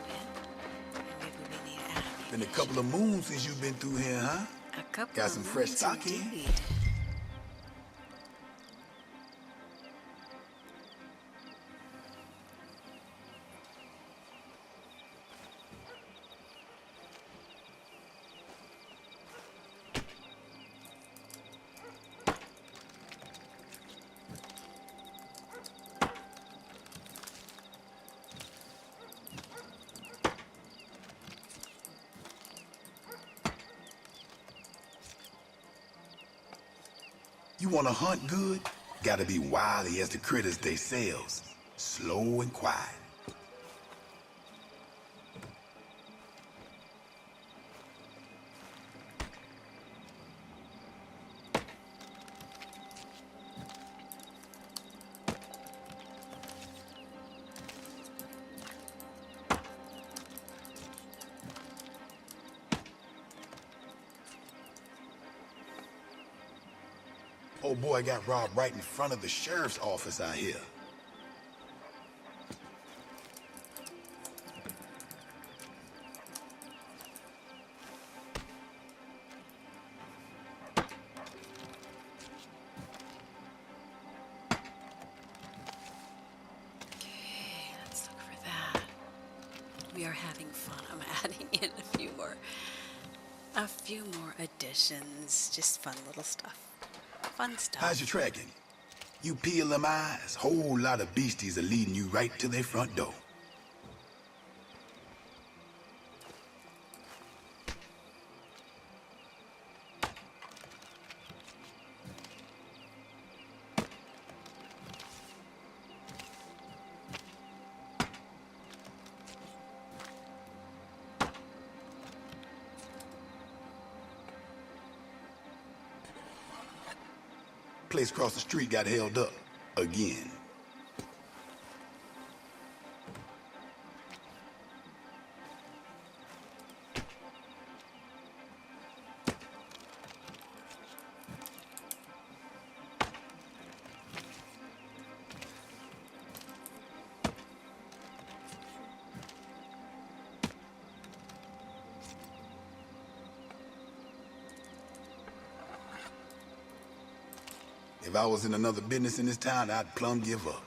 S1: And maybe we need ammunition.
S6: Been a couple of moons since you've been through here, huh?
S1: A couple
S6: Got
S1: of
S6: some fresh
S1: moons
S6: stock in?
S1: indeed.
S6: You wanna hunt good? Gotta be wily as the critters they sells. Slow and quiet. Old boy got robbed right in front of the sheriff's office out here.
S1: Okay, let's look for that. We are having fun. I'm adding in a few more additions. Just fun little stuff. Fun stuff.
S6: How's your tracking? You peel them eyes, whole lot of beasties are leading you right to their front door. Place across the street got held up. Again. If I was in another business in this town, I'd plumb give up.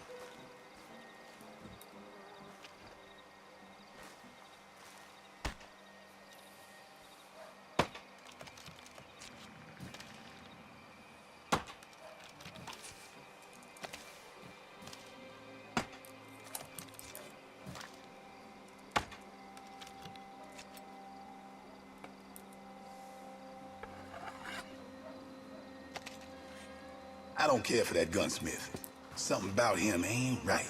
S6: I don't care for that gunsmith. Something about him ain't right.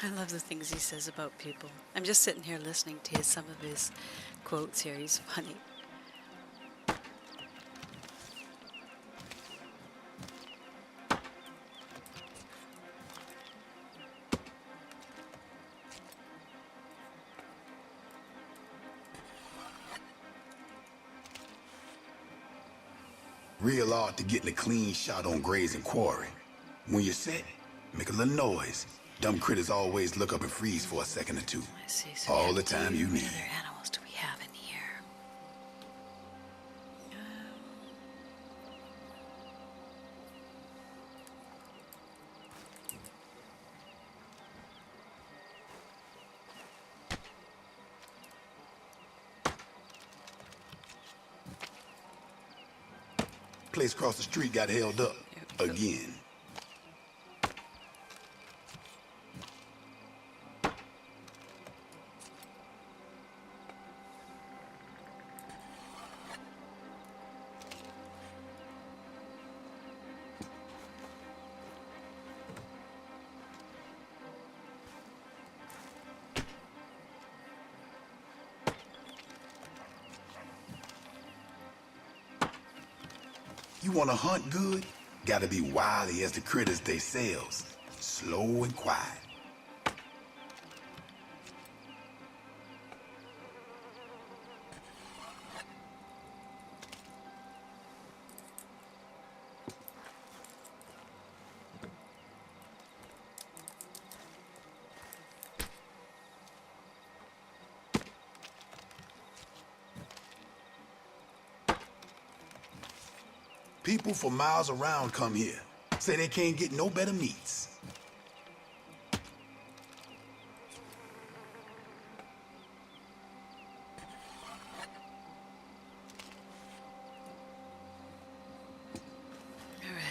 S1: I love the things he says about people. I'm just sitting here listening to some of his quotes here. He's funny.
S6: Real hard to getting a clean shot on grazing quarry. When you're set, make a little noise. Dumb critters always look up and freeze for a second or two.
S1: I see. So
S6: All the time you
S1: what
S6: need.
S1: other animals do we have in here?
S6: Place across the street got held up. Again. You wanna hunt good? Gotta be wily as the critters they sells. Slow and quiet. People for miles around come here. Say they can't get no better meats.
S1: All right,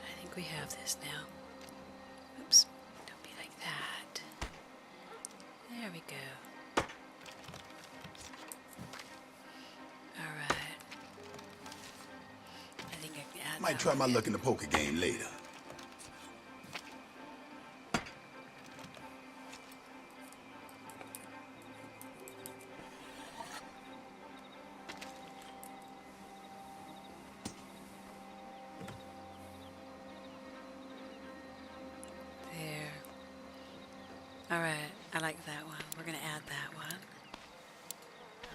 S1: I think we have this now. Oops, don't be like that. There we go. All right. I think I can add
S6: Might
S1: that
S6: try my
S1: one
S6: luck in the poker game later.
S1: there. All right, I like that one. We're gonna add that one.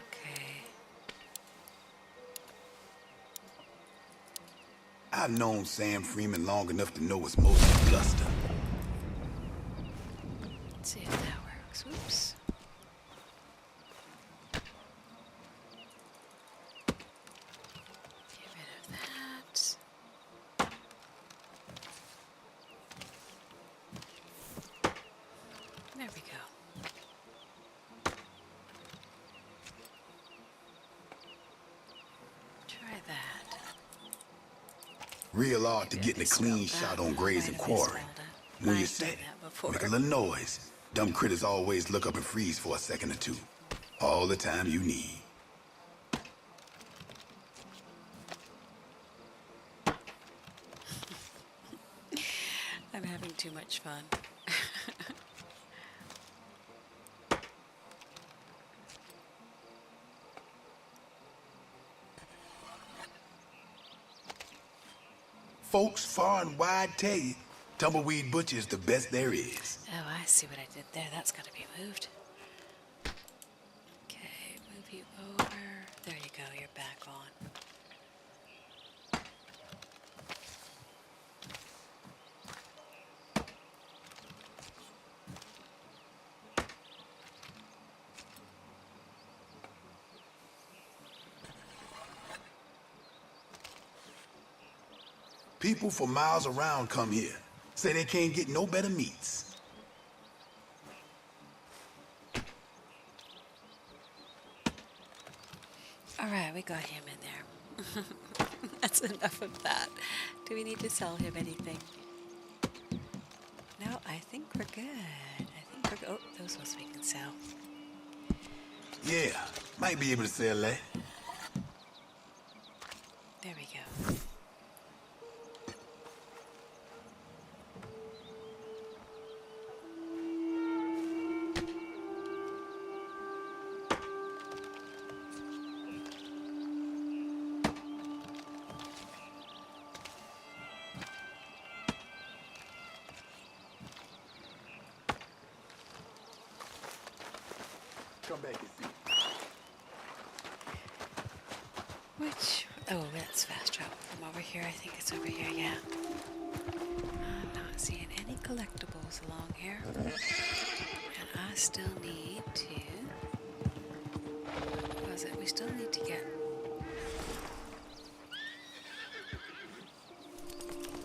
S1: Okay.
S6: I've known Sam Freeman long enough to know it's mostly bluster.
S1: Let's see if that works. Whoops. Get rid of that. There we go. Try that.
S6: Real art to
S1: Maybe I
S6: getting a
S1: can
S6: clean
S1: spell
S6: shot
S1: that.
S6: on
S1: I
S6: Grays
S1: might
S6: and
S1: have
S6: Quarry.
S1: misspelled it.
S6: When you're
S1: I've done
S6: set,
S1: that before.
S6: make a little noise. Dumb critters always look up and freeze for a second or two. All the time you need.
S1: I'm having too much fun.
S6: Folks far and wide tell you, Tumbleweed Butcher is the best there is.
S1: Oh, I see what I did there. That's got to be moved. Okay, move you over. There you go. You're back on.
S6: People for miles around come here. Say they can't get no better meats.
S1: All right, we got him in there. That's enough of that. Do we need to sell him anything? No, I think we're good. I think we're good. Oh, those ones we can sell.
S6: Yeah, might be able to sell that.
S1: There we go.
S6: Come back and see.
S1: Which, oh, that's fast travel from over here. I think it's over here, yeah. I'm not seeing any collectibles along here. And I still need to, what was it? We still need to get,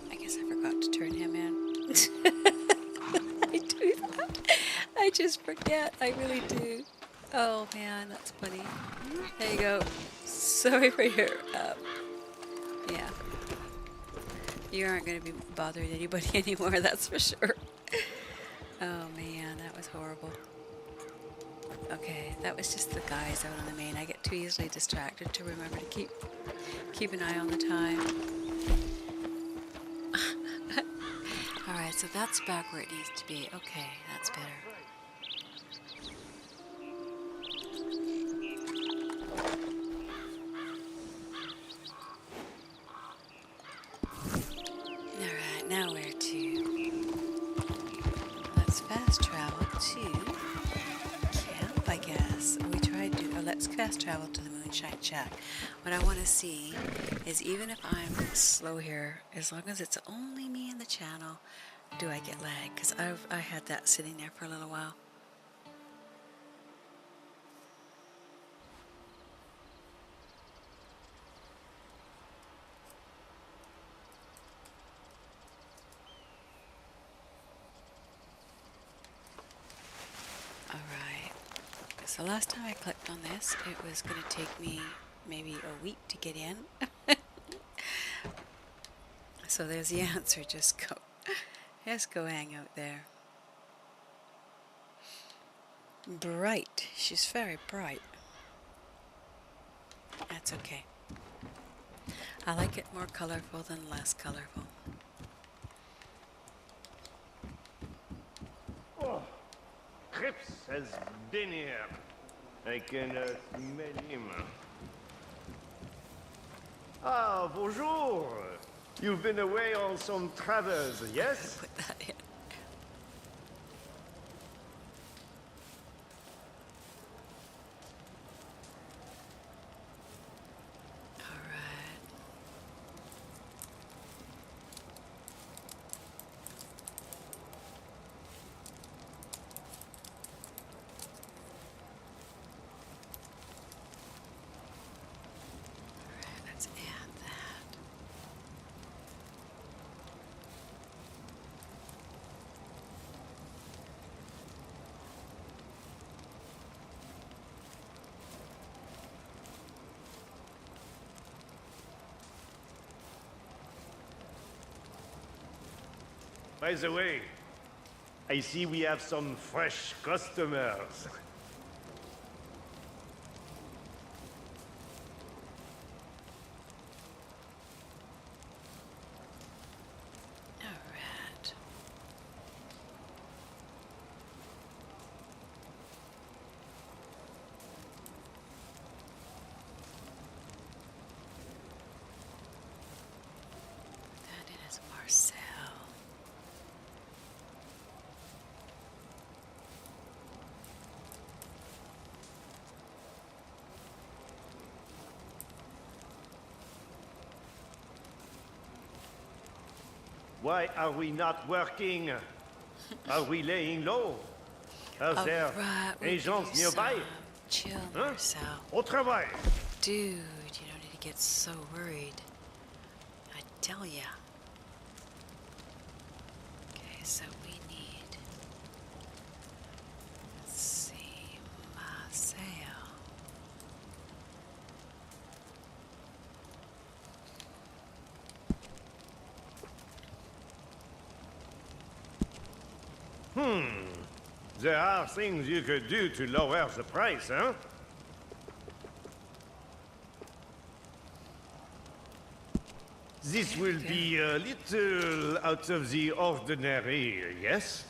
S1: I guess I forgot to turn him in. I do that. I just forget. I really do. Oh man, that's funny. There you go. Sorry for your, yeah. You aren't going to be bothering anybody anymore, that's for sure. Oh man, that was horrible. Okay, that was just the guys out on the main. I get too easily distracted to remember to keep an eye on the time. Alright, so that's back where it needs to be. Okay, that's better. Alright, now where to? Let's fast travel to camp, I guess. We tried to, let's fast travel to the Moonshine Shack. What I want to see is, even if I'm slow here, as long as it's only me in the channel, do I get lag? Because I had that sitting there for a little while. So last time I clicked on this, it was going to take me maybe a week to get in. So there's the answer. Just go hang out there. Bright. She's very bright. That's okay. I like it more colorful than less colorful.
S7: Oh, Cripps has been here. I can smell him. Ah, bonjour. You've been away on some travels, yes?
S1: Put that in. Let's add that.
S7: By the way, I see we have some fresh customers.
S1: All right. That is Marcel.
S7: Why are we not working? Are we laying low? Are there
S1: Alright, we'll
S7: agents
S1: do
S7: nearby?
S1: some. Chill,
S7: Huh?
S1: Marcel.
S7: Au travail!
S1: Dude, you don't need to get so worried. I tell ya. Okay, so we need... Let's see... Marcel.
S7: There are things you could do to lower the price, huh? This will be a little out of the ordinary, yes?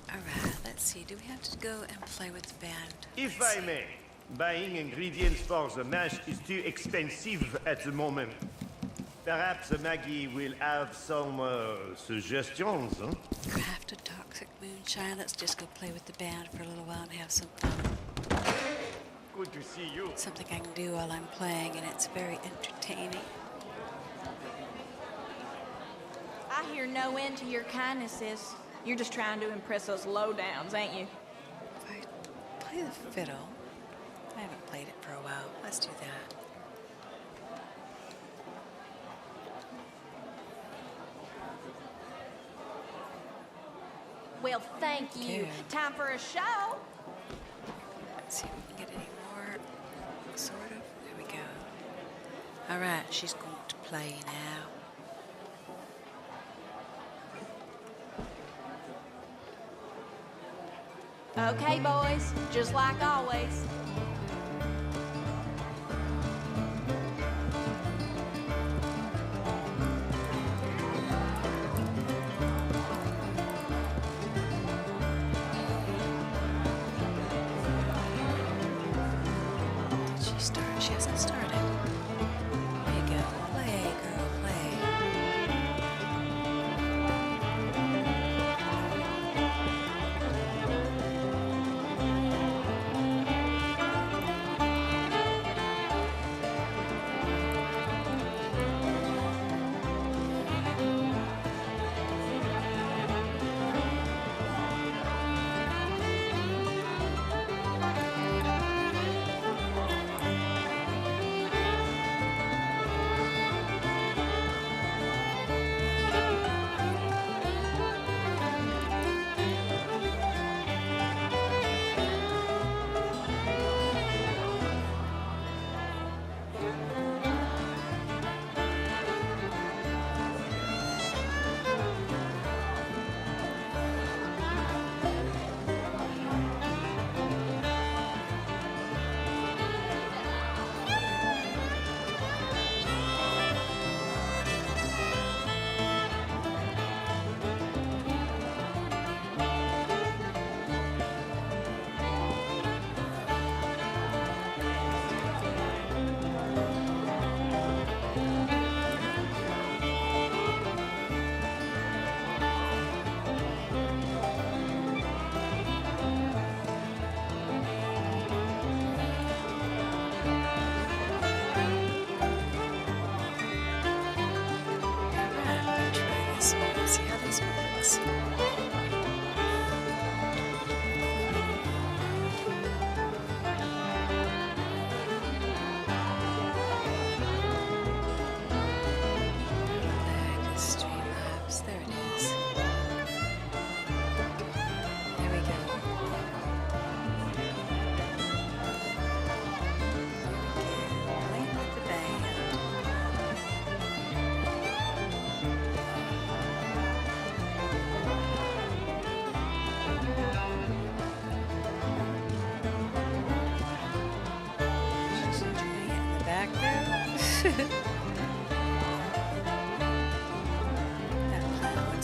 S1: Alright, let's see. Do we have to go and play with the band?
S7: If
S1: Let's
S7: I
S1: see.
S7: may, buying ingredients for the mash is too expensive at the moment. Perhaps Maggie will have some suggestions, huh?
S1: Craft a toxic moonshine. Let's just go play with the band for a little while and have some fun.
S7: Good to see you.
S1: Something I can do while I'm playing, and it's very entertaining.
S8: I hear no end to your kindnesses. You're just trying to impress those lowdowns, ain't you?
S1: If I play the fiddle, I haven't played it for a while. Let's do that.
S8: Well, thank you.
S1: Okay.
S8: Time for a show.
S1: Let's see if we can get any more. Sort of. There we go. All right, she's going to play now.
S8: Okay, boys, just like always.
S1: Did she start? She hasn't started. There you go. Play, girl, play.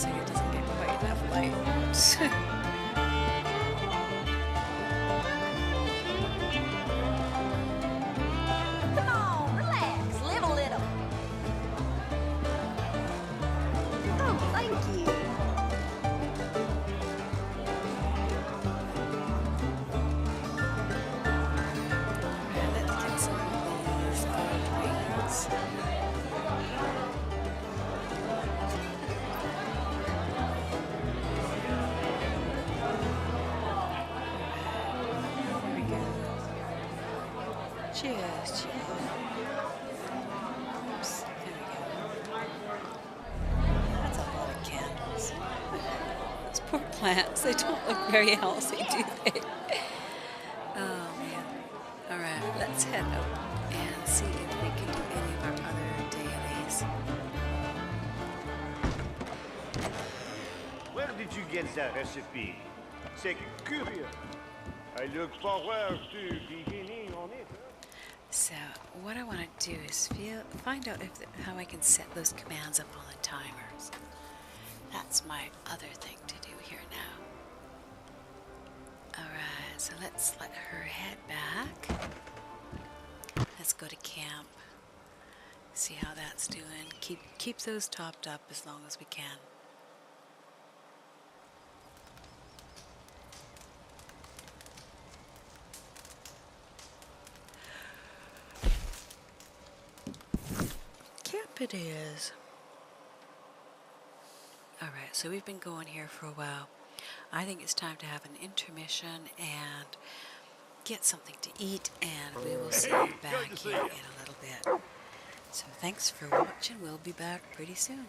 S1: Looks like it doesn't get quite enough light.
S8: Come on, relax, live a little.
S5: Oh, thank you.
S1: Let's get some of these wings. There we go. Cheers, cheers. Oops, there we go. That's a lot of candles. Those poor plants, they don't look very healthy, do they? Oh man. Alright, let's head out and see if we can do any of our other dailies.
S7: Where did you get that recipe? C'est curious. I look forward to beginning on it.
S1: So what I want to do is find out how I can set those commands up on the timers. That's my other thing to do here now. Alright, so let's let her head back. Let's go to camp. See how that's doing. Keep those topped up as long as we can. Camp it is. Alright, so we've been going here for a while. I think it's time to have an intermission and get something to eat, and we will see you back here in a little bit. So thanks for watching. We'll be back pretty soon.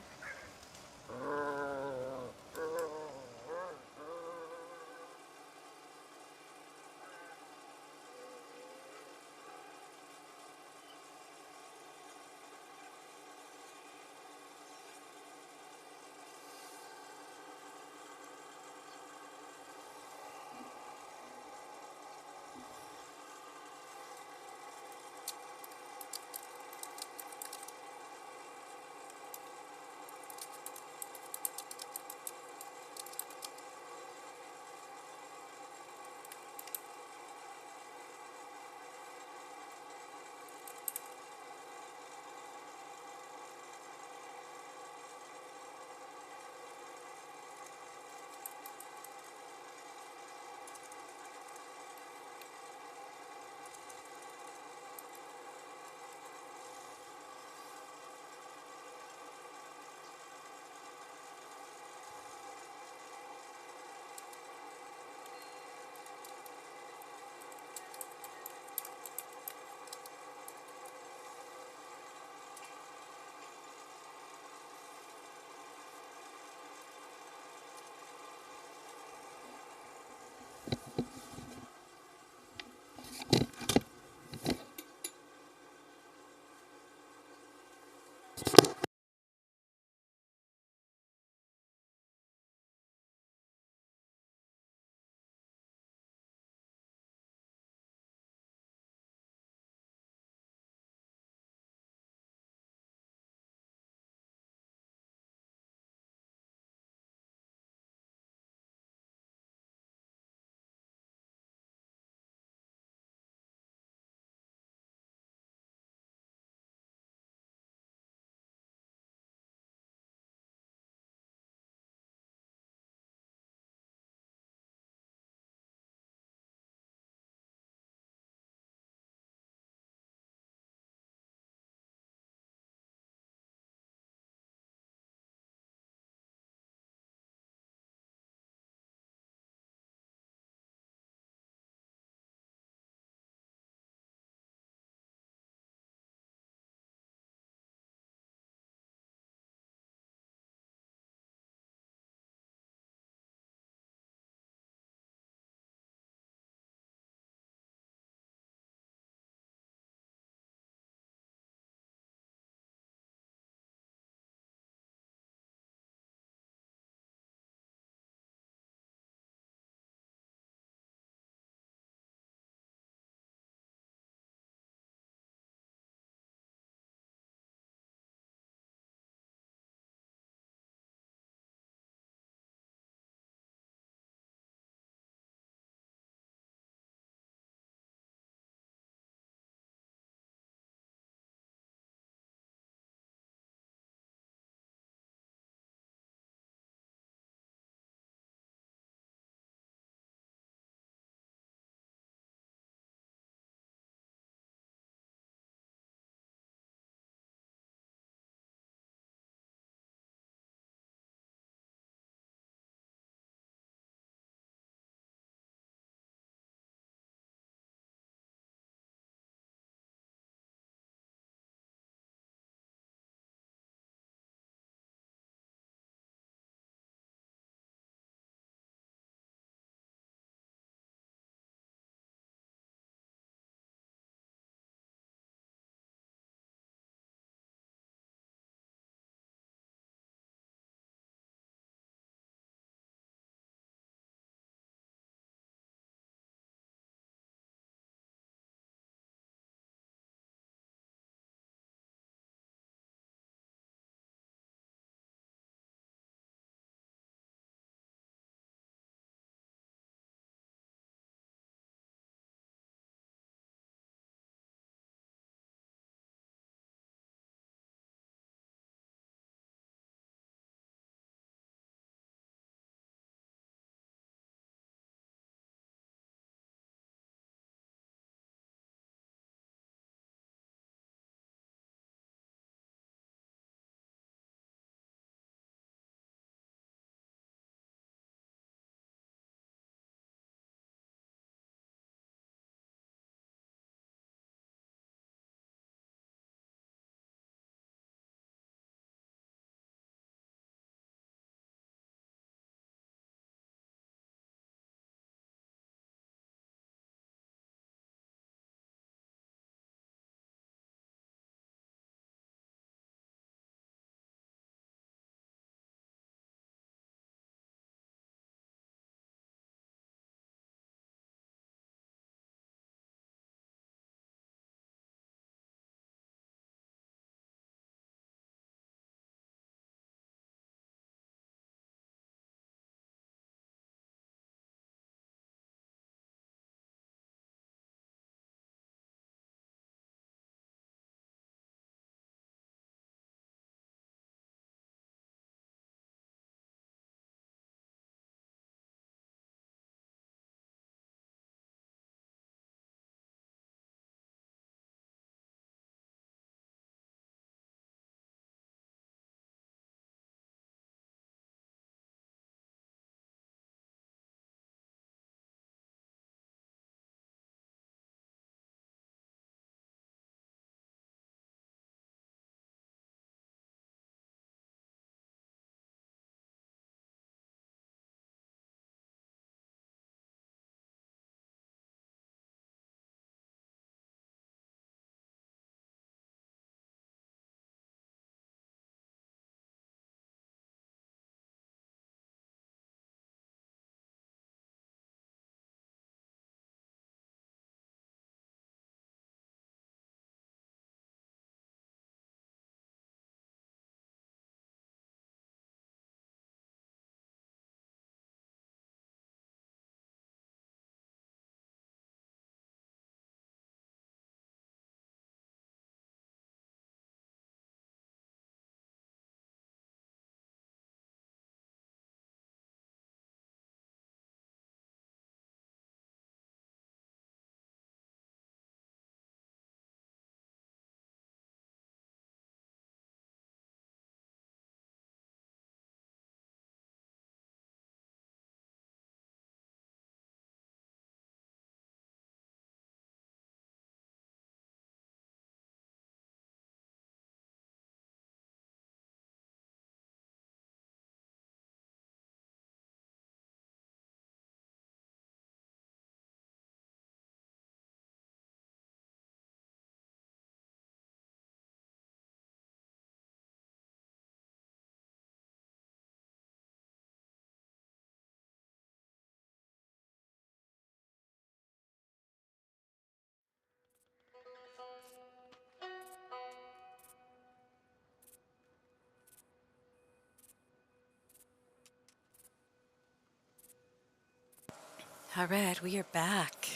S1: All right, we are back.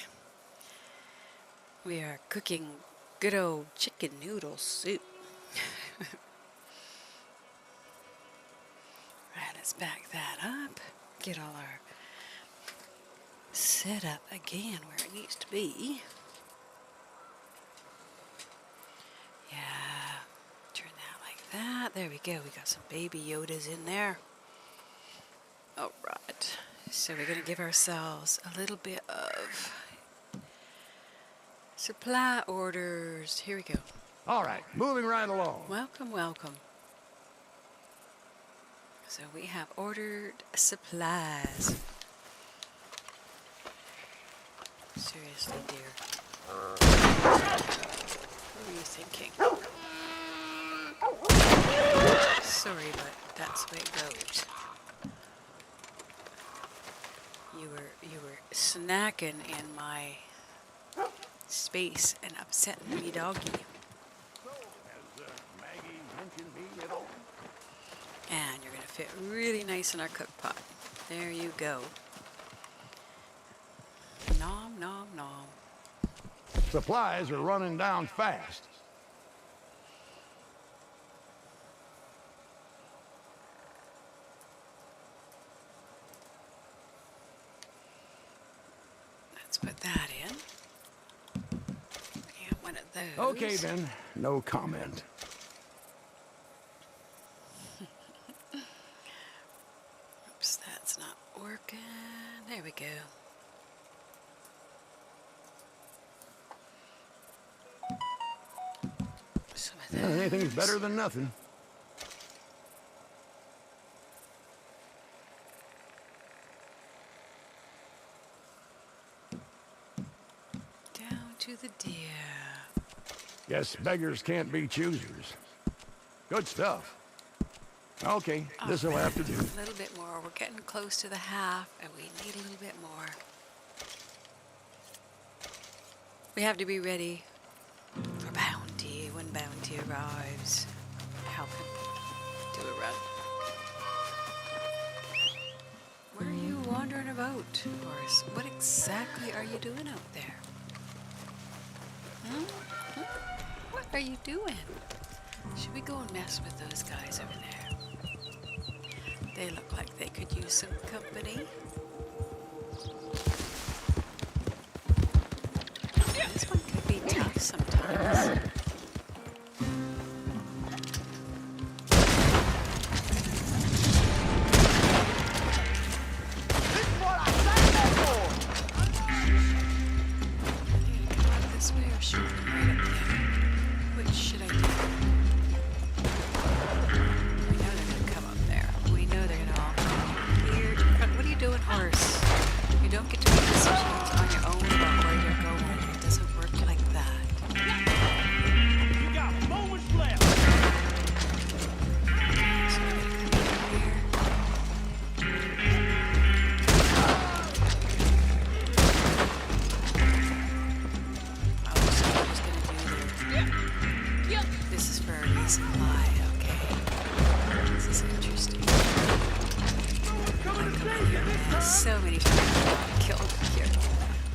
S1: We are cooking good old chicken noodle soup. Right, let's back that up. Get all our set up again where it needs to be. Yeah, turn that like that. There we go. We got some baby Yodas in there. All right. So we're going to give ourselves a little bit of supply orders. Here we go.
S2: All right, moving right along.
S1: Welcome, welcome. So we have ordered supplies. Seriously, dear. What were you thinking? Sorry, but that's the way it goes. You were snacking in my space and upsetting me, doggy.
S2: So, has Maggie mentioned me at all?
S1: And you're going to fit really nice in our cook pot. There you go. Nom, nom, nom.
S2: Supplies are running down fast.
S1: Let's put that in. And one of those.
S2: Okay then, no comment.
S1: Oops, that's not working. There we go. Some of
S2: Yeah, anything's
S1: those.
S2: better than nothing.
S1: Down to the deer.
S2: Guess beggars can't be choosers. Good stuff. Okay, this'll have to do.
S1: A little bit more. We're getting close to the half, and we need a little bit more. We have to be ready for bounty when bounty arrives. Help him do a run. Where are you wandering about, Horace? What exactly are you doing out there? What are you doing? Should we go and mess with those guys over there? They look like they could use some company. This one could be tough sometimes. This way or shoot them right up there? Which should I do? We know they're gonna come up there. We know they're gonna all come here. What are you doing, horse? You don't get to make decisions on your own about where you're going. It doesn't work like that.
S7: You got moments left.
S1: So we're gonna come in here. Oh, so we're just gonna do the... This is for a resupply, okay. This is interesting. So many people killed here.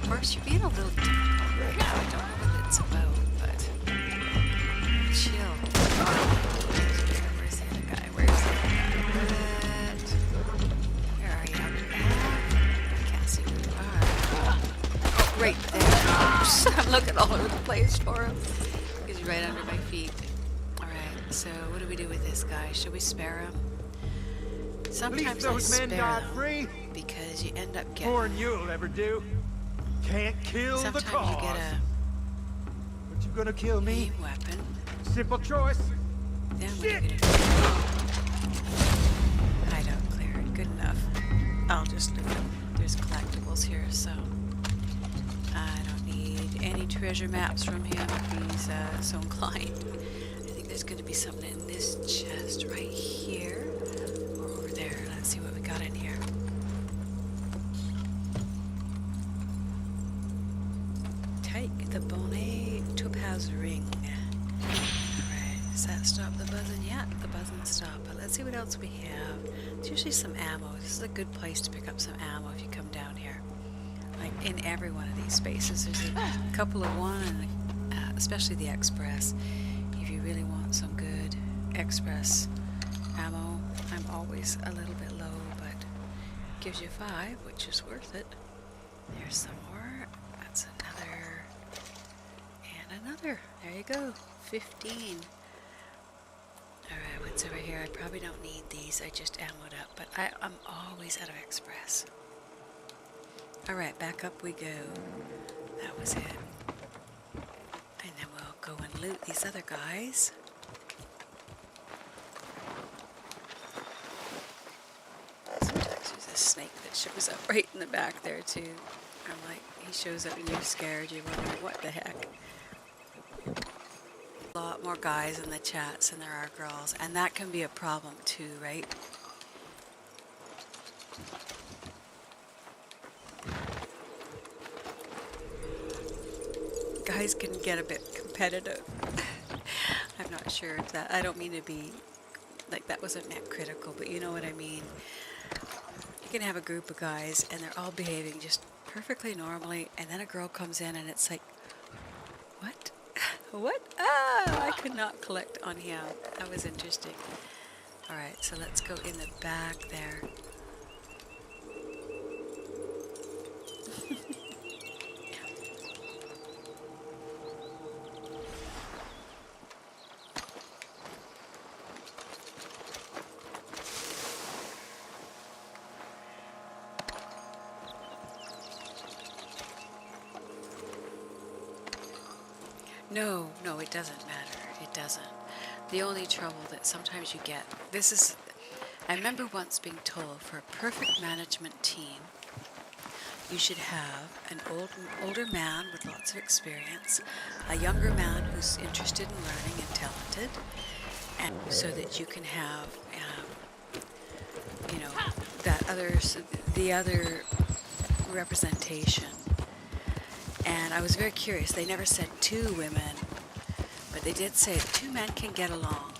S1: Of course, you're being a little difficult right now. I don't know what it's about, but chill. Where's the other guy? Where's the other guy? Where are you? I can't see where you are. Oh, right there. Oops. I'm looking all over the place for him. He's right under my feet. All right. So what do we do with this guy? Should we spare him? Sometimes I spare them
S7: free.
S1: because you end up getting.
S7: More than you'll ever do. Can't kill the
S1: Sometimes
S7: cause.
S1: you get a
S7: But you gonna kill me?
S1: main weapon.
S7: Simple choice.
S1: Then what are you gonna do? Hideout cleared. Good enough. I'll just loot them. There's collectibles here, so I don't need any treasure maps from him if he's so inclined. I think there's gonna be something in this chest right here or over there. Let's see what we got in here. Take the Bonnet Topaz ring. Alright, does that stop the buzzing? Yeah, the buzzing stopped. But let's see what else we have. There's usually some ammo. This is a good place to pick up some ammo if you come down here. in every one of these spaces. There's a couple of one, and especially the Express. If you really want some good Express ammo, I'm always a little bit low, but gives you 5, which is worth it. There's some more. That's another. And another. There you go. 15. Alright, what's over here? I probably don't need these. I just ammoed up, but I'm always out of Express. Alright, back up we go. That was it. And then we'll go and loot these other guys. Sometimes there's a snake that shows up right in the back there too. I'm like, he shows up and you're scared. You're wondering what the heck. A lot more guys in the chats than there are girls, and that can be a problem too, right? Guys can get a bit competitive. I'm not sure if that, I don't mean to be, like, that wasn't meant critical, but you know what I mean. You can have a group of guys and they're all behaving just perfectly normally, and then a girl comes in and it's like, what? What? Ah, I could not collect on him. That was interesting. Alright, so let's go in the back there. No, it doesn't matter. It doesn't. The only trouble that sometimes you get, I remember once being told for a perfect management team, you should have an older man with lots of experience, a younger man who's interested in learning and talented, and so that you can have, the other representation. And I was very curious. They never said 2 women, but they did say 2 men can get along.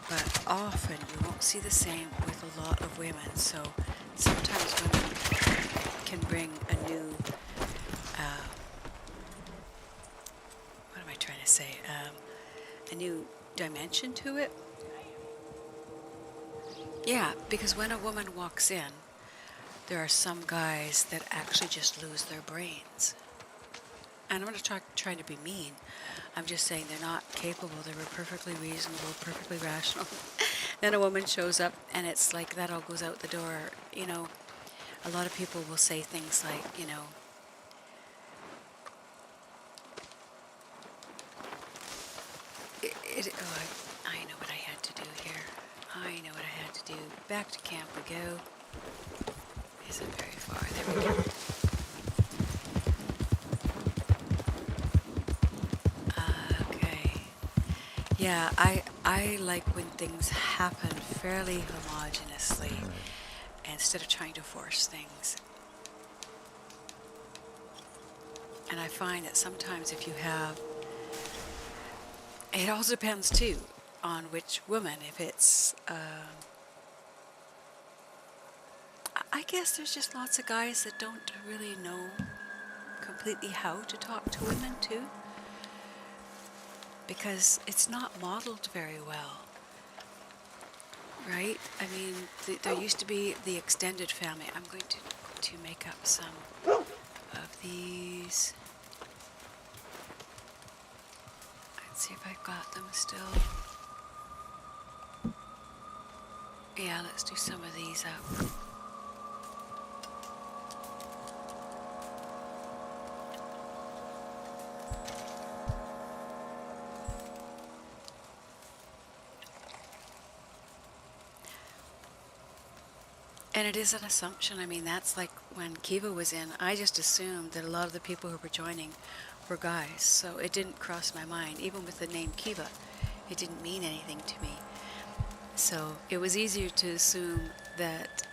S1: But often you won't see the same with a lot of women. So sometimes women can bring a new, what am I trying to say? A new dimension to it. Yeah, because when a woman walks in, there are some guys that actually just lose their brains. And I'm not trying to be mean. I'm just saying they're not capable. They were perfectly reasonable, perfectly rational. Then a woman shows up and it's like that all goes out the door. You know, a lot of people will say things like, you know, I know what I had to do here. I know what I had to do. Back to camp we go. Isn't very far. There we go. Okay. Yeah, I like when things happen fairly homogeneously instead of trying to force things. And I find that sometimes if you have, it also depends too on which woman. If it's I guess there's just lots of guys that don't really know completely how to talk to women too, because it's not modeled very well, right? I mean, there used to be the extended family. I'm going to make up some of these. Let's see if I've got them still. Yeah, let's do some of these up. And it is an assumption. I mean, that's like when Kiva was in, I just assumed that a lot of the people who were joining were guys. So it didn't cross my mind. Even with the name Kiva, it didn't mean anything to me. So it was easier to assume that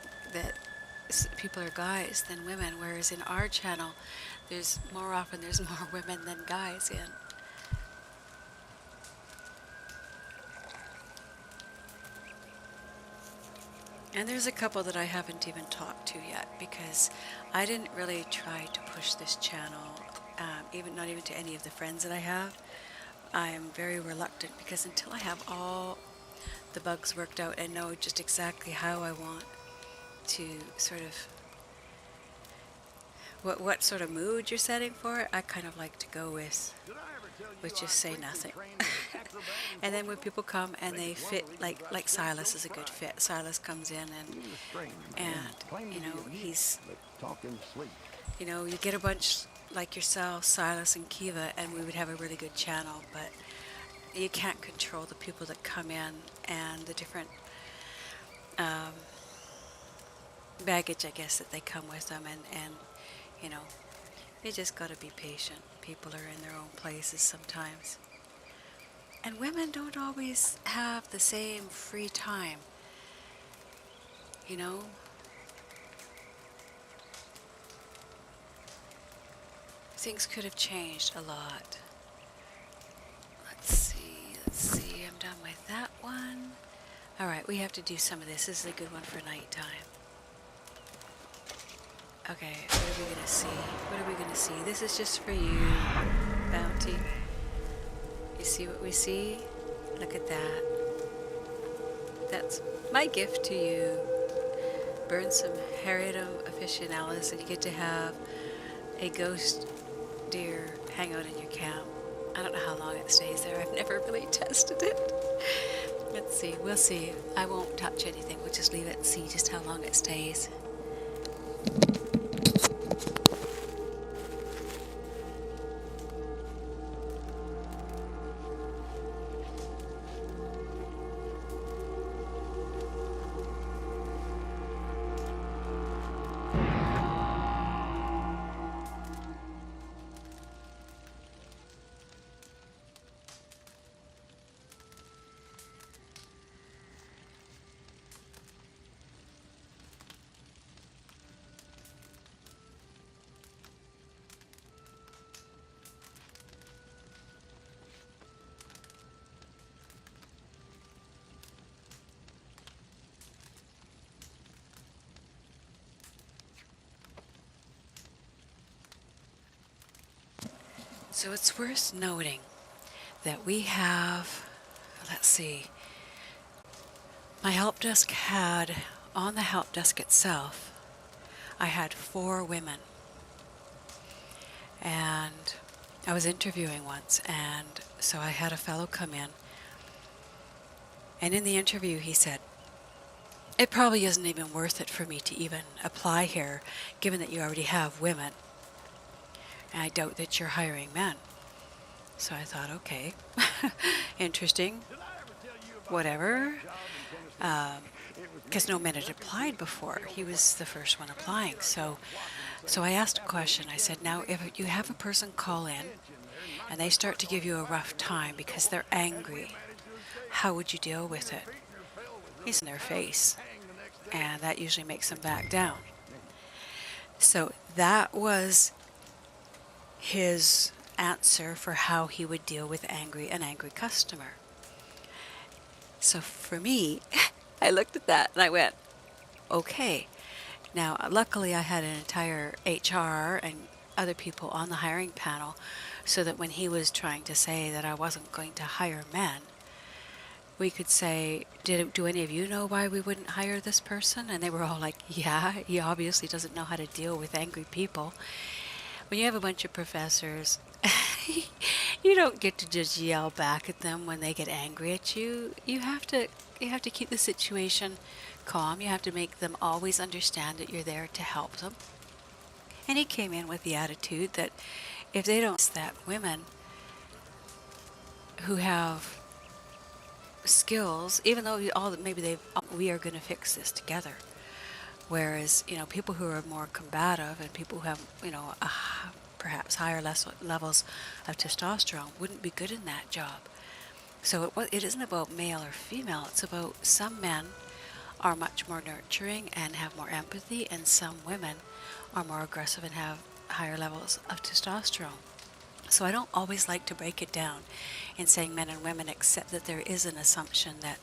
S1: people are guys than women, whereas in our channel, there's more women than guys in. And there's a couple that I haven't even talked to yet because I didn't really try to push this channel, not even to any of the friends that I have. I'm very reluctant because until I have all the bugs worked out and know just exactly how I want to sort of what sort of mood you're setting for it, I kind of like to go with just say nothing. And then when people come and they fit, like Silas is a good fit. Silas comes in and you know, he's, you know, you get a bunch like yourself, Silas and Kiva, and we would have a really good channel, but you can't control the people that come in and the different baggage, I guess, that they come with them, and you know, you just got to be patient. People are in their own places sometimes. And women don't always have the same free time, you know? Things could have changed a lot. Let's see, I'm done with that one. All right, we have to do some of this. This is a good one for nighttime. Okay, what are we gonna see? What are we gonna see? This is just for you, Bounty. You see what we see? Look at that. That's my gift to you. Burn some Harritum officinalis and you get to have a ghost deer hang out in your camp. I don't know how long it stays there. I've never really tested it. Let's see. We'll see. I won't touch anything. We'll just leave it and see just how long it stays. So it's worth noting that we have, let's see, my help desk had, on the help desk itself, I had 4 women. And I was interviewing once, and so I had a fellow come in. And in the interview he said, it probably isn't even worth it for me to even apply here, given that you already have women. And I doubt that you're hiring men. So I thought, okay, interesting, whatever. Because no men had applied before. He was the first one applying. So I asked a question. I said, now, if you have a person call in and they start to give you a rough time because they're angry, how would you deal with it? He's in their face. And that usually makes them back down. So that was his answer for how he would deal with an angry customer. So for me, I looked at that and I went, okay. Now, luckily I had an entire HR and other people on the hiring panel so that when he was trying to say that I wasn't going to hire men, we could say, do any of you know why we wouldn't hire this person? And they were all like, yeah, he obviously doesn't know how to deal with angry people. When you have a bunch of professors, you don't get to just yell back at them when they get angry at you. You have to keep the situation calm. You have to make them always understand that you're there to help them. And he came in with the attitude that if they don't, that women who have skills, even though we are going to fix this together. Whereas, you know, people who are more combative and people who have, you know, perhaps higher levels of testosterone wouldn't be good in that job. So it isn't about male or female. It's about some men are much more nurturing and have more empathy, and some women are more aggressive and have higher levels of testosterone. So I don't always like to break it down in saying men and women, except that there is an assumption that,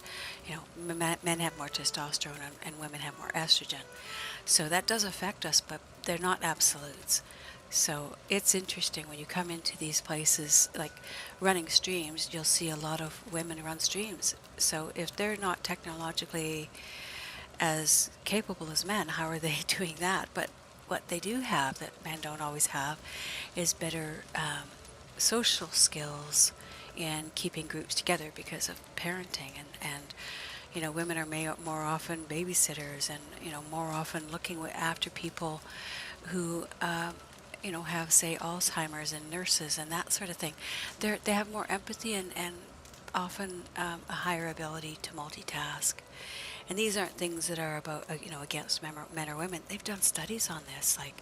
S1: you know, men have more testosterone and women have more estrogen. So that does affect us, but they're not absolutes. So it's interesting when you come into these places like running streams, you'll see a lot of women run streams. So if they're not technologically as capable as men, how are they doing that? But what they do have that men don't always have is better social skills in keeping groups together because of parenting, and you know, women are more often babysitters, and you know, more often looking after people who you know, have, say, Alzheimer's, and nurses and that sort of thing. They have more empathy and often a higher ability to multitask. And these aren't things that are about, you know, against men or women. They've done studies on this. Like,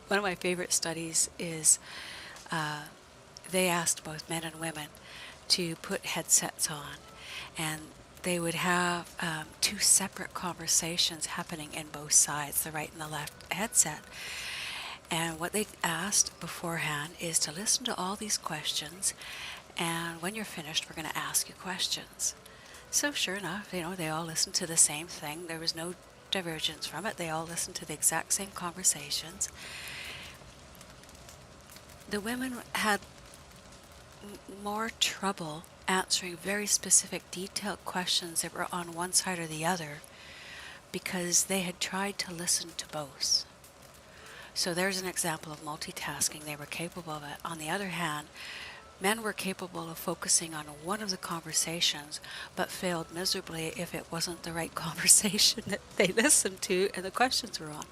S1: one of my favorite studies is they asked both men and women to put headsets on, and they would have two separate conversations happening in both sides, the right and the left headset. And what they asked beforehand is to listen to all these questions, and when you're finished, we're going to ask you questions. So sure enough, you know, they all listened to the same thing. There was no divergence from it. They all listened to the exact same conversations. The women had more trouble answering very specific, detailed questions that were on one side or the other because they had tried to listen to both. So there's an example of multitasking. They were capable of it. On the other hand, men were capable of focusing on one of the conversations, but failed miserably if it wasn't the right conversation that they listened to and the questions were on.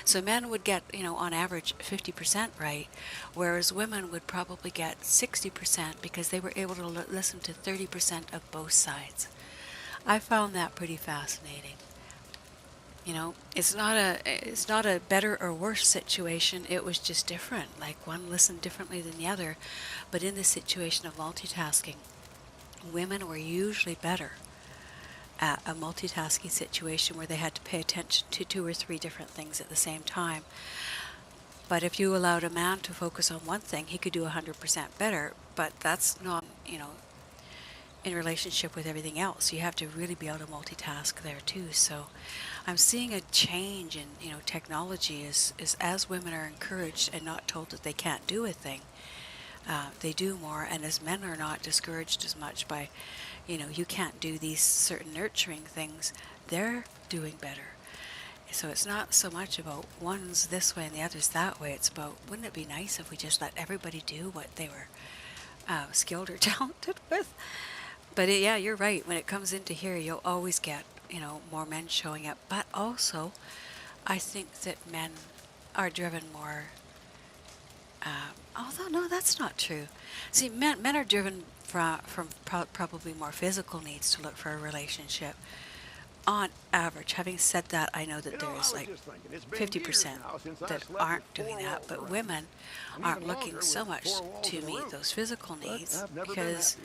S1: So men would get, you know, on average 50% right, whereas women would probably get 60% because they were able to listen to 30% of both sides. I found that pretty fascinating. You know, it's not a better or worse situation. It was just different. Like, one listened differently than the other. But in the situation of multitasking, women were usually better at a multitasking situation where they had to pay attention to 2 or 3 different things at the same time. But if you allowed a man to focus on one thing, he could do 100% better. But that's not, you know, in relationship with everything else. You have to really be able to multitask there too. So I'm seeing a change in, you know, technology is as women are encouraged and not told that they can't do a thing, they do more. And as men are not discouraged as much by, you know, you can't do these certain nurturing things, they're doing better. So it's not so much about one's this way and the other's that way. It's about, wouldn't it be nice if we just let everybody do what they were skilled or talented with? But yeah, you're right. When it comes into here, you'll always get, you know, more men showing up. But also, I think that men are driven more. Although no, that's not true. See, men are driven from probably more physical needs to look for a relationship. On average, having said that, I know that there's like 50% that aren't doing that, but women aren't looking so much to meet those physical needs because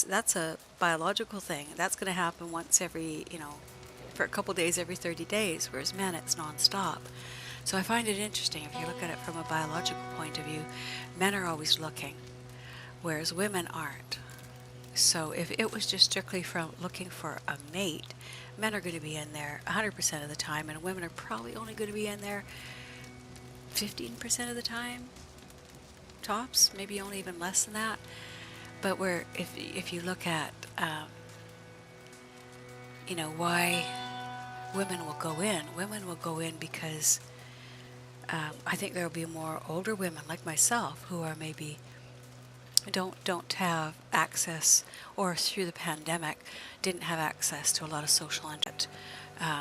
S1: that's a biological thing. That's going to happen once every, you know, for a couple days every 30 days, whereas men, it's nonstop. So I find it interesting. If you look at it from a biological point of view, men are always looking, whereas women aren't. So if it was just strictly from looking for a mate, men are going to be in there 100% of the time, and women are probably only going to be in there 15% of the time, tops, maybe only even less than that. But where if you look at, you know, why women will go in because I think there will be more older women like myself who are maybe don't have access, or through the pandemic didn't have access to a lot of social entertainment.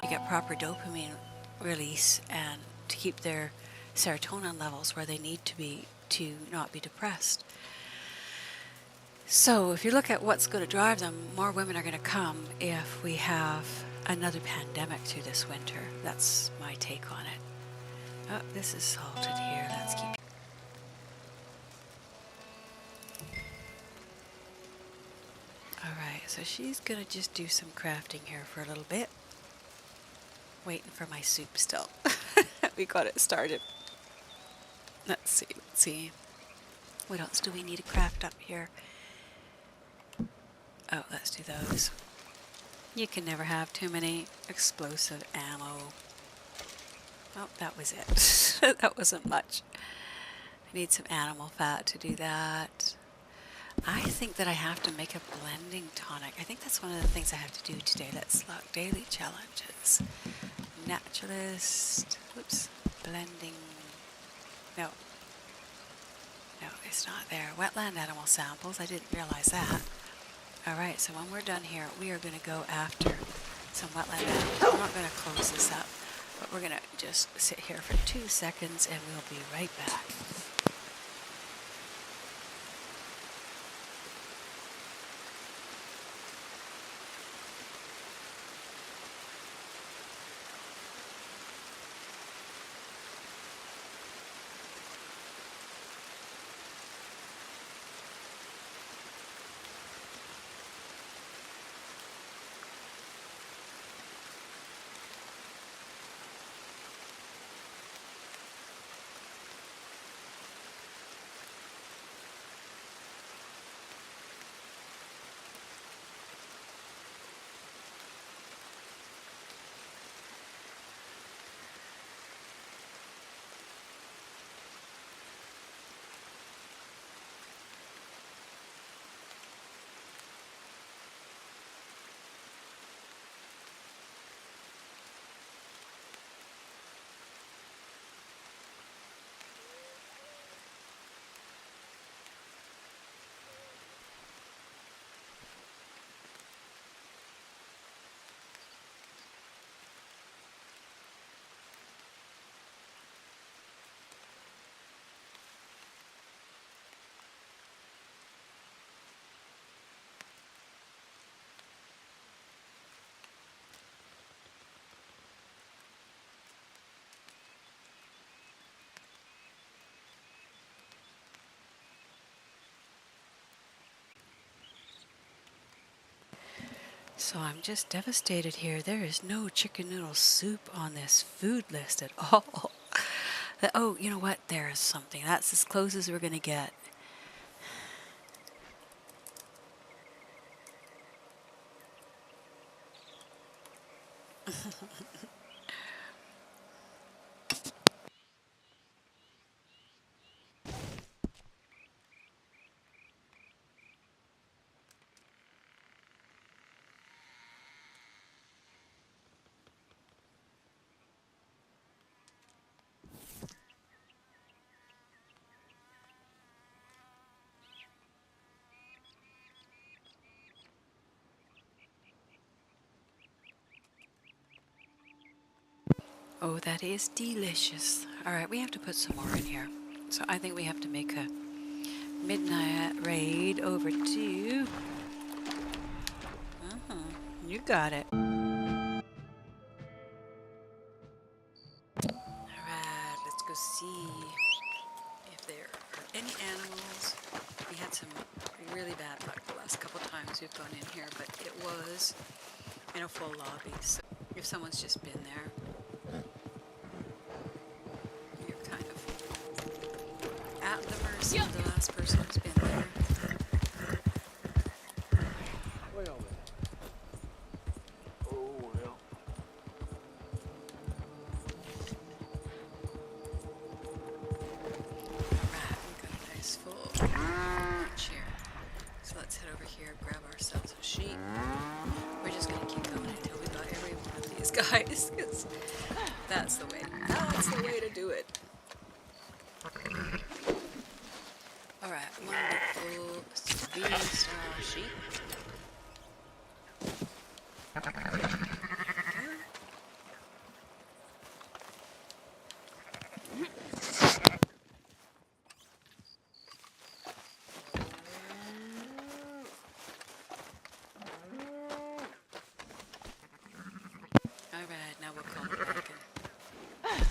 S1: To get proper dopamine release and to keep their serotonin levels where they need to be to not be depressed. So if you look at what's going to drive them, more women are going to come if we have another pandemic through this winter. That's my take on it. Oh, this is salted here. Let's keep. Alright, so she's going to just do some crafting here for a little bit. Waiting for my soup still. We got it started. Let's see. What else do we need to craft up here? Oh, let's do those. You can never have too many explosive ammo. Oh, that was it. That wasn't much. I need some animal fat to do that. I think that I have to make a blending tonic. I think that's one of the things I have to do today. Let's look. Daily challenges. Naturalist. Oops. Blending. No. No, it's not there. Wetland animal samples. I didn't realize that. Alright, so when we're done here, we are going to go after some wetland animals. We're not going to close this up, but we're going to just sit here for 2 seconds and we'll be right back. So I'm just devastated here. There is no chicken noodle soup on this food list at all. Oh, you know what? There is something. That's as close as we're going to get. Oh, that is delicious. All right, we have to put some more in here. So I think we have to make a midnight raid over to... You got it. Alright, let's go see if there are any animals. We had some really bad luck the last couple times we've gone in here, but it was in a full lobby, so if someone's just been there, you're kind of at the mercy of the last person who's been there. Guys, because that's the way to do it. Alright, wonderful 3-star sheep. Alright, now we'll call it back and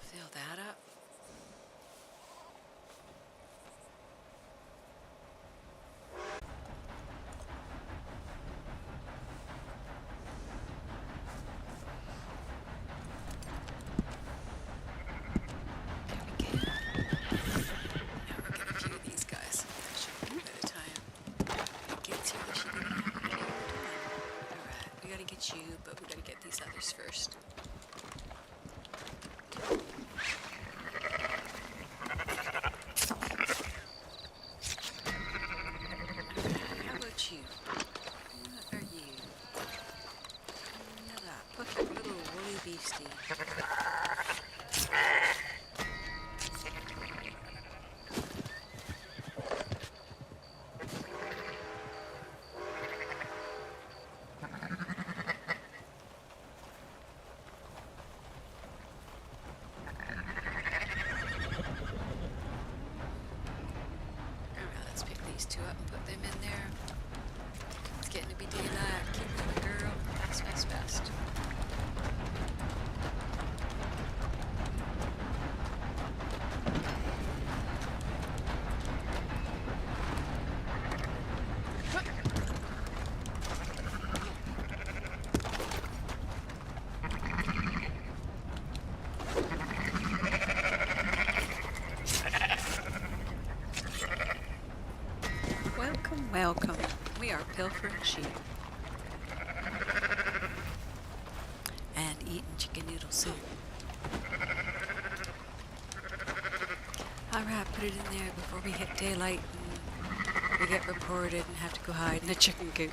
S1: fill that up. There we go. two up and put them in there. It's getting to be daylight. Keep moving, girl. Fast, fast, fast. Welcome, welcome. We are pilfering sheep. And eating chicken noodle soup. Alright, put it in there before we hit daylight and we get reported and have to go hide in the chicken coop.